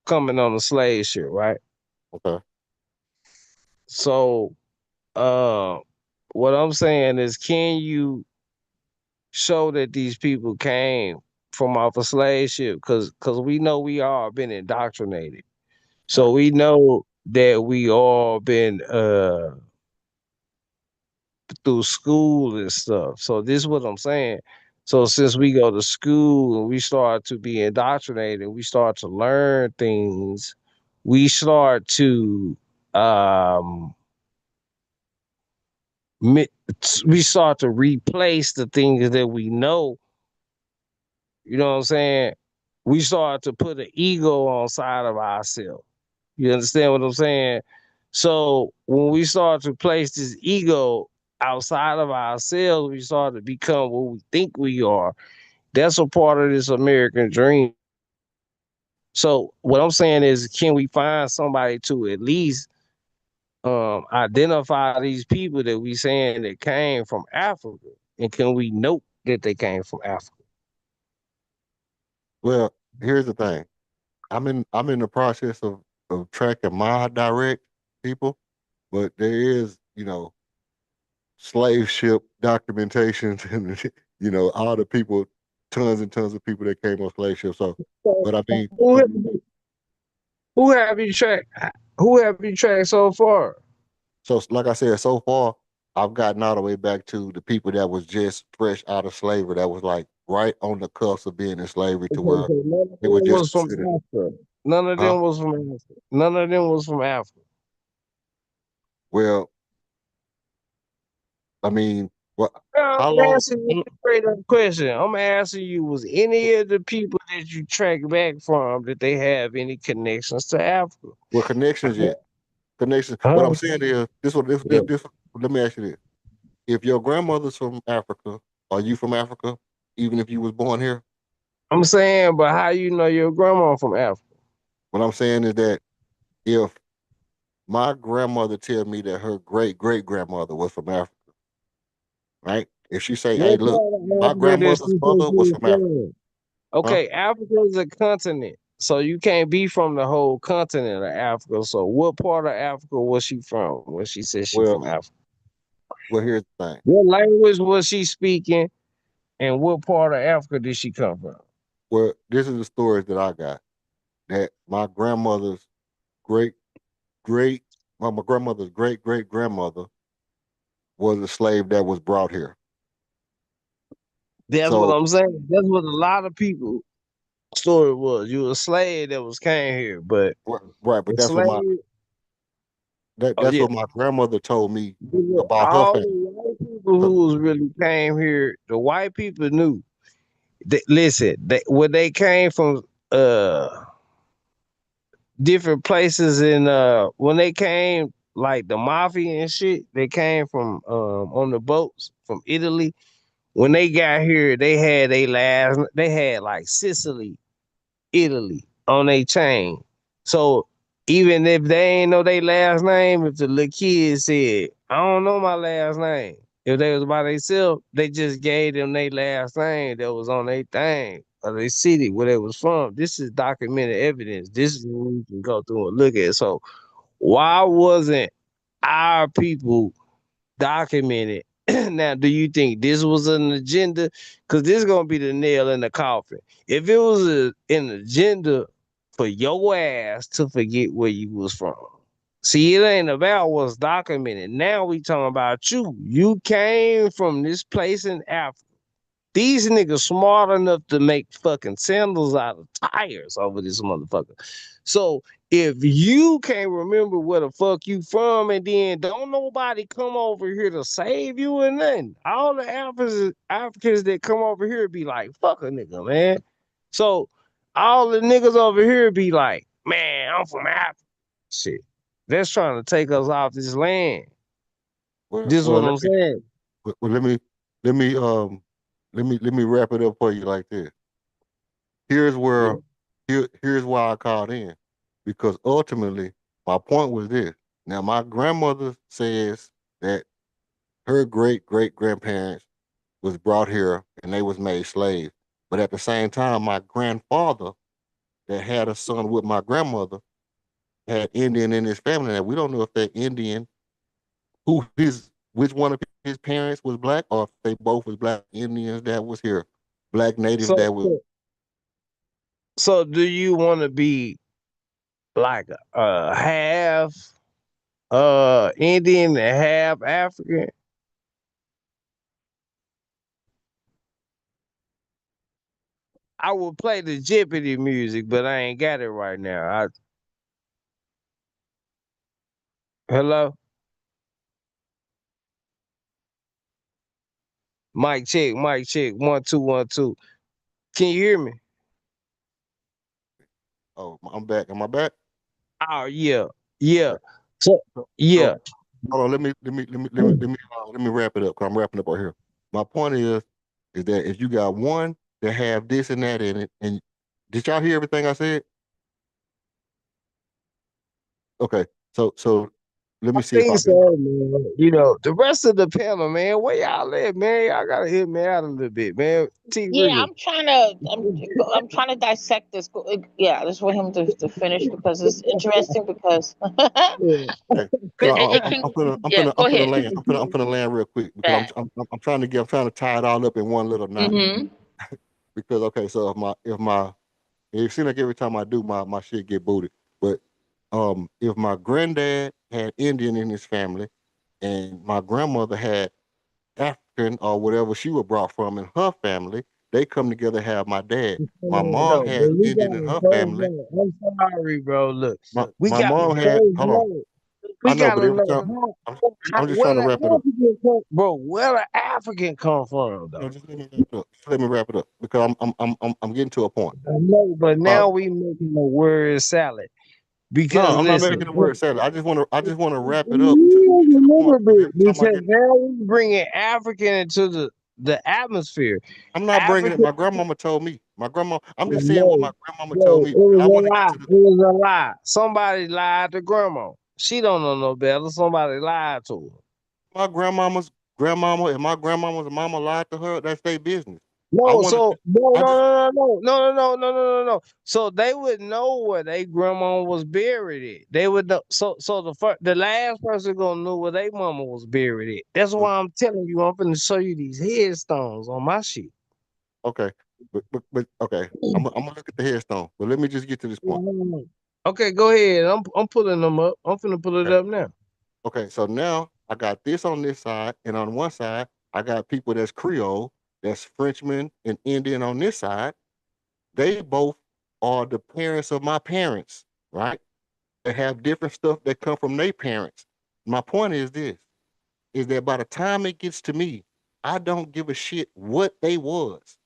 coming on the slave ship, right? okay. So, uh, what I'm saying is, can you show that these people came from off a slave ship? Cause we know we all been indoctrinated. So Right. we know that we all been through school and stuff. So this is what I'm saying. So since we go to school and we start to be indoctrinated, we start to learn things, we start to um mi- we start to replace the things that we know, you know what I'm saying? We start to put an ego on side of ourselves. You understand what I'm saying? So when we start to place this ego outside of ourselves, we start to become what we think we are. That's a part of this American dream. So what I'm saying is, can we find somebody to at least identify these people that we saying that came from Africa, and can we note that they came from Africa? Well, here's the thing. I'm in the process of tracking my direct people, but there is, slave ship documentations and all the people, tons and tons of people that came on slave ships. So, So, but I mean, Who so have you, who have you tracked? Who have you tracked so far? like I said, so far I've gotten all the way back to the people that was just fresh out of slavery, that was like right on the cusp of being in slavery, to Okay, where so none of they were them just was from considered, Africa. None of huh? them was from Africa. None of them was from Africa. Well, I mean, what? I'm How long? asking you a straight up question. I'm asking you, was any of the people that you track back from, that they have any connections to Africa? Well, connections yet? Connections. What I'm Huh? saying is this. What Yeah. this. Let me ask you this: if your grandmother's from Africa, are you from Africa? Even if you was born here? I'm saying, but how you know your grandma from Africa? What I'm saying is that if my grandmother tell me that her great great grandmother was from Africa, right? If she say, "Hey, What look, part of my Africa did she grandmother's say she mother was was from Africa," from? huh? Okay, Africa is a continent, so you can't be from the whole continent of Africa. So, what part of Africa was she from when she said she Well, from Africa? here's the thing. What language was she speaking, and what part of Africa did she come from? Well, this is the stories that I got. That my grandmother's great great, my grandmother's great great grandmother was a slave that was brought here. That's what So I'm saying. That's what a lot of people story was. You a slave that was came here, but right, but the slave. Oh that's yeah, what my grandmother told me about her all family. the white people So, who was really came here, the white people knew. Listen, when they came from different places in when they came, like the mafia and shit, they came from on the boats from Italy. When they got here, they had like Sicily, Italy on their chain. So even if they ain't know their last name, if the little kid said, I don't know my last name, if they was by themselves, they just gave them their last name that was on their thing or their city where they was from. This is documented evidence. This is what we can go through and look at. So why wasn't our people documented? Now, do you think this was an agenda? Because this is gonna be the nail in the coffin. If it was an agenda for your ass to forget where you was from. See, it ain't about what's documented. Now we talking about you. You came from this place in Africa. These niggas smart enough to make fucking sandals out of tires over this motherfucker. So if you can't remember where the fuck you from, and then don't nobody come over here to save you and nothing, all the Africans that come over here be like, fuck a nigga, man. So all the niggas over here be like, man, I'm from Africa. Shit. That's trying to take us off this land. This is what I'm saying. Let me wrap it up for you like this. Here's where here's why I called in, because ultimately my point was this. Now my grandmother says that her great grandparents was brought here and they was made slaves, but at the same time my grandfather that had a son with my grandmother had Indian in his family. Now we don't know if that Indian which one of his parents was black, or if they both was black Indians that was here, black natives that was. So do you want to be like half Indian and half African? I would play the Jeopardy music, but I ain't got it right now. Hello? Mic check, 1 2 1 2. Can you hear me? Oh, I'm back. Am I back? Oh yeah. Okay. So yeah. Hold on. Let me wrap it up. Cause I'm wrapping up right here. My point is that if you got one that have this and that in it, and did y'all hear everything I said? Okay. So let I me see if think I can. so, man. You know, the rest of the panel, man, where y'all at, man? Y'all gotta hit me out a little bit, man. T Yeah, Riley. I'm trying to dissect this. Yeah, just for him to finish because it's interesting because Okay. So it can. Yeah, go I'm finna ahead. land. I'm finna land real quick because Back. I'm trying to tie it all up in one little knot. Mm-hmm. Because okay, so it seems like every time I do my shit get booted. But if my granddad had Indian in his family and my grandmother had African or whatever she was brought from in her family, they come together to have my dad. My mom No, but has we Indian got in a her first family. blood. I'm sorry, bro. Look, we My got a mom had first hold on. blood. I We know, but gotta every know time I'm just where trying to the wrap it up. African come, bro. Where the African come from, No, though? just let me wrap it up. Just let me wrap it up because I'm getting to a point. I know, but Uh, now we making a word salad. no, Because I'm not listen, making the word salad. I just want to wrap it up to a get to the little point. Because bit every time I because get, now we bringing African into the atmosphere. I'm not bringing it. African, My grandmama told me. My grandma. I'm just saying what no, my grandmama told bro, me. it was I want to a get lie. to the. It was a lie. Somebody lied to grandma. She don't know no better. Somebody lied to her. My grandmama's grandmama and my grandmama's mama lied to her. That's their business. I No, wanted. so no, I no, just. no, no, no, no, no, no, no, no, no. So they would know where their grandma was buried at. They would know. So the last person gonna know where their mama was buried at. That's why I'm telling you. I'm gonna show you these headstones on my shit. Okay, but okay. I'm gonna look at the headstone. But let me just get to this point. Okay, go ahead. I'm pulling them up. I'm finna pull it Okay. up now. Okay, so now I got this on this side, and on one side, I got people that's Creole, that's Frenchman and Indian on this side. They both are the parents of my parents, right? They have different stuff that come from their parents. My point is this, is that by the time it gets to me, I don't give a shit what they was.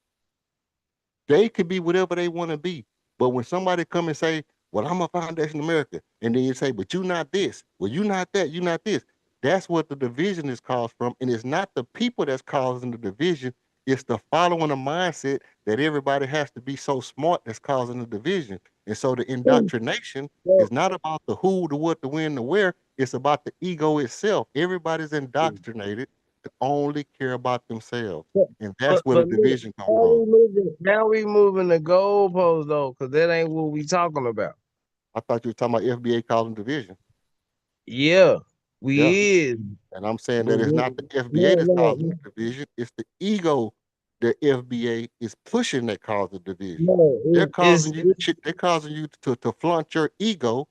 They could be whatever they want to be. But when somebody come and say, well, I'm a Foundation America, and then you say, but you not this, well, you not that, you not this. That's what the division is caused from. And it's not the people that's causing the division. It's the following a mindset that everybody has to be so smart that's causing the division. And so the indoctrination is not about the who, the what, the when, the where. It's about the ego itself. Everybody's indoctrinated to only care about themselves. And that's where the But look, division comes from. now we moving the goalposts though, cause that ain't what we talking about. I thought you were talking about FBA calling division. Yeah, Yeah. we is. And I'm saying But that it's not the FBA no, that's no, causing the division. It's the ego that FBA is pushing that cause the division. no. They're causing you they're causing you to flaunt your ego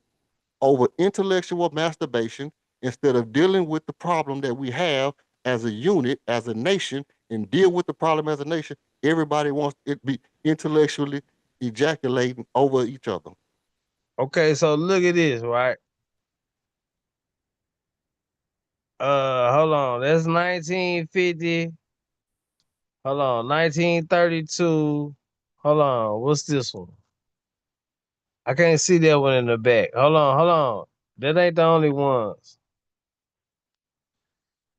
over intellectual masturbation instead of dealing with the problem that we have as a unit, as a nation, and deal with the problem as a nation. Everybody wants it to be intellectually ejaculating over each other. Okay, so look at this, right? Hold on. That's 1950. Hold on, 1932. Hold on. What's this one? I can't see that one in the back. Hold on. That ain't the only ones.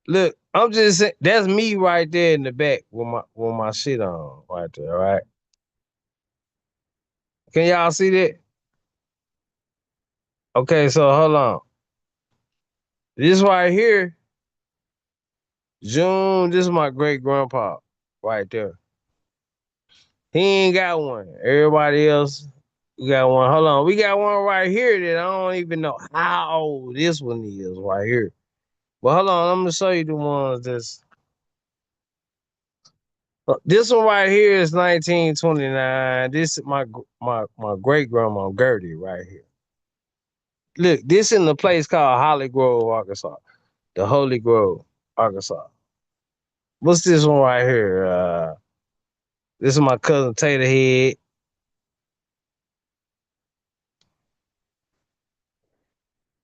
Look, I'm just saying that's me right there in the back with my shit on right there, right? Can y'all see that? Okay, so hold on. This right here, June, this is my great grandpa right there. He ain't got one. Everybody else, we got one. Hold on. We got one right here that I don't even know how old this one is right here. But hold on, I'm gonna show you the ones that's this one right here is 1929. This is my great grandma Gertie right here. Look, this in the place called Holly Grove, Arkansas. The Holy Grove, Arkansas. What's this one right here? This is my cousin Tater Head.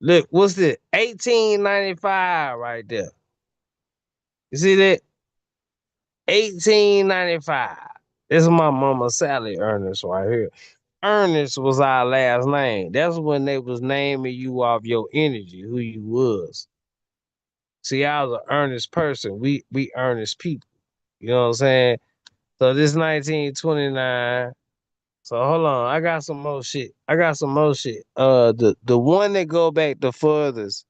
Look, what's this? 1895 right there. You see that? 1895. This is my mama Sally Ernest right here. Ernest was our last name. That's when they was naming you off your energy, who you was. See, I was an earnest person. We earnest people. You know what I'm saying? So this 1929. So hold on, I got some more shit. The one that go back the furthest,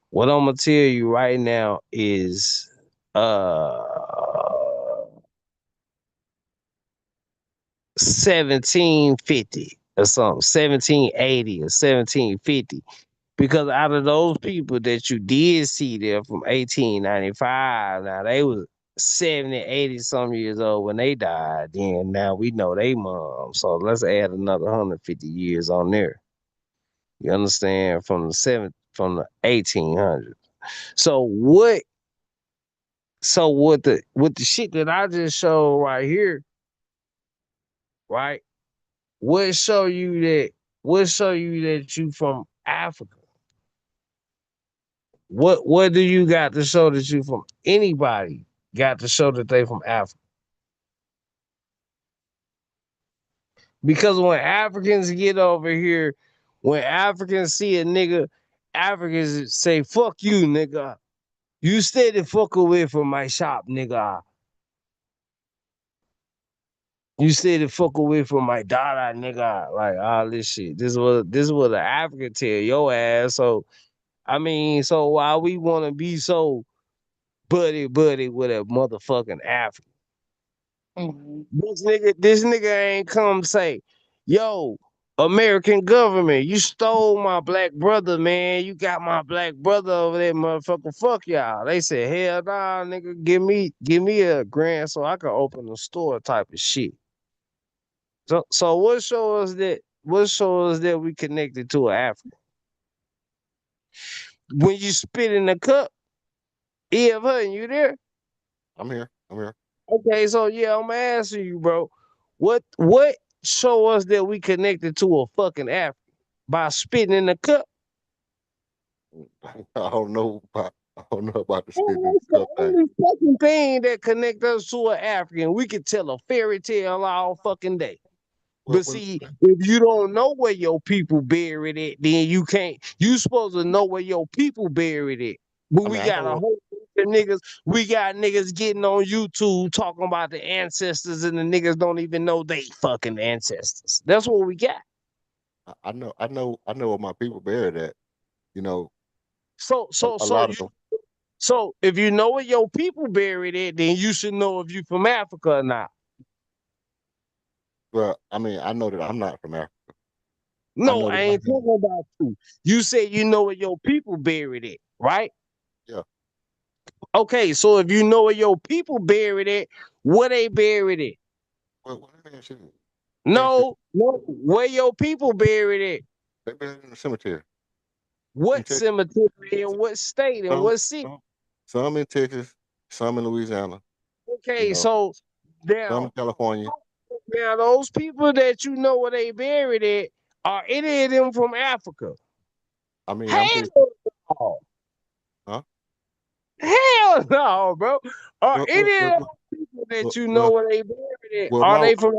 what I'm gonna tell you right now is 1750 or something, 1780 or 1750. Because out of those people that you did see there from 1895, now they was 70, 80 some years old when they died. Then now we know they mom. So let's add another 150 years on there. You understand? From the 1800s. So with the shit that I just showed right here, right? What show you that you from Africa? What do you got to show that you from anybody got to show that they from Africa? Because when Africans get over here, when Africans see a nigga, Africans say, fuck you, nigga. You stay the fuck away from my shop, nigga. You stay the fuck away from my daughter, nigga. Like all this shit. This is what an African tell your ass. So I mean, so why we wanna be so buddy with a motherfucking African? Mm-hmm. This nigga ain't come say, yo, American government, you stole my black brother, man. You got my black brother over there, motherfucker. Fuck y'all. They said, hell nah, nigga, give me a grant so I can open a store type of shit. So what shows that we connected to an African? When you spit in the cup, Eve Hutton, you there? I'm here. Okay, so yeah, I'm asking you, bro. What show us that we connected to a fucking African? By spitting in the cup? I don't know about the spitting in That's the the cup thing. only fucking thing that connect us to an African. We could tell a fairy tale all fucking day. Well, But see, if you don't know where your people buried it, then you can't. You supposed to know where your people buried it. But I we mean, I got a know. whole bunch of niggas. We got niggas getting on YouTube talking about the ancestors, and the niggas don't even know they fucking ancestors. That's what we got. I know where my people buried at. You know, So, so, a so lot of you. them. So if you know where your people buried it, then you should know if you from Africa or not. But I mean, I know that I'm not from Africa. I No, know I that I ain't have. talking about you. You said you know where your people buried it, right? Yeah. Okay, so if you know where your people buried it, where they buried it? Well, let me ask you. No, where your people buried it? They buried in the cemetery in What Texas. cemetery in what state and Some, what city? some in Texas, some in Louisiana. You Okay, know, so Southern California. Now those people that you know where they buried at, are any of them from Africa? I mean, I'm Hell just, no. huh? Hell no, bro. Are Well, well, any of well, those people that well, you know well, where they buried at, well, are they from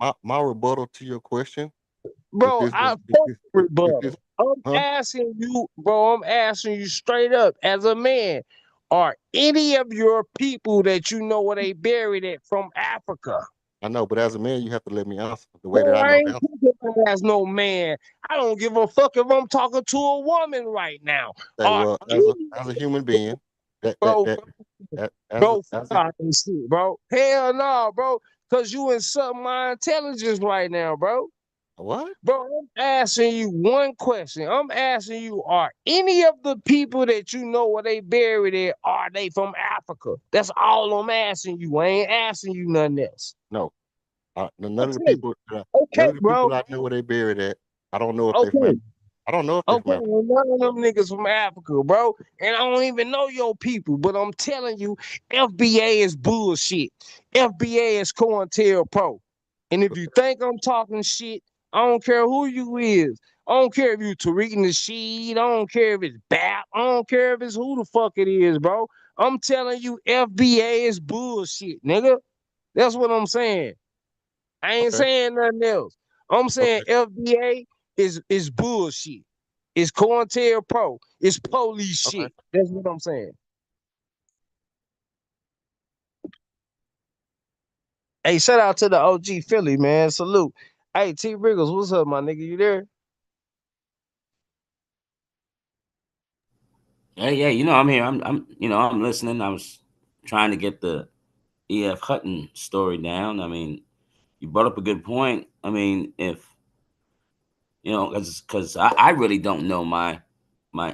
Africa? my rebuttal to your question, if Bro, this was, I fuck if this, rebuttal. I'm huh? asking you, bro, I'm asking you straight up as a man. Are any of your people that you know where they buried at from Africa? I know, but as a man, you have to let me answer the way that Bro, I I know the ain't answer. talking as no man. I don't give a fuck if I'm talking to a woman right now. Say, Are well, any, as a human being, that that bro, that, that bro, as a fuck this shit, bro. Hell no, bro. Cause you insulting my intelligence right now, bro. what? Bro, I'm asking you one question. I'm asking you, are any of the people that you know where they buried at, are they from Africa? That's all I'm asking you. I ain't asking you nothing else. No, none of the Okay, people, none okay, of the people bro. I know where they buried at. I don't know if they from Okay. Africa. I don't know if they Okay, from Africa. well, none of them niggas from Africa, bro. And I don't even know your people, but I'm telling you, FBA is bullshit. FBA is COINTELPRO. And if you think I'm talking shit, I don't care who you is. I don't care if you Tariq Nasheed. I don't care if it's BAP. I don't care if it's who the fuck it is, bro. I'm telling you, FBA is bullshit, nigga. That's what I'm saying. I ain't Okay, saying nothing else. I'm saying okay, FBA is bullshit. It's COINTELPRO. It's police okay. shit. That's what I'm saying. Hey, shout out to the OG Philly, man. Salute. Hey, T Riggles, what's up, my nigga? You there? Yeah, you know, I'm here. I'm listening. I was trying to get the E.F. Hutton story down. I mean, you brought up a good point. I mean, if because I really don't know my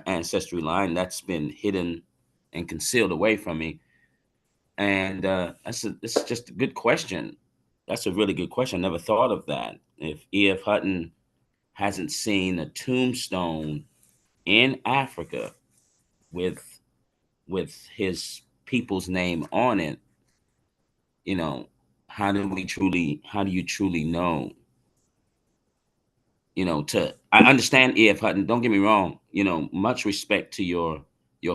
ancestry line. That's been hidden and concealed away from me. And it's just a good question. That's a really good question. I never thought of that. If E.F. Hutton hasn't seen a tombstone in Africa with his people's name on it, you know, how do you truly know? I understand E.F. Hutton. Don't get me wrong. Much respect to your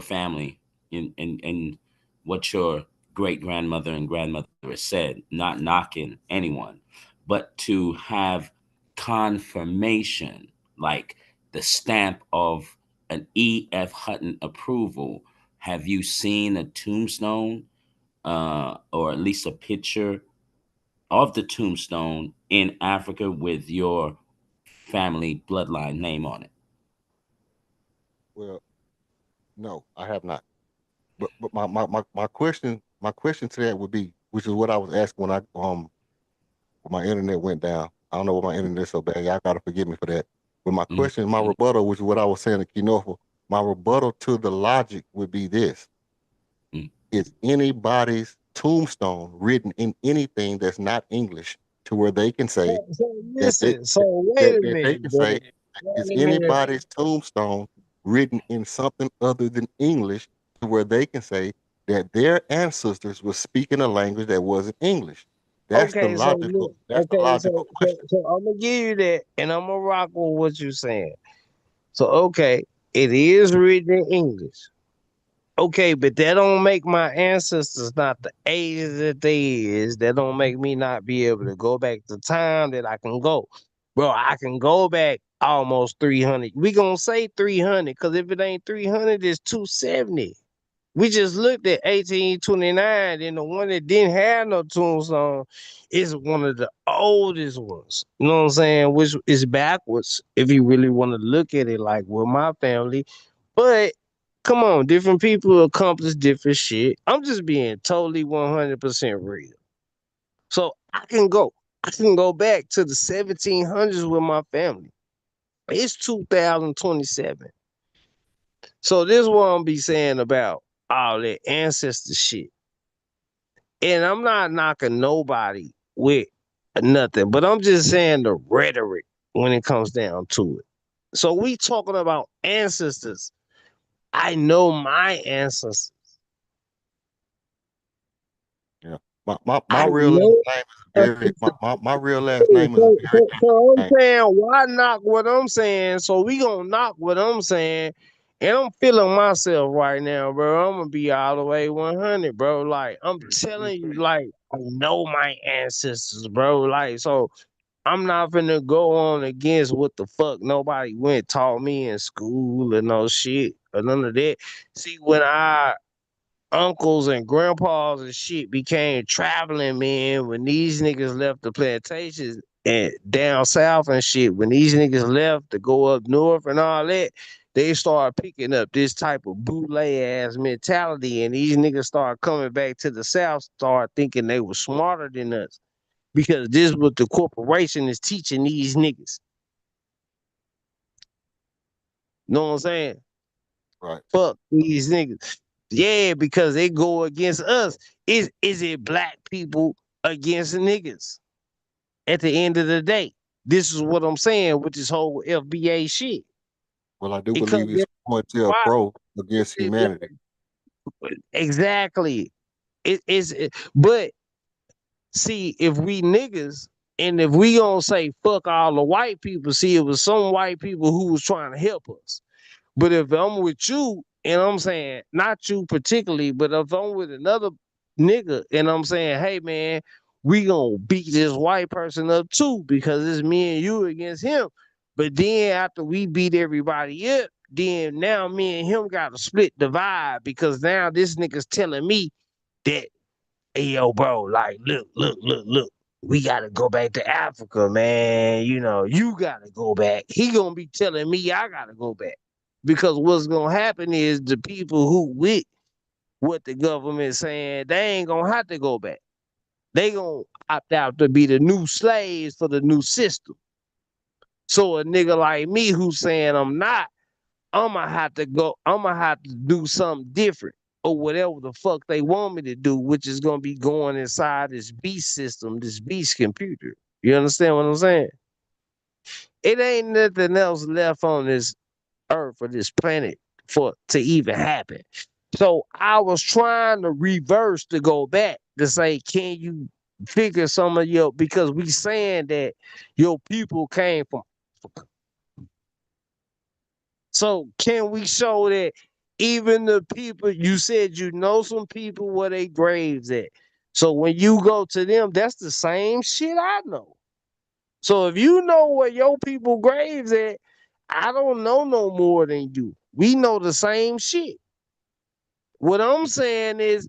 family and what your great grandmother and grandmother has said. Not knocking anyone, but to have confirmation, like the stamp of an E.F. Hutton approval. Have you seen a tombstone, or at least a picture of the tombstone in Africa with your family bloodline name on it? Well, no, I have not. But my question to that would be, which is what I was asking when my internet went down. I don't know why my internet's so bad. Y'all gotta forgive me for that. But my Mhm. question, my rebuttal, which is what I was saying to keynorful, my rebuttal to the logic would be this: Mhm. is anybody's tombstone written in anything that's not English, to where they can say So that they listen. So wait a they minute, can bro. say, is Wait a minute. anybody's tombstone written in something other than English, to where they can say that their ancestors were speaking a language that wasn't English? That's the Okay, so logical. look. That's the Okay, logical question. so I'm gonna give you that, and I'm gonna rock with what you're saying. So okay, it is written in English. Okay, but that don't make my ancestors not the age that they is. That don't make me not be able to go back to time that I can go. Bro, I can go back almost 300. We gonna say 300, because if it ain't 300, it's 270. We just looked at 1829, and the one that didn't have no tombstone is one of the oldest ones. You know what I'm saying? Which is backwards if you really want to look at it like with my family. But come on, different people accomplish different shit. I'm just being totally 100% real. So I can go back to the 1700s with my family. It's 2027. So this is what I'm be saying about all that ancestor shit. And I'm not knocking nobody with nothing, but I'm just saying the rhetoric when it comes down to it. So we talking about ancestors. I know my ancestors. Yeah. My real last name is very my real last name is a very So I'm name. saying, why knock what I'm saying? So we gonna knock what I'm saying, and I'm feeling myself right now, bro. I'm gonna be all the way 100, bro. Like I'm telling you, like I know my ancestors, bro. Like so, I'm not finna go on against what the fuck nobody went taught me in school or no shit or none of that. See, when I uncles and grandpas and shit became traveling men when these niggas left the plantations and down south and shit. When these niggas left to go up north and all that, they started picking up this type of bootleg ass mentality, and these niggas started coming back to the south, start thinking they were smarter than us because this what the corporation is teaching these niggas. Know what I'm saying? Right. Fuck these niggas. Yeah, because they go against us. Is it black people against niggas? At the end of the day, this is what I'm saying with this whole FBA shit. Well, I do It believe comes it's going to a why pro against humanity. exactly. But see, if we niggas and if we gonna say fuck all the white people, see, it was some white people who was trying to help us. But if I'm with you, and I'm saying not you particularly, but if I'm with another nigga, and I'm saying, hey man, we gonna beat this white person up too because it's me and you against him. But then after we beat everybody up, then now me and him got to split the vibe because now this nigga's telling me that, hey yo, bro, like look. We gotta go back to Africa, man. You know, you gotta go back. He gonna be telling me I gotta go back. Because what's gonna happen is the people who with what the government saying, they ain't gonna have to go back. They gonna opt out to be the new slaves for the new system. So a nigga like me who's saying I'm not, I'm gonna have to do something different or whatever the fuck they want me to do, which is gonna be going inside this beast system, this beast computer. You understand what I'm saying? It ain't nothing else left on this earth or this planet for to even happen. So I was trying to reverse to go back to say, can you figure some of your because we saying that your people came from Africa. So can we show that even the people you said you know some people where they graves at? So when you go to them, that's the same shit I know. So if you know where your people graves at, I don't know no more than you. We know the same shit. What I'm saying is,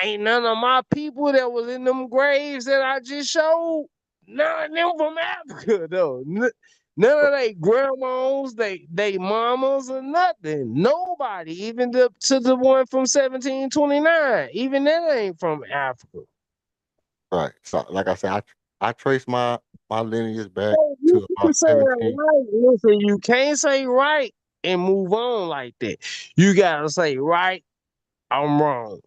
ain't none of my people that was in them graves that I just showed, none of them from Africa though. None of they grandmas, they mamas or nothing. Nobody, even to the one from 1729. Even that ain't from Africa. Right. So, like I said, I trace my lineage back So you to can about say 17. right. Listen, you can't say right and move on like that. You gotta say right, I'm wrong.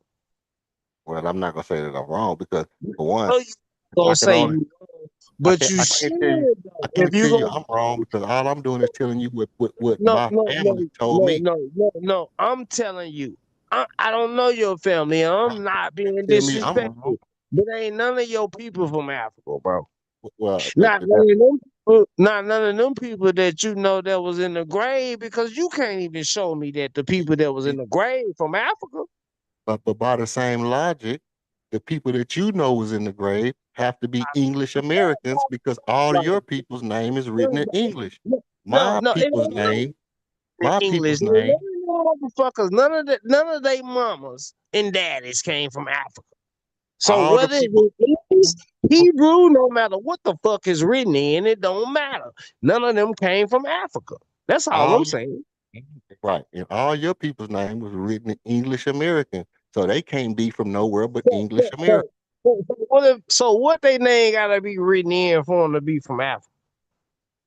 Well, I'm not gonna say that I'm wrong because for one, So you I gonna can say only you wrong, but you I should can't tell you though. If you tell you gonna I'm wrong because all I'm doing is telling you what no, my no, no, family told no, me. no, no, no. I'm telling you, I don't know your family. I'm not being Tell me I'm wrong. disrespectful, but ain't none of your people from Africa, bro. Well, Not none of them people, not none of them people that you know that was in the grave, because you can't even show me that the people that was in the grave from Africa. but by the same logic, the people that you know was in the grave have to be English Americans because all Like, your people's name is written no, in English. no, My no, it people's ain't name, in my English. people's No, none name, of them motherfuckers, none of they mamas and daddies came from Africa. So all the whether people. it's English, Hebrew, no matter what the fuck is written in, it don't matter. None of them came from Africa. That's all All I'm saying. right, and all your people's name was written in English American, so they can't be from nowhere but So, English so, American. so, so what they name gotta be written in for them to be from Africa?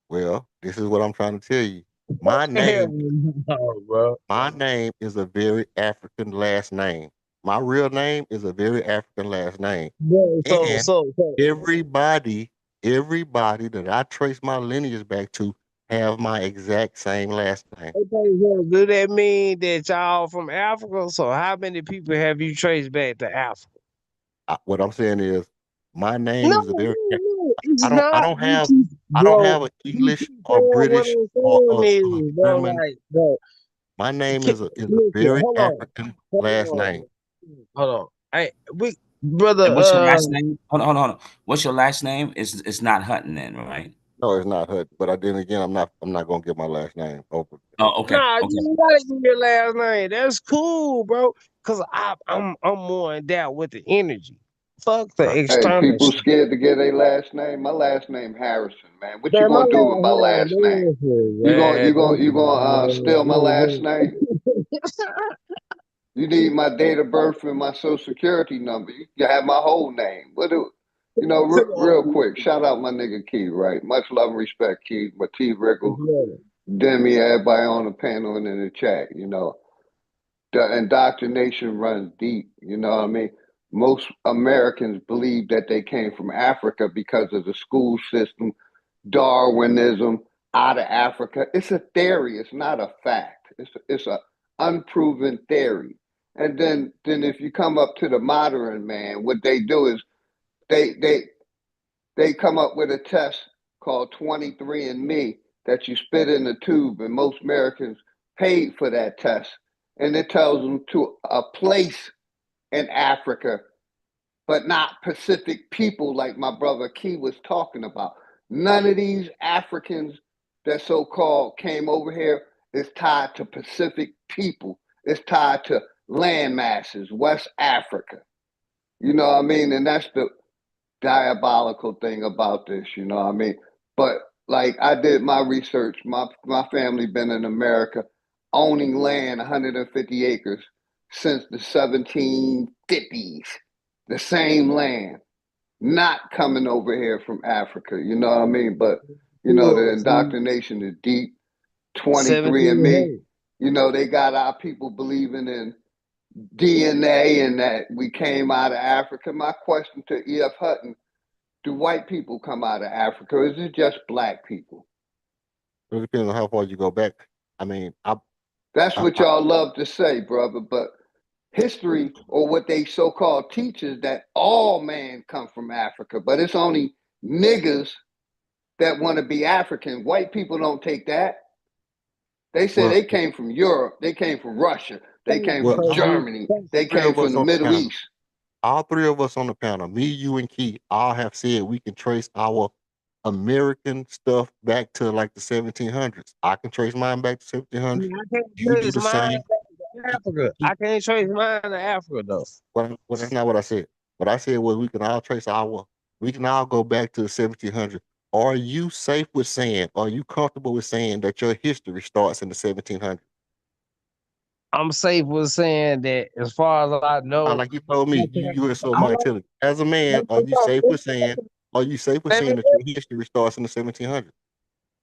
Well, this is what I'm trying to tell you. My Hell name, no, bro. my name is a very African last name. My real name is a very African last name, Bro, and so everybody, everybody that I trace my lineage back to have my exact same last name. okay, so do that mean that y'all from Africa? So how many people have you traced back to Africa? What I'm saying is, my name No, is a very. it's I not. don't have Bro, an you English keep or saying what British I'm or saying is, bro, German. like, bro, My name is a listen, very hold on, African hold last on, name. hold on. Brother, And what's your last name? Hold on. What's your last name? It's not Hutton then, right? No, it's not Hud. But then again, I'm not gonna give my last name over. Oh, okay. nah, Okay. you gotta give your last name. That's cool, bro. Cause I'm more in doubt with the energy. Fuck the Right. Hey, external people shit. scared to get their last name. My last name Harrison, man. What you Man, my gonna do with last my name last name? Davis, You gonna steal my last man. name? You need my date of birth and my social security number. You can have my whole name. Real quick, shout out my nigga Key, right? Much love and respect, Key. My T Rickle, Demi, everybody on the panel and in the chat. The indoctrination runs deep. You know what I mean? Most Americans believe that they came from Africa because of the school system, Darwinism, out of Africa. It's a theory. It's not a fact. It's a unproven theory. And then if you come up to the modern man, what they do is they they they come up with a test called 23andMe that you spit in a tube, and most Americans paid for that test. And it tells them to a place in Africa, but not Pacific people like my brother Key was talking about. None of these Africans that so called came over here is tied to Pacific people. It's tied to land masses, West Africa. You know what I mean? And that's the diabolical thing about this, you know what I mean? But like I did my research, my family been in America owning land 150 acres since the 1750s. The same land, not coming over here from Africa, you know what I mean? But the indoctrination is deep. 23andMe, 1700. they got our people believing in DNA and that we came out of Africa. My question to E.F. Hutton: do white people come out of Africa, or is it just black people? It depends on how far you go back. I mean, That's I, what I y'all love to say, brother. But history, or what they so-called teach, is that all man come from Africa, but it's only niggas that want to be African. White people don't take that. They say well, they came from Europe, they came from Russia, they came well, from Germany, they three came of from us the on the Middle panel. East. All three of us on the panel, me, you, and Key, all have said we can trace our American stuff back to like the 1700s. I can trace mine back to 1700s. I can't You do trace the mine same. to Africa. I can't trace mine to Africa though. Well, that's not what I said. What I said was we can all go back to the 1700s. Are you safe with saying, are you comfortable with saying that your history starts in the 1700s? I'm safe with saying that as far as I know, Like you told me, you are so more hold on, intelligent. As a man, let me talk, are you safe with let me saying that your history starts in the 1700s?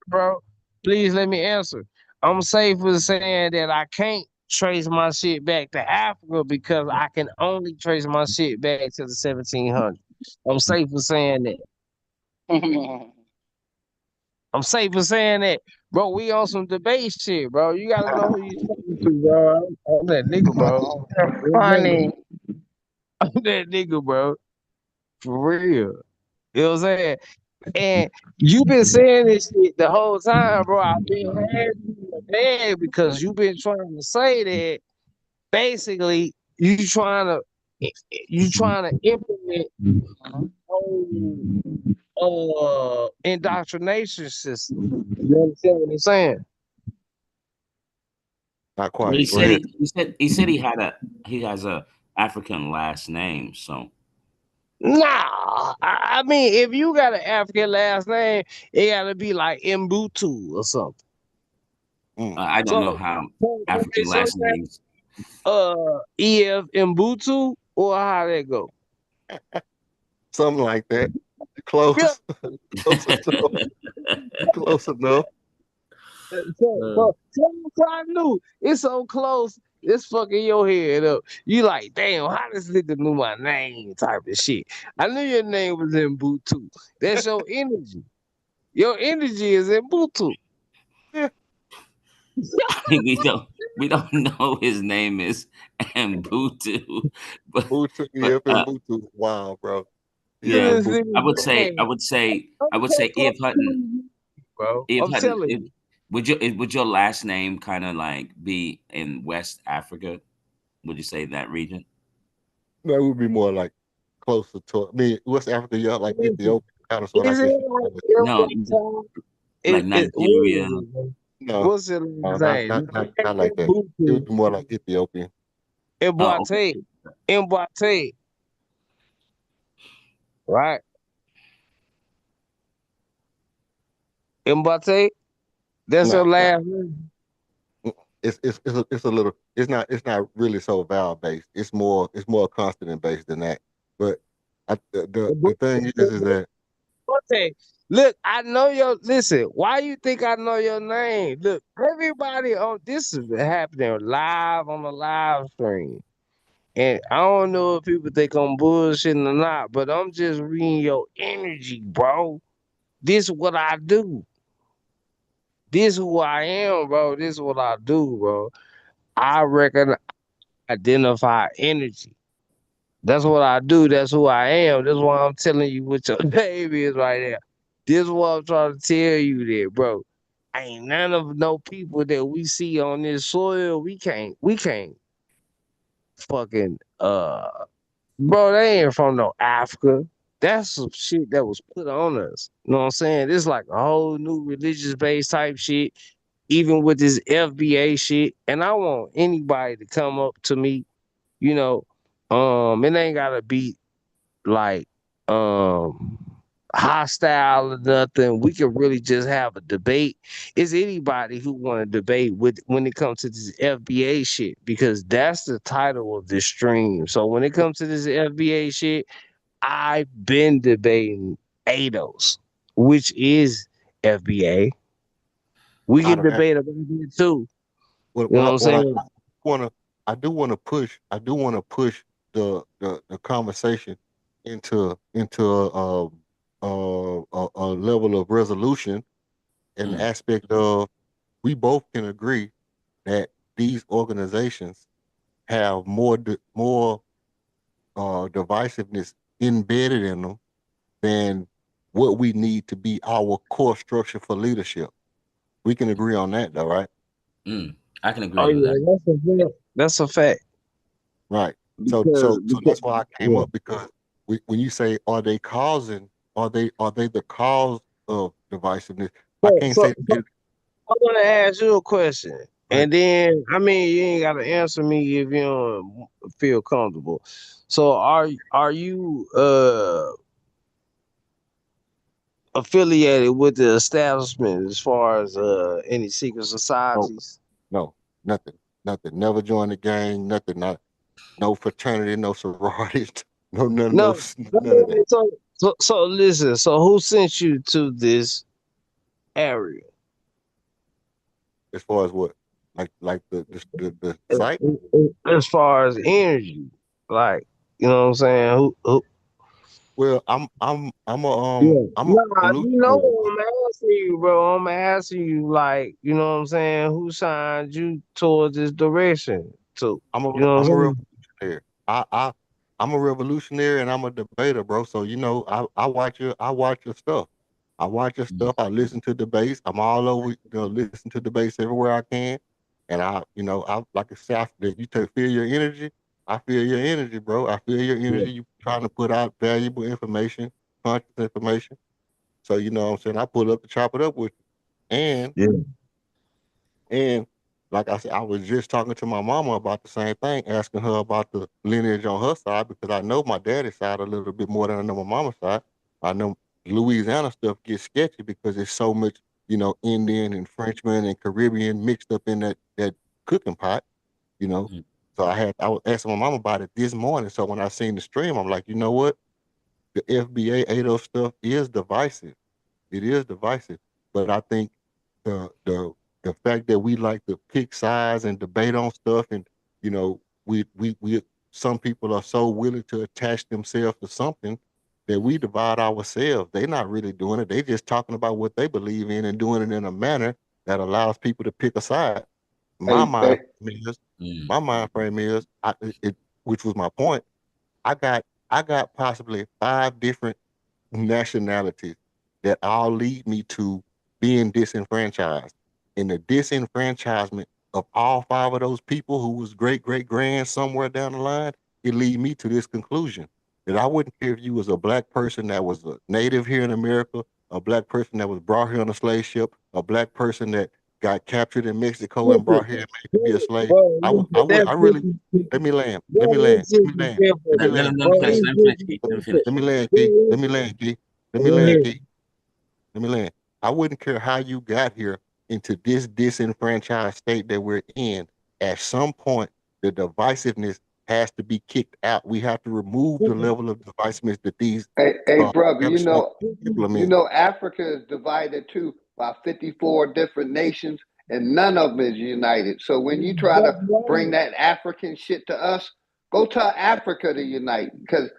bro. Please let me answer. I'm safe with saying that I can't trace my shit back to Africa because I can only trace my shit back to the 1700s. I'm safe with saying that. I'm safe with saying that, bro. We on some debate shit, bro. You gotta know who you talking to, bro. I'm that nigga, bro. Funny. I'm that nigga, bro. For real. You know what I'm saying? And you been saying this shit the whole time, bro. I've been having you mad because you been trying to say that basically you trying to implement whole indoctrination system. You understand what I'm saying? Not Well, quite. Go ahead. he said he has a African last name. So Nah, I mean, if you got an African last name, it gotta be like Mbutu or something. I don't know So, how so, African so last names. EF Mbutu or how that go? Something like that. Yeah. Close. Close enough. Close enough. So I knew it's so close. It's fucking your head up. You like, damn, how this nigga knew my name type of shit. I knew your name was in Bluetooth. That's your energy. Your energy is in Bluetooth. Yeah. We don't. we don't know his name is Mbutu, but Butu, but yeah, Mbutu. Wow, bro. Yeah, yeah, Mbutu. I would say if Hutton, bro. if I'm Hutton, telling you. would your last name kind of like be in West Africa? Would you say that region? That would be more like closer to. I mean, West Africa, yeah, like Ethiopia, kind of sort. I Is it guess you like call it. No, like what Nigeria. is it, man? No, What's it no, name? not like that. It would be more like Ethiopian. Oh, okay. Mbate, right? Mbate, that's your Nah, nah. last name. It's a little. It's not really so vowel based. It's more consonant based than that. But the thing is that Mbate. Look, I know your. Listen, why you think I know your name? Look, everybody on this is happening live on the live stream. And I don't know if people think I'm bullshitting or not, but I'm just reading your energy, bro. This is what I do. This is who I am, bro. This is what I do, bro. I reckon identify energy. That's what I do. That's who I am. That's why I'm telling you what your name is right there. This is what I'm trying to tell you there, bro. Ain't none of no people that we see on this soil. We can't fucking bro, they ain't from no Africa. That's some shit that was put on us. You know what I'm saying? This like a whole new religious based type shit, even with this FBA shit. And I want anybody to come up to me, you know, it ain't gotta be like hostile or nothing. We can really just have a debate. Is anybody who want to debate with when it comes to this FBA shit? Because that's the title of this stream. So when it comes to this FBA shit, I've been debating ADOS, which is FBA. We I can don't. debate about it too. What You know what I, what I'm what I saying? want to I do want to push the conversation into a level of resolution and the Mm, aspect of we both can agree that these organizations have more divisiveness embedded in them than what we need to be our core structure for leadership. We can agree on that, though, right? mm. I can Oh agree with that. yeah, that's a fact. That's a fact. Right. So Because, so so because that's why I came yeah. up because when you say are they the cause of divisiveness? I So, can't so, say so I want to ask you a question, right. and then I mean you ain't got to answer me if you don't feel comfortable. So are you affiliated with the establishment as far as any secret No, societies? no, nothing, nothing. Never joined the gang. Nothing. Not no fraternity, no sororities, no none of No. those, I none of mean, that. so listen. So who sent you to this area? As far as what, like the site. As far as energy, like you know what I'm saying? Who Well, I'm Yeah. a Nah, you know revolutionary, bro. I'm asking you, bro. I'm asking you, like, you know what I'm saying? Who signed you towards this direction? To, you know what I'm I'm a saying? revolutionary. I'm a revolutionary and I'm a debater, bro. So I watch your stuff. I watch your Mm, stuff. I listen to debates. I'm all over, listen to debates everywhere I can. And I like I said, if you feel your energy, I feel your energy, bro. I feel your Yeah. energy. You trying to put out valuable information, conscious information. So you know what I'm saying? I pull up to chop it up with you. Yeah. And like I said, I was just talking to my mama about the same thing, asking her about the lineage on her side because I know my daddy's side a little bit more than I know my mama's side. I know Louisiana stuff gets sketchy because there's so much, Indian and Frenchman and Caribbean mixed up in that cooking pot, you know. mm, So I was asking my mama about it this morning. So when I seen the stream, I'm like, you know what? The FBA ADO stuff is divisive. It is divisive, but I think the fact that we like to pick sides and debate on stuff, and we some people are so willing to attach themselves to something that we divide ourselves. They're not really doing it. They just talking about what they believe in and doing it in a manner that allows people to pick a side. My Hey, mind hey, frame is, Mm. my mind frame is, which was my point. I got possibly 5 different nationalities that all lead me to being disenfranchised. And the disenfranchisement of all 5 of those people who was great great grand somewhere down the line, it lead me to this conclusion that I wouldn't care if you was a black person that was a native here in America, a black person that was brought here on a slave ship, a black person that got captured in Mexico and brought here and made to be a slave. I really, let me land, let me land, let me land, let me Let land, him, let let him me finish. land. Let him finish. Keith. Let him finish. Let me land, Key. Let me land, Key. Let me land, Key. Let me land. I wouldn't care how you got here into this disenfranchised state that we're in. At some point, the divisiveness has to be kicked out. We have to remove the level of divisiveness that these hey, brother, establishments implement. Africa is divided too by 54 different nations, and none of them is united. So when you try to bring that African shit to us, go tell Africa to unite, because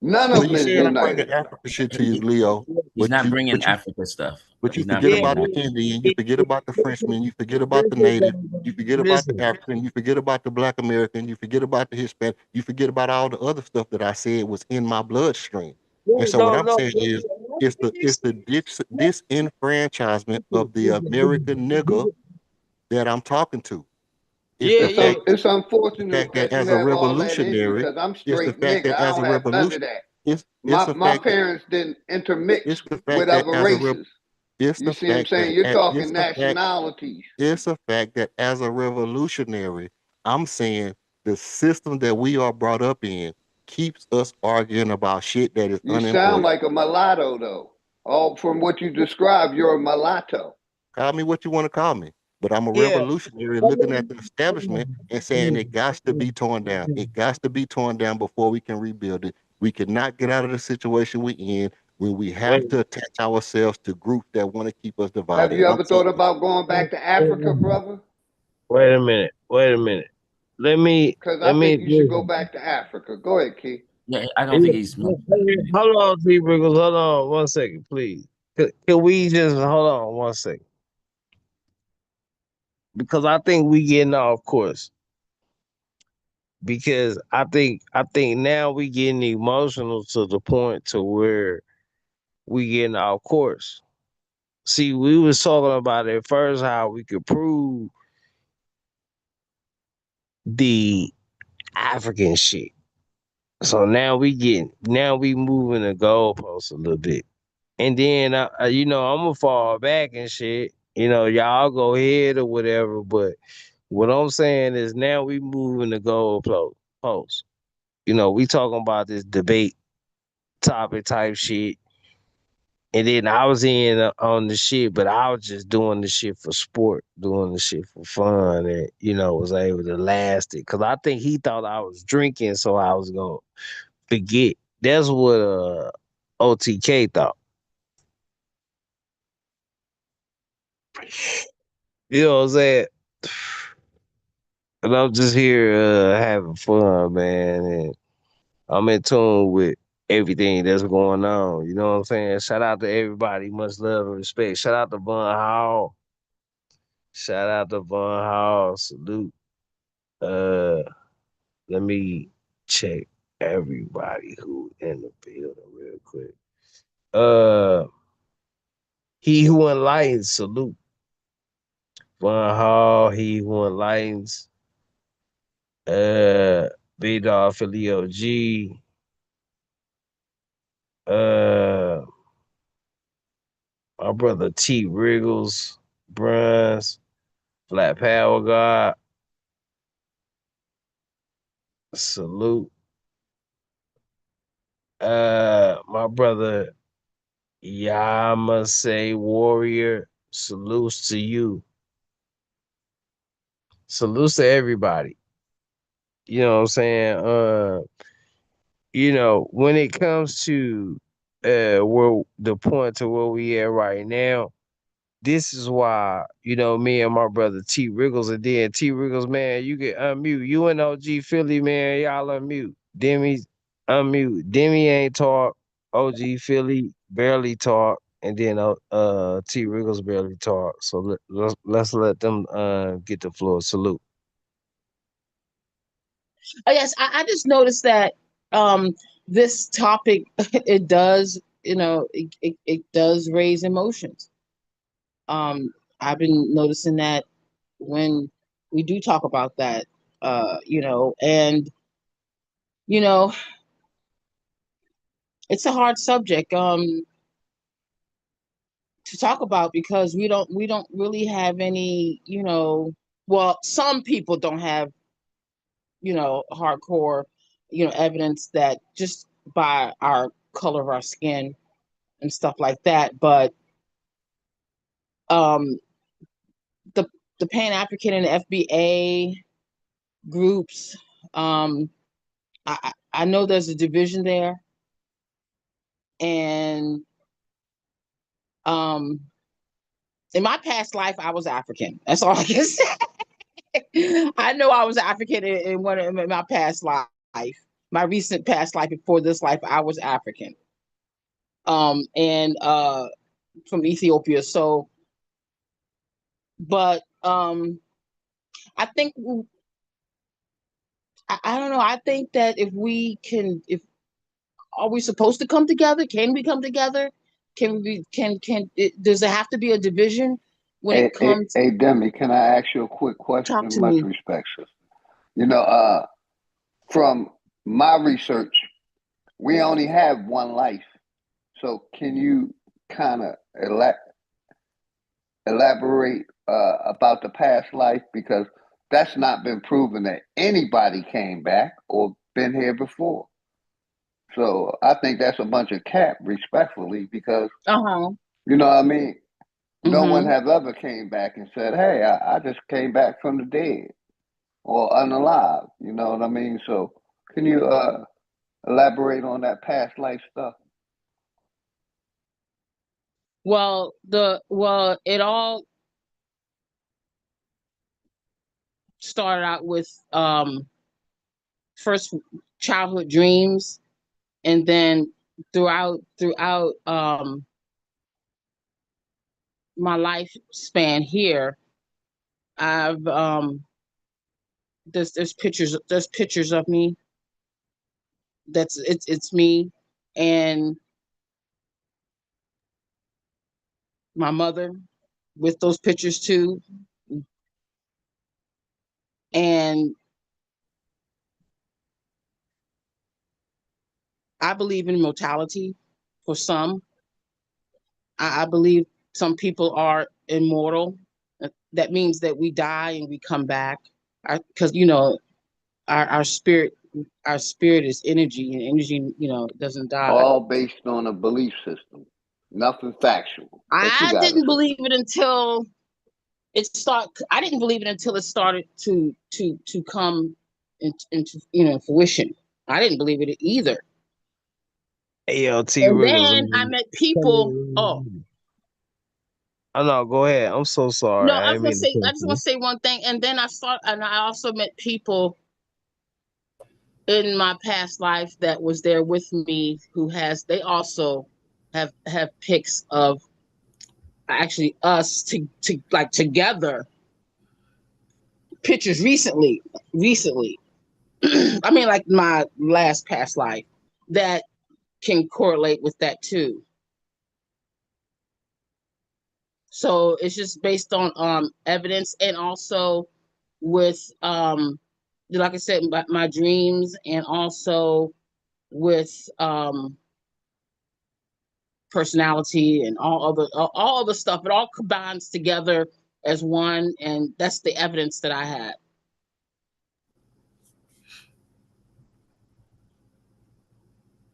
none So of them you is saying I'm bringing united. Africa shit to you, He- Leo, he's but not you, bringing but you, Africa stuff. but you He's not forget bringing about that. the Indian, you forget about the Frenchman, you forget about the native, you forget about the Listen, African, you forget about the Black American, you forget about the Hispanic, you forget about all the other stuff that I said was in my bloodstream. And so what no, I'm no, saying is, it's the disenfranchisement of the American nigga that I'm talking to. It's yeah, the It's yeah, fact it's the unfortunate fact that that you as a have all that in you, revolutionary, because I'm it's the straight fact nigga. that I as don't a have none of revolution, that. it's the My fact that parents didn't intermix it's the with fact that other as a races. it's You the see what I'm fact saying? that You're it's talking the fact nationalities. it's a fact that as a revolutionary, I'm saying the system that we are brought up in keeps us arguing about shit that is You sound unimportant. like a mulatto, though. All from what you described, you're a mulatto. Call me what you want to call me, but I'm a yeah. revolutionary looking at the establishment and saying it got to be torn down. It got to be torn down before we can rebuild it. We cannot get out of the situation we're in when we have Wait, to attach ourselves to groups that want to keep us Have divided. you And I'm ever saying thought about going back to Africa, brother? wait a minute. Wait a minute. Let me Because let I me think you should go back to Africa. Go ahead, Key. Yeah, I don't think he's hold mentioning it. on, T Briggles. Hold on 1 second, please. Can we just hold on 1 second? Because I think we getting off course. Because I think now we getting emotional to the point to where we getting off course. See, we was talking about at first how we could prove the African shit. So now we moving the goalposts a little bit. And then I'm gonna fall back and shit. Y'all go ahead or whatever. But what I'm saying is now we moving the goalposts. We talking about this debate topic type shit. And then I was in on the shit, but I was just doing the shit for sport, doing the shit for fun, and was able to last it. Cause I think he thought I was drinking, so I was gonna forget. That's what OTK thought. You know what I'm saying? And I'm just here having fun, man, and I'm in tune with everything that's going on. You know what I'm saying? Shout out to everybody, much love and respect. Shout out to Von Hall. Shout out to Von Hall. Salute. Uh, let me check everybody who in the building real quick. Uh, he who enlightens, salute. Von Hall, he who enlightens. Uh, B Dog Philly OG. Uh, my brother T Wriggles, Bruns, Flat Power God, salute. My brother Yamasee Warrior, salutes to you. Salutes to everybody. You know what I'm saying? When it comes to where the point to where we at right now, this is why, me and my brother T Wriggles, and then T Wriggles, man, you can unmute. You and OG Philly, man, y'all unmute. Demi, unmute. Demi ain't talk. OG Philly barely talk. and then T Wriggles barely talk. So let's let them get the floor. Salute. Oh yes, I just noticed that this topic it does, it does raise emotions. I've been noticing that when we do talk about that, and you know, it's a hard subject to talk about because we don't really have any, well, some people don't have, hardcore, evidence that just by our color of our skin and stuff like that. But um, the Pan African and the FBA groups, I know there's a division there, and in my past life, I was African. That's all I can say. I know I was African in one of my past life. My recent past life before this life, I was African. And from Ethiopia. So, but I think I don't know. I think that if are we supposed to come together? Can we come together? Does there have to be a division when it comes? Hey, Demi, can I ask you a quick Talk question? to Much me. respect, sister. From my research, we only have one life. So can you kind of elaborate about the past life? Because that's not been proven that anybody came back or been here before. So I think that's a bunch of cap, respectfully, because you know what I mean. No one have ever came back and said, "Hey, I just came back from the dead or unalive." You know what I mean? So can you elaborate on that past life stuff? Well, it all started out with first childhood dreams, and then throughout my lifespan here, I've there's pictures of me. It's me and my mother with those pictures too. And I believe in immortality for some. I believe some people are immortal. That means that we die and we come back. Because our spirit is energy, and energy, doesn't die. All based on a belief system, nothing factual. But you I got it, didn't sister. believe it until I didn't believe it until it started to come into fruition. I didn't believe it either. Hey, yo, T And Wriggles. then I met people. Oh Oh no, go ahead. I'm so sorry. no, I didn't mean to I cut just want you. to say one thing, and then I also met people in my past life that was there with me they also have pics of actually us to like together, pictures recently. I mean, like my last past life that can correlate with that too. So it's just based on evidence, and also with like I said, my dreams, and also with personality and all other stuff. It all combines together as one, and that's the evidence that I had.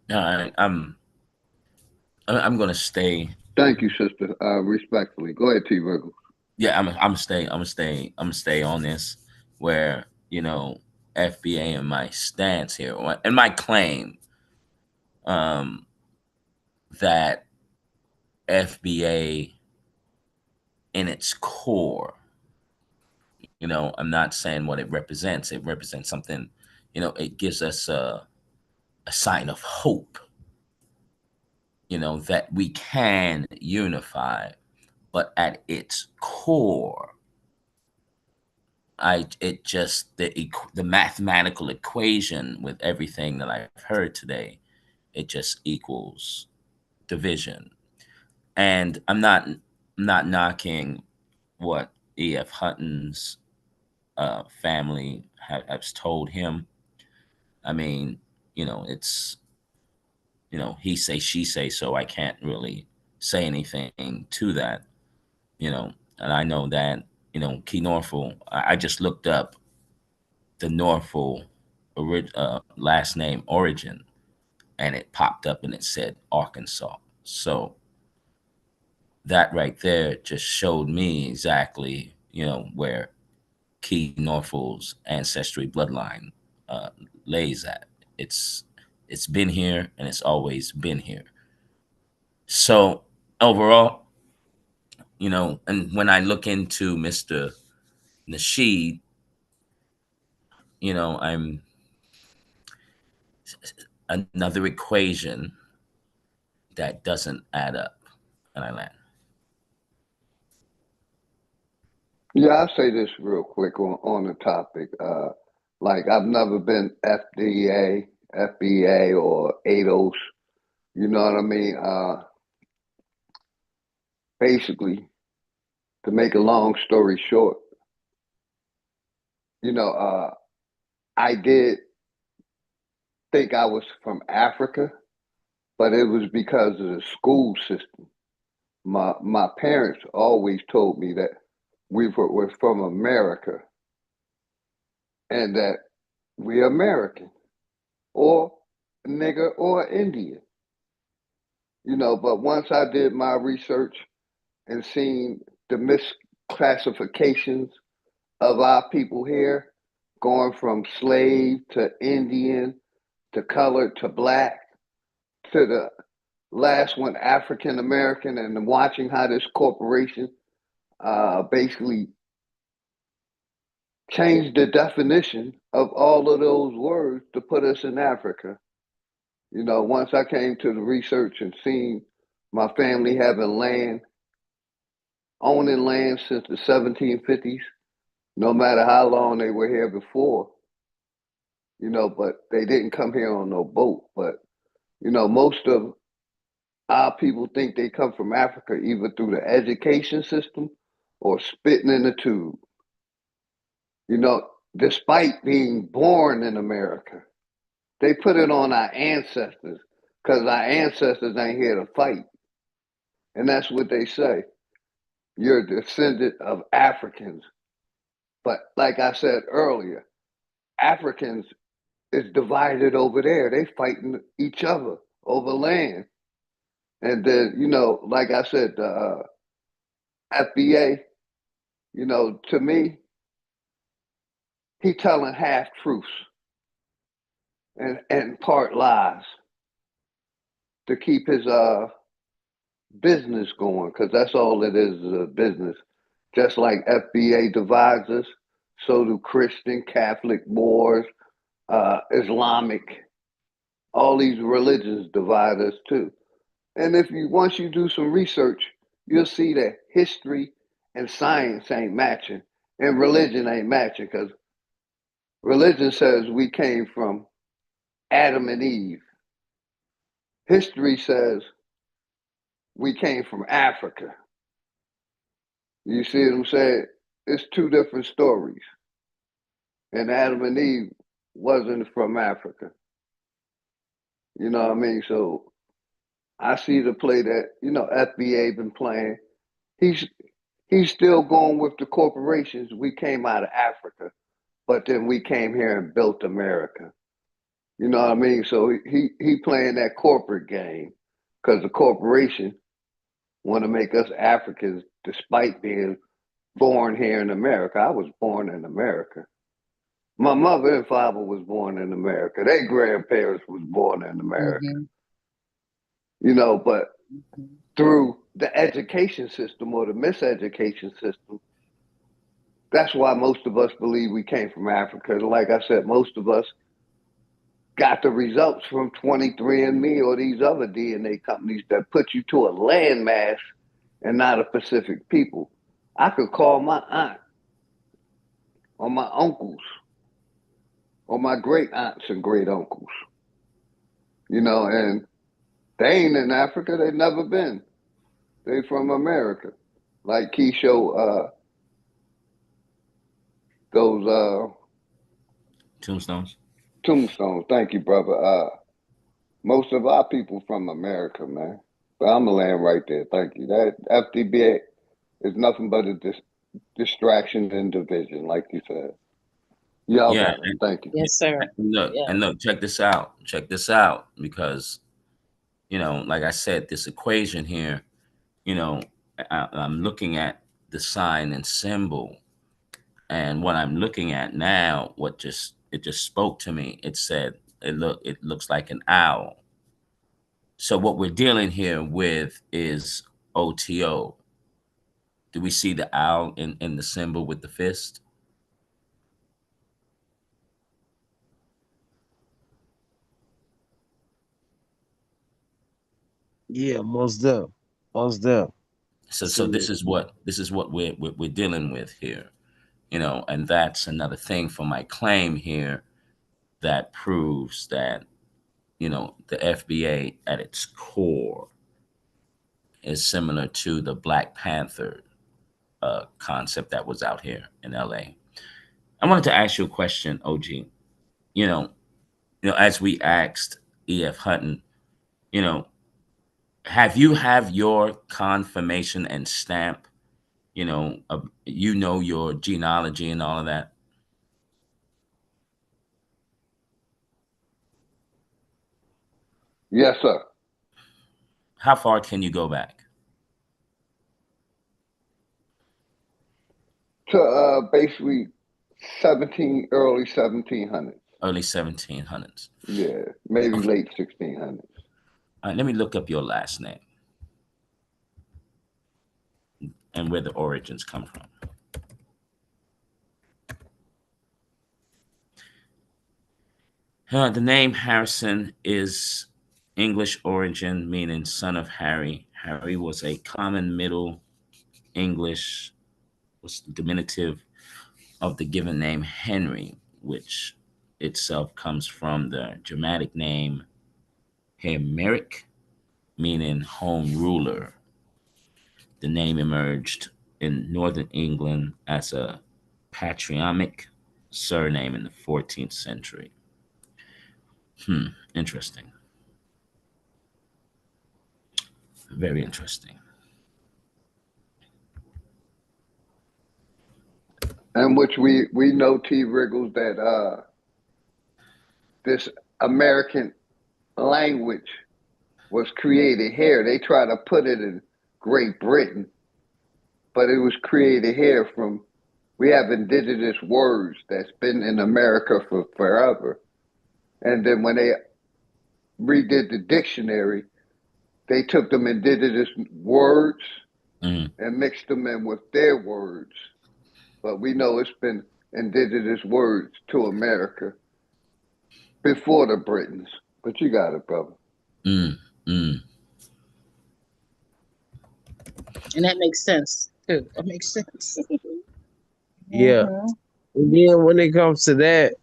I'm gonna stay. Thank you, sister. Respectfully, go ahead, T. Virgo. Yeah, I'm gonna stay on this where FBA and my stance here and my claim um that FBA in its core, I'm not saying what it represents. It represents something, it gives us a sign of hope. that we can unify, but at its core, the mathematical equation with everything that I've heard today, it just equals division. And I'm not knocking what E.F. Hutton's family has told him. I mean, it's he say she say, so I can't really say anything to that. And I know that keynorful. I just looked up the Norfolk last name origin, and it popped up and it said Arkansas. So that right there just showed me exactly, where Key Norfolk's ancestry bloodline uh, lays at. It's it's been here and it's always been here. So overall, and when I look into Mr. Nasheed, I'm another equation that doesn't add up, and I land. Yeah, I'll say this real quick on the topic. Like I've never been FDA, FBA, or ADOS. You know what I mean? Basically, to make a long story short, I did think I was from Africa, but it was because of the school system. My parents always told me that we're from America and that we're American or nigger or Indian. But once I did my research and seen the misclassifications of our people here, going from slave to Indian to colored to black to the last one, African American, and watching how this corporation basically changed the definition of all of those words to put us in Africa. Once I came to the research and seen my family having land, owning land since the 1750s, no matter how long they were here before, but they didn't come here on no boat. But, most of our people think they come from Africa either through the education system or spitting in the tube. Despite being born in America, they put it on our ancestors because our ancestors ain't here to fight. And that's what they say. You're a descendant of Africans. But like I said earlier, Africans is divided over there. They fighting each other over land. And then, like I said, the FBA, to me, he telling half truths and part lies to keep his business going, because that's all it is a business. Just like FBA divides us, so do Christian, Catholic, Moors, Islamic. All these religions divide us too. And once you do some research, you'll see that history and science ain't matching, and religion ain't matching, because religion says we came from Adam and Eve. History says we came from Africa. You see what I'm saying? It's two different stories. And Adam and Eve wasn't from Africa. You know what I mean? So I see the play that, FBA been playing. He's still going with the corporations. We came out of Africa, but then we came here and built America. You know what I mean? So he playing that corporate game because the corporation want to make us Africans despite being born here in America. I was born in America. My mother and father was born in America. Their grandparents was born in America. But through the education system or the miseducation system, that's why most of us believe we came from Africa. Like I said, most of us got the results from 23andMe or these other DNA companies that put you to a landmass and not a specific people. I could call my aunt or my uncles or my great aunts and great uncles, and they ain't in Africa. They never been. They from America. Like Keisho, those Tombstones. tombstones. Thank you, brother. Most of our people from America, man. But I'm gonna land right there. Thank you. That FDBA is nothing but a distraction and division, like you said. Y'all Yeah. got it. Thank you. Yes, sir. Look, Yeah. and look, check this out. Check this out, because like I said, this equation here, you know, I'm looking at the sign and symbol, and what I'm looking at now, it just spoke to me. It said it looks like an owl. So what we're dealing here with is OTO. Do we see the owl in the symbol with the fist? Yeah, most deaf. Most deaf. So this is what we're dealing with here, and that's another thing for my claim here that proves that the FBA at its core is similar to the Black Panther concept that was out here in LA. I wanted to ask you a question, OG. You know, as we asked EF Hutton, you know, have your confirmation and stamp, your genealogy and all of that. Yes, sir. How far can you go back? To basically early 1700s. Early 1700s. Yeah, maybe Okay. late 1600s. All right, let me look up your last name and where the origins come from. The name Harrison is English origin, meaning son of Harry. Harry was a common Middle English, was diminutive of the given name Henry, which itself comes from the Germanic name Hermeric, meaning home ruler. The name emerged in northern England as a patronymic surname in the 14th century. Interesting. Very interesting. And which we know, T. Wriggles, that this American language was created here. They try to put it in Great Britain, but it was created here from. We have indigenous words that's been in America for forever. And then when they redid the dictionary, they took them indigenous words Mm. and mixed them in with their words. But we know it's been indigenous words to America before the Britons. But you got it, brother. Mm. Mm. And that makes sense too. That makes sense. Yeah. And then when it comes to that,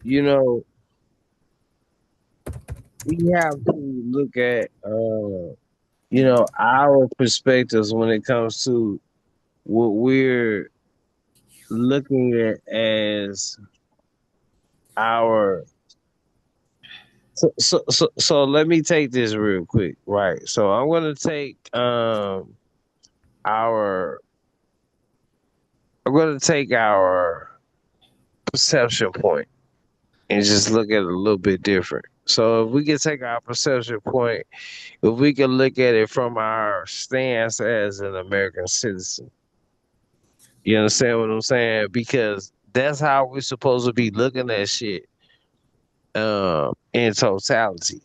you know, we have to look at our perspectives when it comes to what we're looking at as our so let me take this real quick, right? So I'm gonna take our our perception point and just look at it a little bit different. So if we can take our perception point, if we can look at it from our stance as an American citizen, you understand what I'm saying? Because that's how we're supposed to be looking at shit in totality.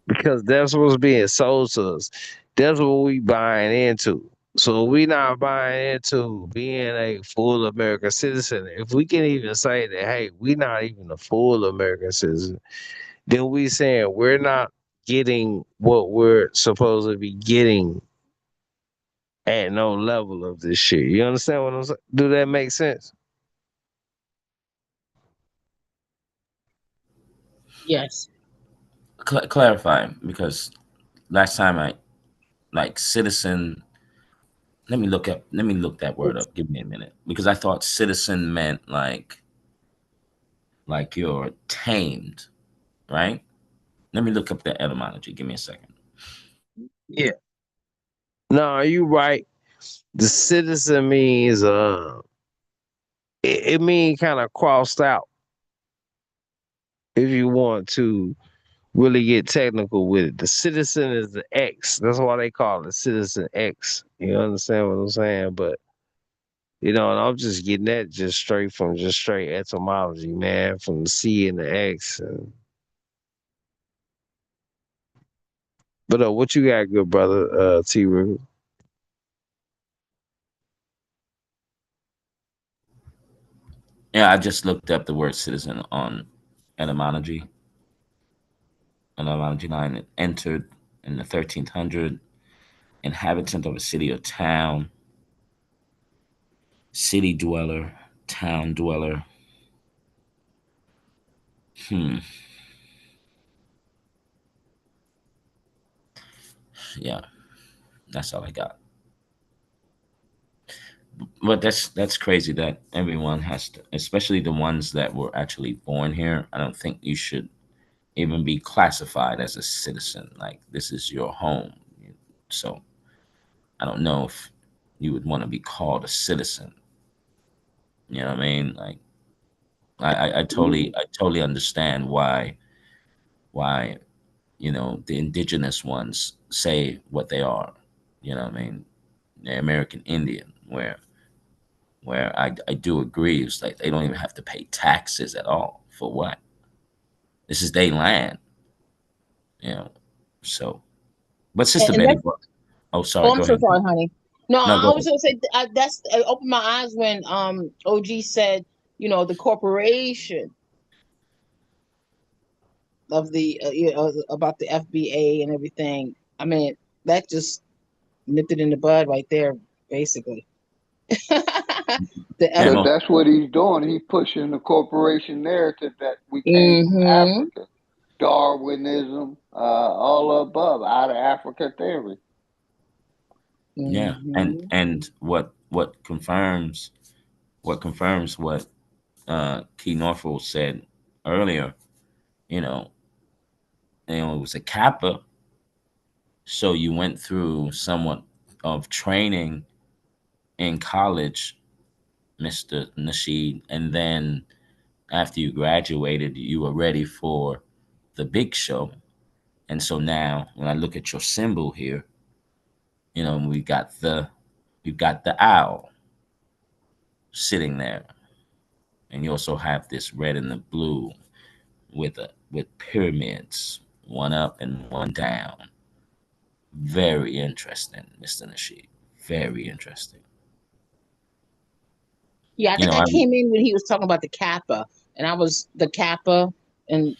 Because that's what's being sold to us. That's what we buying into. So we not buying into being a full American citizen. If we can even say that, hey, we not even a full American citizen, then we saying we're not getting what we're supposed to be getting at no level of this shit. You understand what I'm saying? Do that make sense? Yes. Clarify, because last time I like citizen. Let me look that word It's, up. Give me a minute, because I thought citizen meant like you're tamed, right? Let me look up the etymology. Give me a second. Yeah. No, you right. The citizen means it means kind of crossed out if you want to really get technical with it. The citizen is the X. That's why they call it citizen X. You understand what I'm saying? But and I'm just getting that just straight from just straight etymology, man, from the C and the X. But what you got, good brother, T. Roo? Yeah, I just looked up the word citizen on etymology. Etymology line. It entered in the 1300. Inhabitant of a city or town, city dweller, town dweller. Hmm. Yeah, that's all I got. But that's crazy that everyone has to, especially the ones that were actually born here. I don't think you should even be classified as a citizen. Like, this is your home. So I don't know if you would want to be called a citizen. You know what I mean? Like, I totally understand why the indigenous ones say what they are. You know what I mean? The American Indian, where I do agree. It's like they don't even have to pay taxes at all. For what? This is their land, you know. So, but Sister and Betty, that's. oh, sorry, Oh, go I'm so ahead. sorry, honey. No, No, I go was ahead. gonna say that's it opened my eyes when OG said, the corporation of the about the FBA and everything. I mean, that just nipped it in the bud right there, basically. The F. Yeah, But no, that's what he's doing. He's pushing the corporation narrative that we came from Mm-hmm. Africa. Darwinism, all above, out of Africa theory. yeah, and Mm-hmm. what confirms what keynorful said earlier. You know, it was a Kappa, so you went through somewhat of training in college, Mr. Nasheed, and then after you graduated, you were ready for the big show. And so now, when I look at your symbol here, we've got the owl sitting there, and you also have this red and the blue with pyramids, one up and one down. Very interesting, Mr. Nasheed. Very interesting. Yeah, I You think know, I I came in when he was talking about the Kappa, and I was the Kappa, and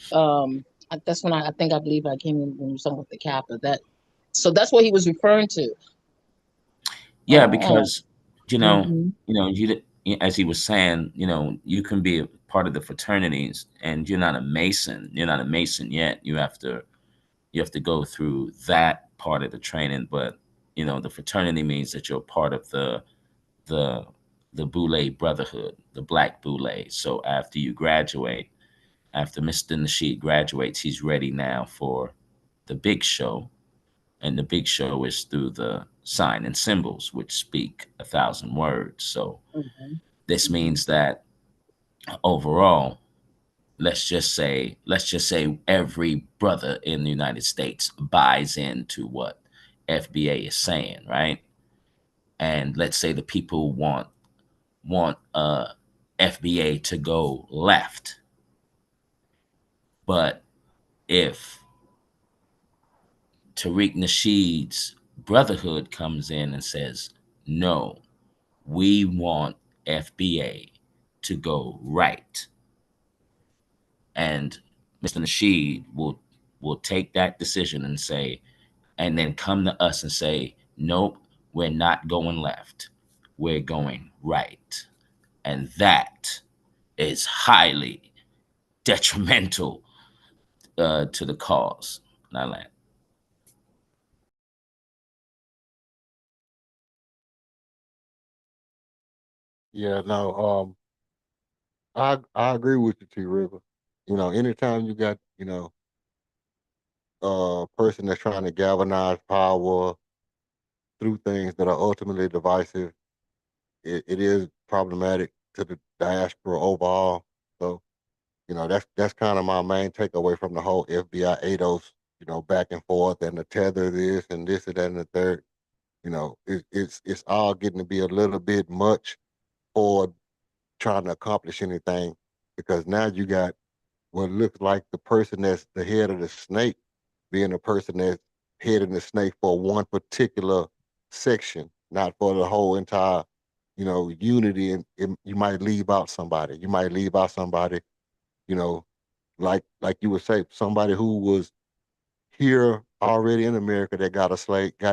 that's when I think I believe I came in when he was talking about the Kappa. So that's what he was referring to. yeah, Oh. because you know, Mm-hmm. as he was saying, you can be a part of the fraternities, and you're not a Mason. You're not a Mason yet. You have to go through that part of the training. But the fraternity means that you're part of the the Boule Brotherhood, the Black Boule. So after you graduate, after Mr. Nasheed graduates, he's ready now for the big show, and the big show is through the sign and symbols, which speak 1,000 words. So Mm-hmm. this means that overall, let's just say every brother in the United States buys into what FBA is saying, right? And let's say the people want FBA to go left, but if Tariq Nasheed's brotherhood comes in and says no, we want FBA to go right. And Mr. Nasheed will take that decision and say, and then come to us and say, nope, we're not going left. We're going right. And that is highly detrimental to the cause. Nyland. Yeah, no, I agree with you, T River. You know, anytime you got, a person that's trying to galvanize power through things that are ultimately divisive, it is problematic to the diaspora overall. So, that's kind of my main takeaway from the whole FBI ADOS, back and forth and the tether this and that and the third. It's all getting to be a little bit much for trying to accomplish anything, because now you got what looks like the person that's the head of the snake being the person that's heading the snake for one particular section, not for the whole entire, unity. And you might leave out somebody. You might leave out somebody, you know, like you would say, somebody who was here already in America that got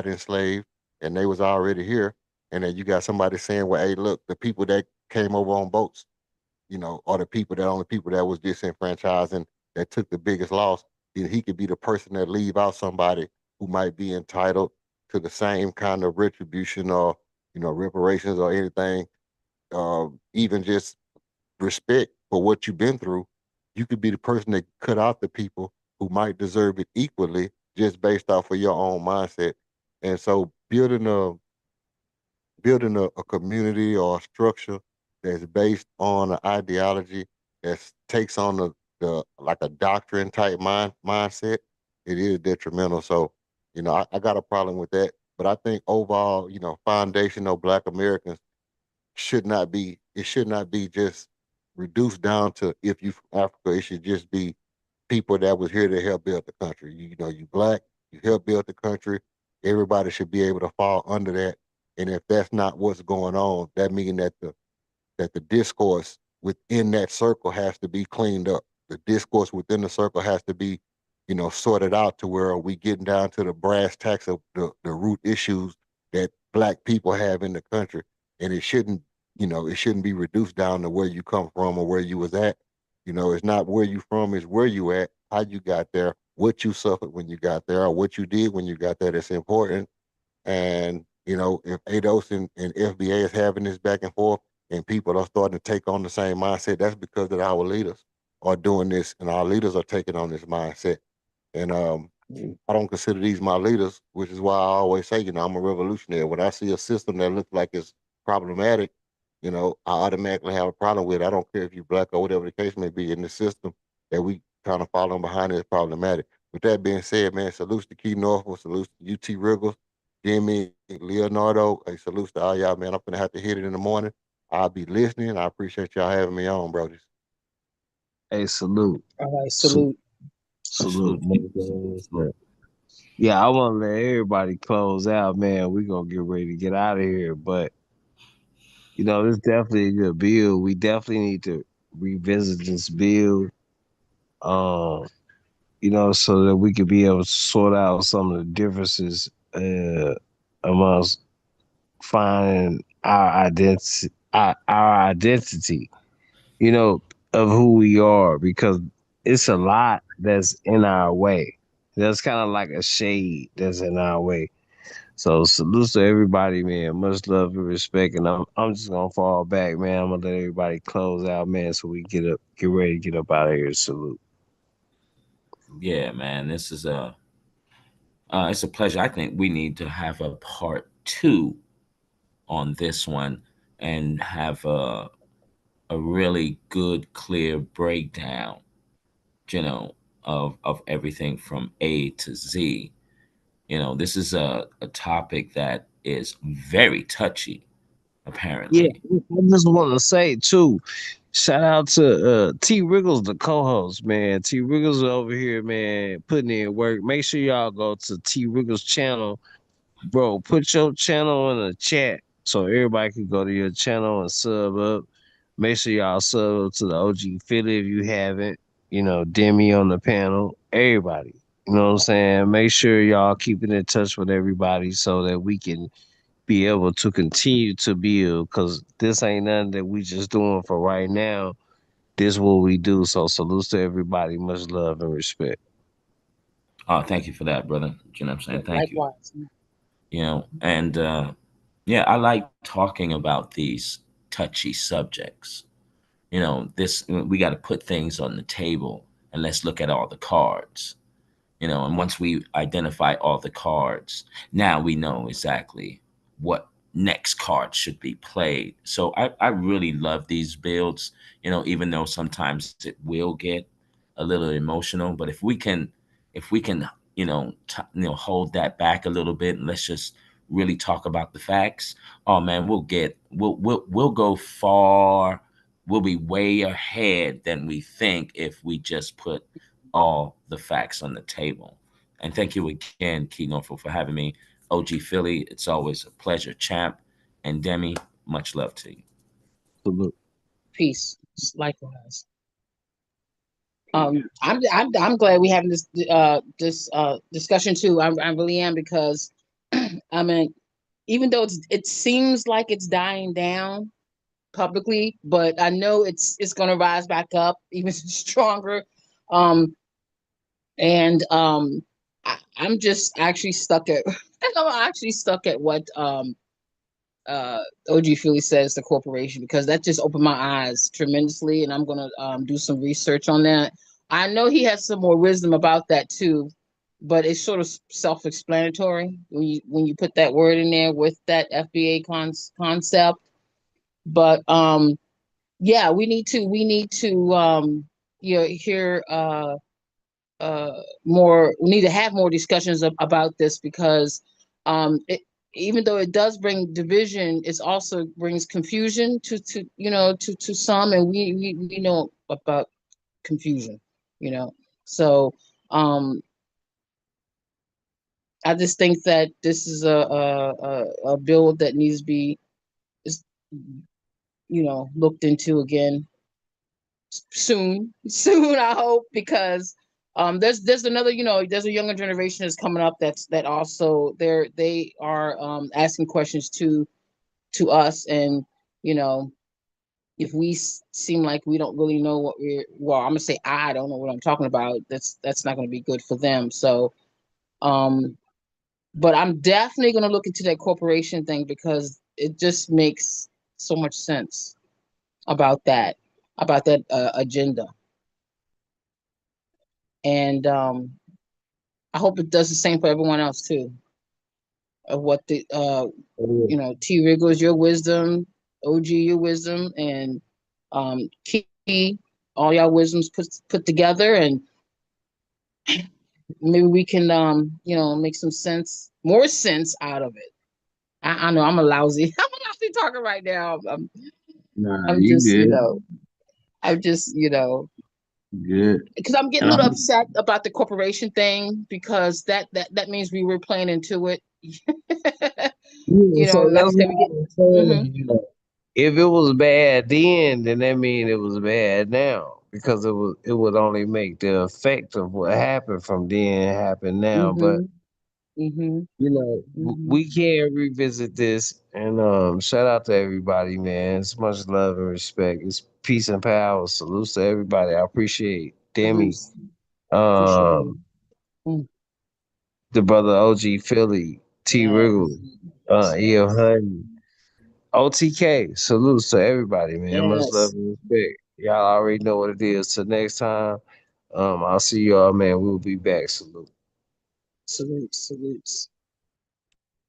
enslaved, and they was already here. And then you got somebody saying, well, hey, look, the people that came over on boats, are the only people that was disenfranchised and that took the biggest loss. He could be the person that leave out somebody who might be entitled to the same kind of retribution or, reparations or anything, even just respect for what you've been through. You could be the person that cut out the people who might deserve it equally just based off of your own mindset. And so building a community or a structure that's based on an ideology that takes on the like a doctrine type mindset, it is detrimental. So, I got a problem with that. But I think overall, foundational Black Americans should not be just reduced down to if you from Africa. It should just be people that was here to help build the country. You Black, you help build the country. Everybody should be able to fall under that. And if that's not what's going on, that means that the discourse within that circle has to be cleaned up. The discourse within the circle has to be, sorted out to where we getting down to the brass tacks of the root issues that Black people have in the country. And it shouldn't be reduced down to where you come from or where you was at. It's not where you from, it's where you at, how you got there, what you suffered when you got there, or what you did when you got there. That's important. And, if ADOS and FBA is having this back and forth and people are starting to take on the same mindset, that's because that our leaders are doing this and our leaders are taking on this mindset. And I don't consider these my leaders, which is why I always say, I'm a revolutionary. When I see a system that looks like it's problematic, I automatically have a problem with it. I don't care if you're Black or whatever the case may be in the system that we kind of following behind is problematic. With that being said, man, salutes to Key Norfolk, salutes to UT Riggles, Jimmy, Leonardo. Hey, salutes to all y'all, man. I'm gonna have to hit it in the morning. I'll be listening. I appreciate y'all having me on, brothers. Hey, salute. All right, Salute. salute. Salute. Salute to you. Yeah, I want to let everybody close out, man. We're going to get ready to get out of here. But, this is definitely a good bill. We definitely need to revisit this bill, um, so that we could be able to sort out some of the differences amongst finding our identity, you know, of who we are, because it's a lot that's in our way. That's kind of like a shade that's in our way. So salutes to everybody, man. Much love and respect. And I'm just gonna fall back, man. I'm gonna let everybody close out, man, so we get ready to get up out of here. Salute. Yeah, man. This is it's a pleasure. I think we need to have a part two on this one and have a really good, clear breakdown, of everything from A to Z. This is a topic that is very touchy, Yeah, apparently. I just want to say too, shout out to T Wriggles, the co-host, man. T Wriggles over here, man, putting in work. Make sure y'all go to T Wriggles channel, bro. Put your channel in the chat. So everybody can go to your channel and sub up. Make sure y'all sub up to the OG Philly if you haven't. You know, Demi on the panel. Everybody. You know what I'm saying? Make sure y'all keeping in touch with everybody so that we can be able to continue to build. Cause this ain't nothing that we just doing for right now. This what we do. So salute to everybody. Much love and respect. Oh, thank you for that, brother. You know what I'm saying? Thank you. Likewise. You know, and yeah, I like talking about these touchy subjects. You know, this we got to put things on the table and let's look at all the cards. You know, and once we identify all the cards, now we know exactly what next card should be played. So I really love these builds, you know, even though sometimes it will get a little emotional, but if we can hold that back a little bit and let's just really talk about the facts. Oh man, we'll go far. We'll be way ahead than we think if we just put all the facts on the table. And thank you again, Key Norfolk, for having me. OG Philly, it's always a pleasure. Champ and Demi, much love to you. Salute. Peace. Likewise. I'm glad we having this discussion too. I really am, because I mean, even though it seems like it's dying down publicly, but I know it's going to rise back up even stronger. Um, and I'm just actually stuck at I'm actually stuck at what OG Philly says, the corporation, because that just opened my eyes tremendously, and I'm gonna do some research on that. I know he has some more wisdom about that too, but it's sort of self-explanatory when you put that word in there with that FBA concept. But yeah, we need to hear more. We need to have more discussions about this, because even though it does bring division, it also brings confusion to some, and we know about confusion, you know. So I just think that this is a bill that needs to be, is, looked into again soon, I hope, because there's another, there's a younger generation that's coming up that also they are asking questions to us, and you know if we seem like we don't really know what I'm gonna say, I don't know what I'm talking about, that's not gonna be good for them. So um but I'm definitely gonna look into that corporation thing, because it just makes so much sense about that agenda. And I hope it does the same for everyone else too. Of what the T Wriggles, your wisdom, OG, your wisdom, and Key, all y'all wisdoms put together, and maybe we can make some more sense out of it. I know I'm a lousy I'm a lousy talker right now. Nah, I'm you just good. I'm just Good. because I'm getting And a little I'm upset about the corporation thing, because that means we were playing into it. yeah, so Like I that's said, we what get. I'm Hmm. saying. If it was bad then that means it was bad now. Because it would only make the effect of what happened from then happen now. But Hmm. Hmm. Hmm. we can revisit this, and shout out to everybody, man. It's much love and respect. It's peace and power. Salutes to everybody. I appreciate Demi, Salutes. Appreciate um, you. Mm. the brother OG Philly, T Wriggle, Yes. EL Yes. Honey, OTK. Salutes to everybody, man. Much love Yes. and respect. Y'all already know what it is. Till next time, I'll see y'all, man. We'll be back. Salute. Salutes. Salutes.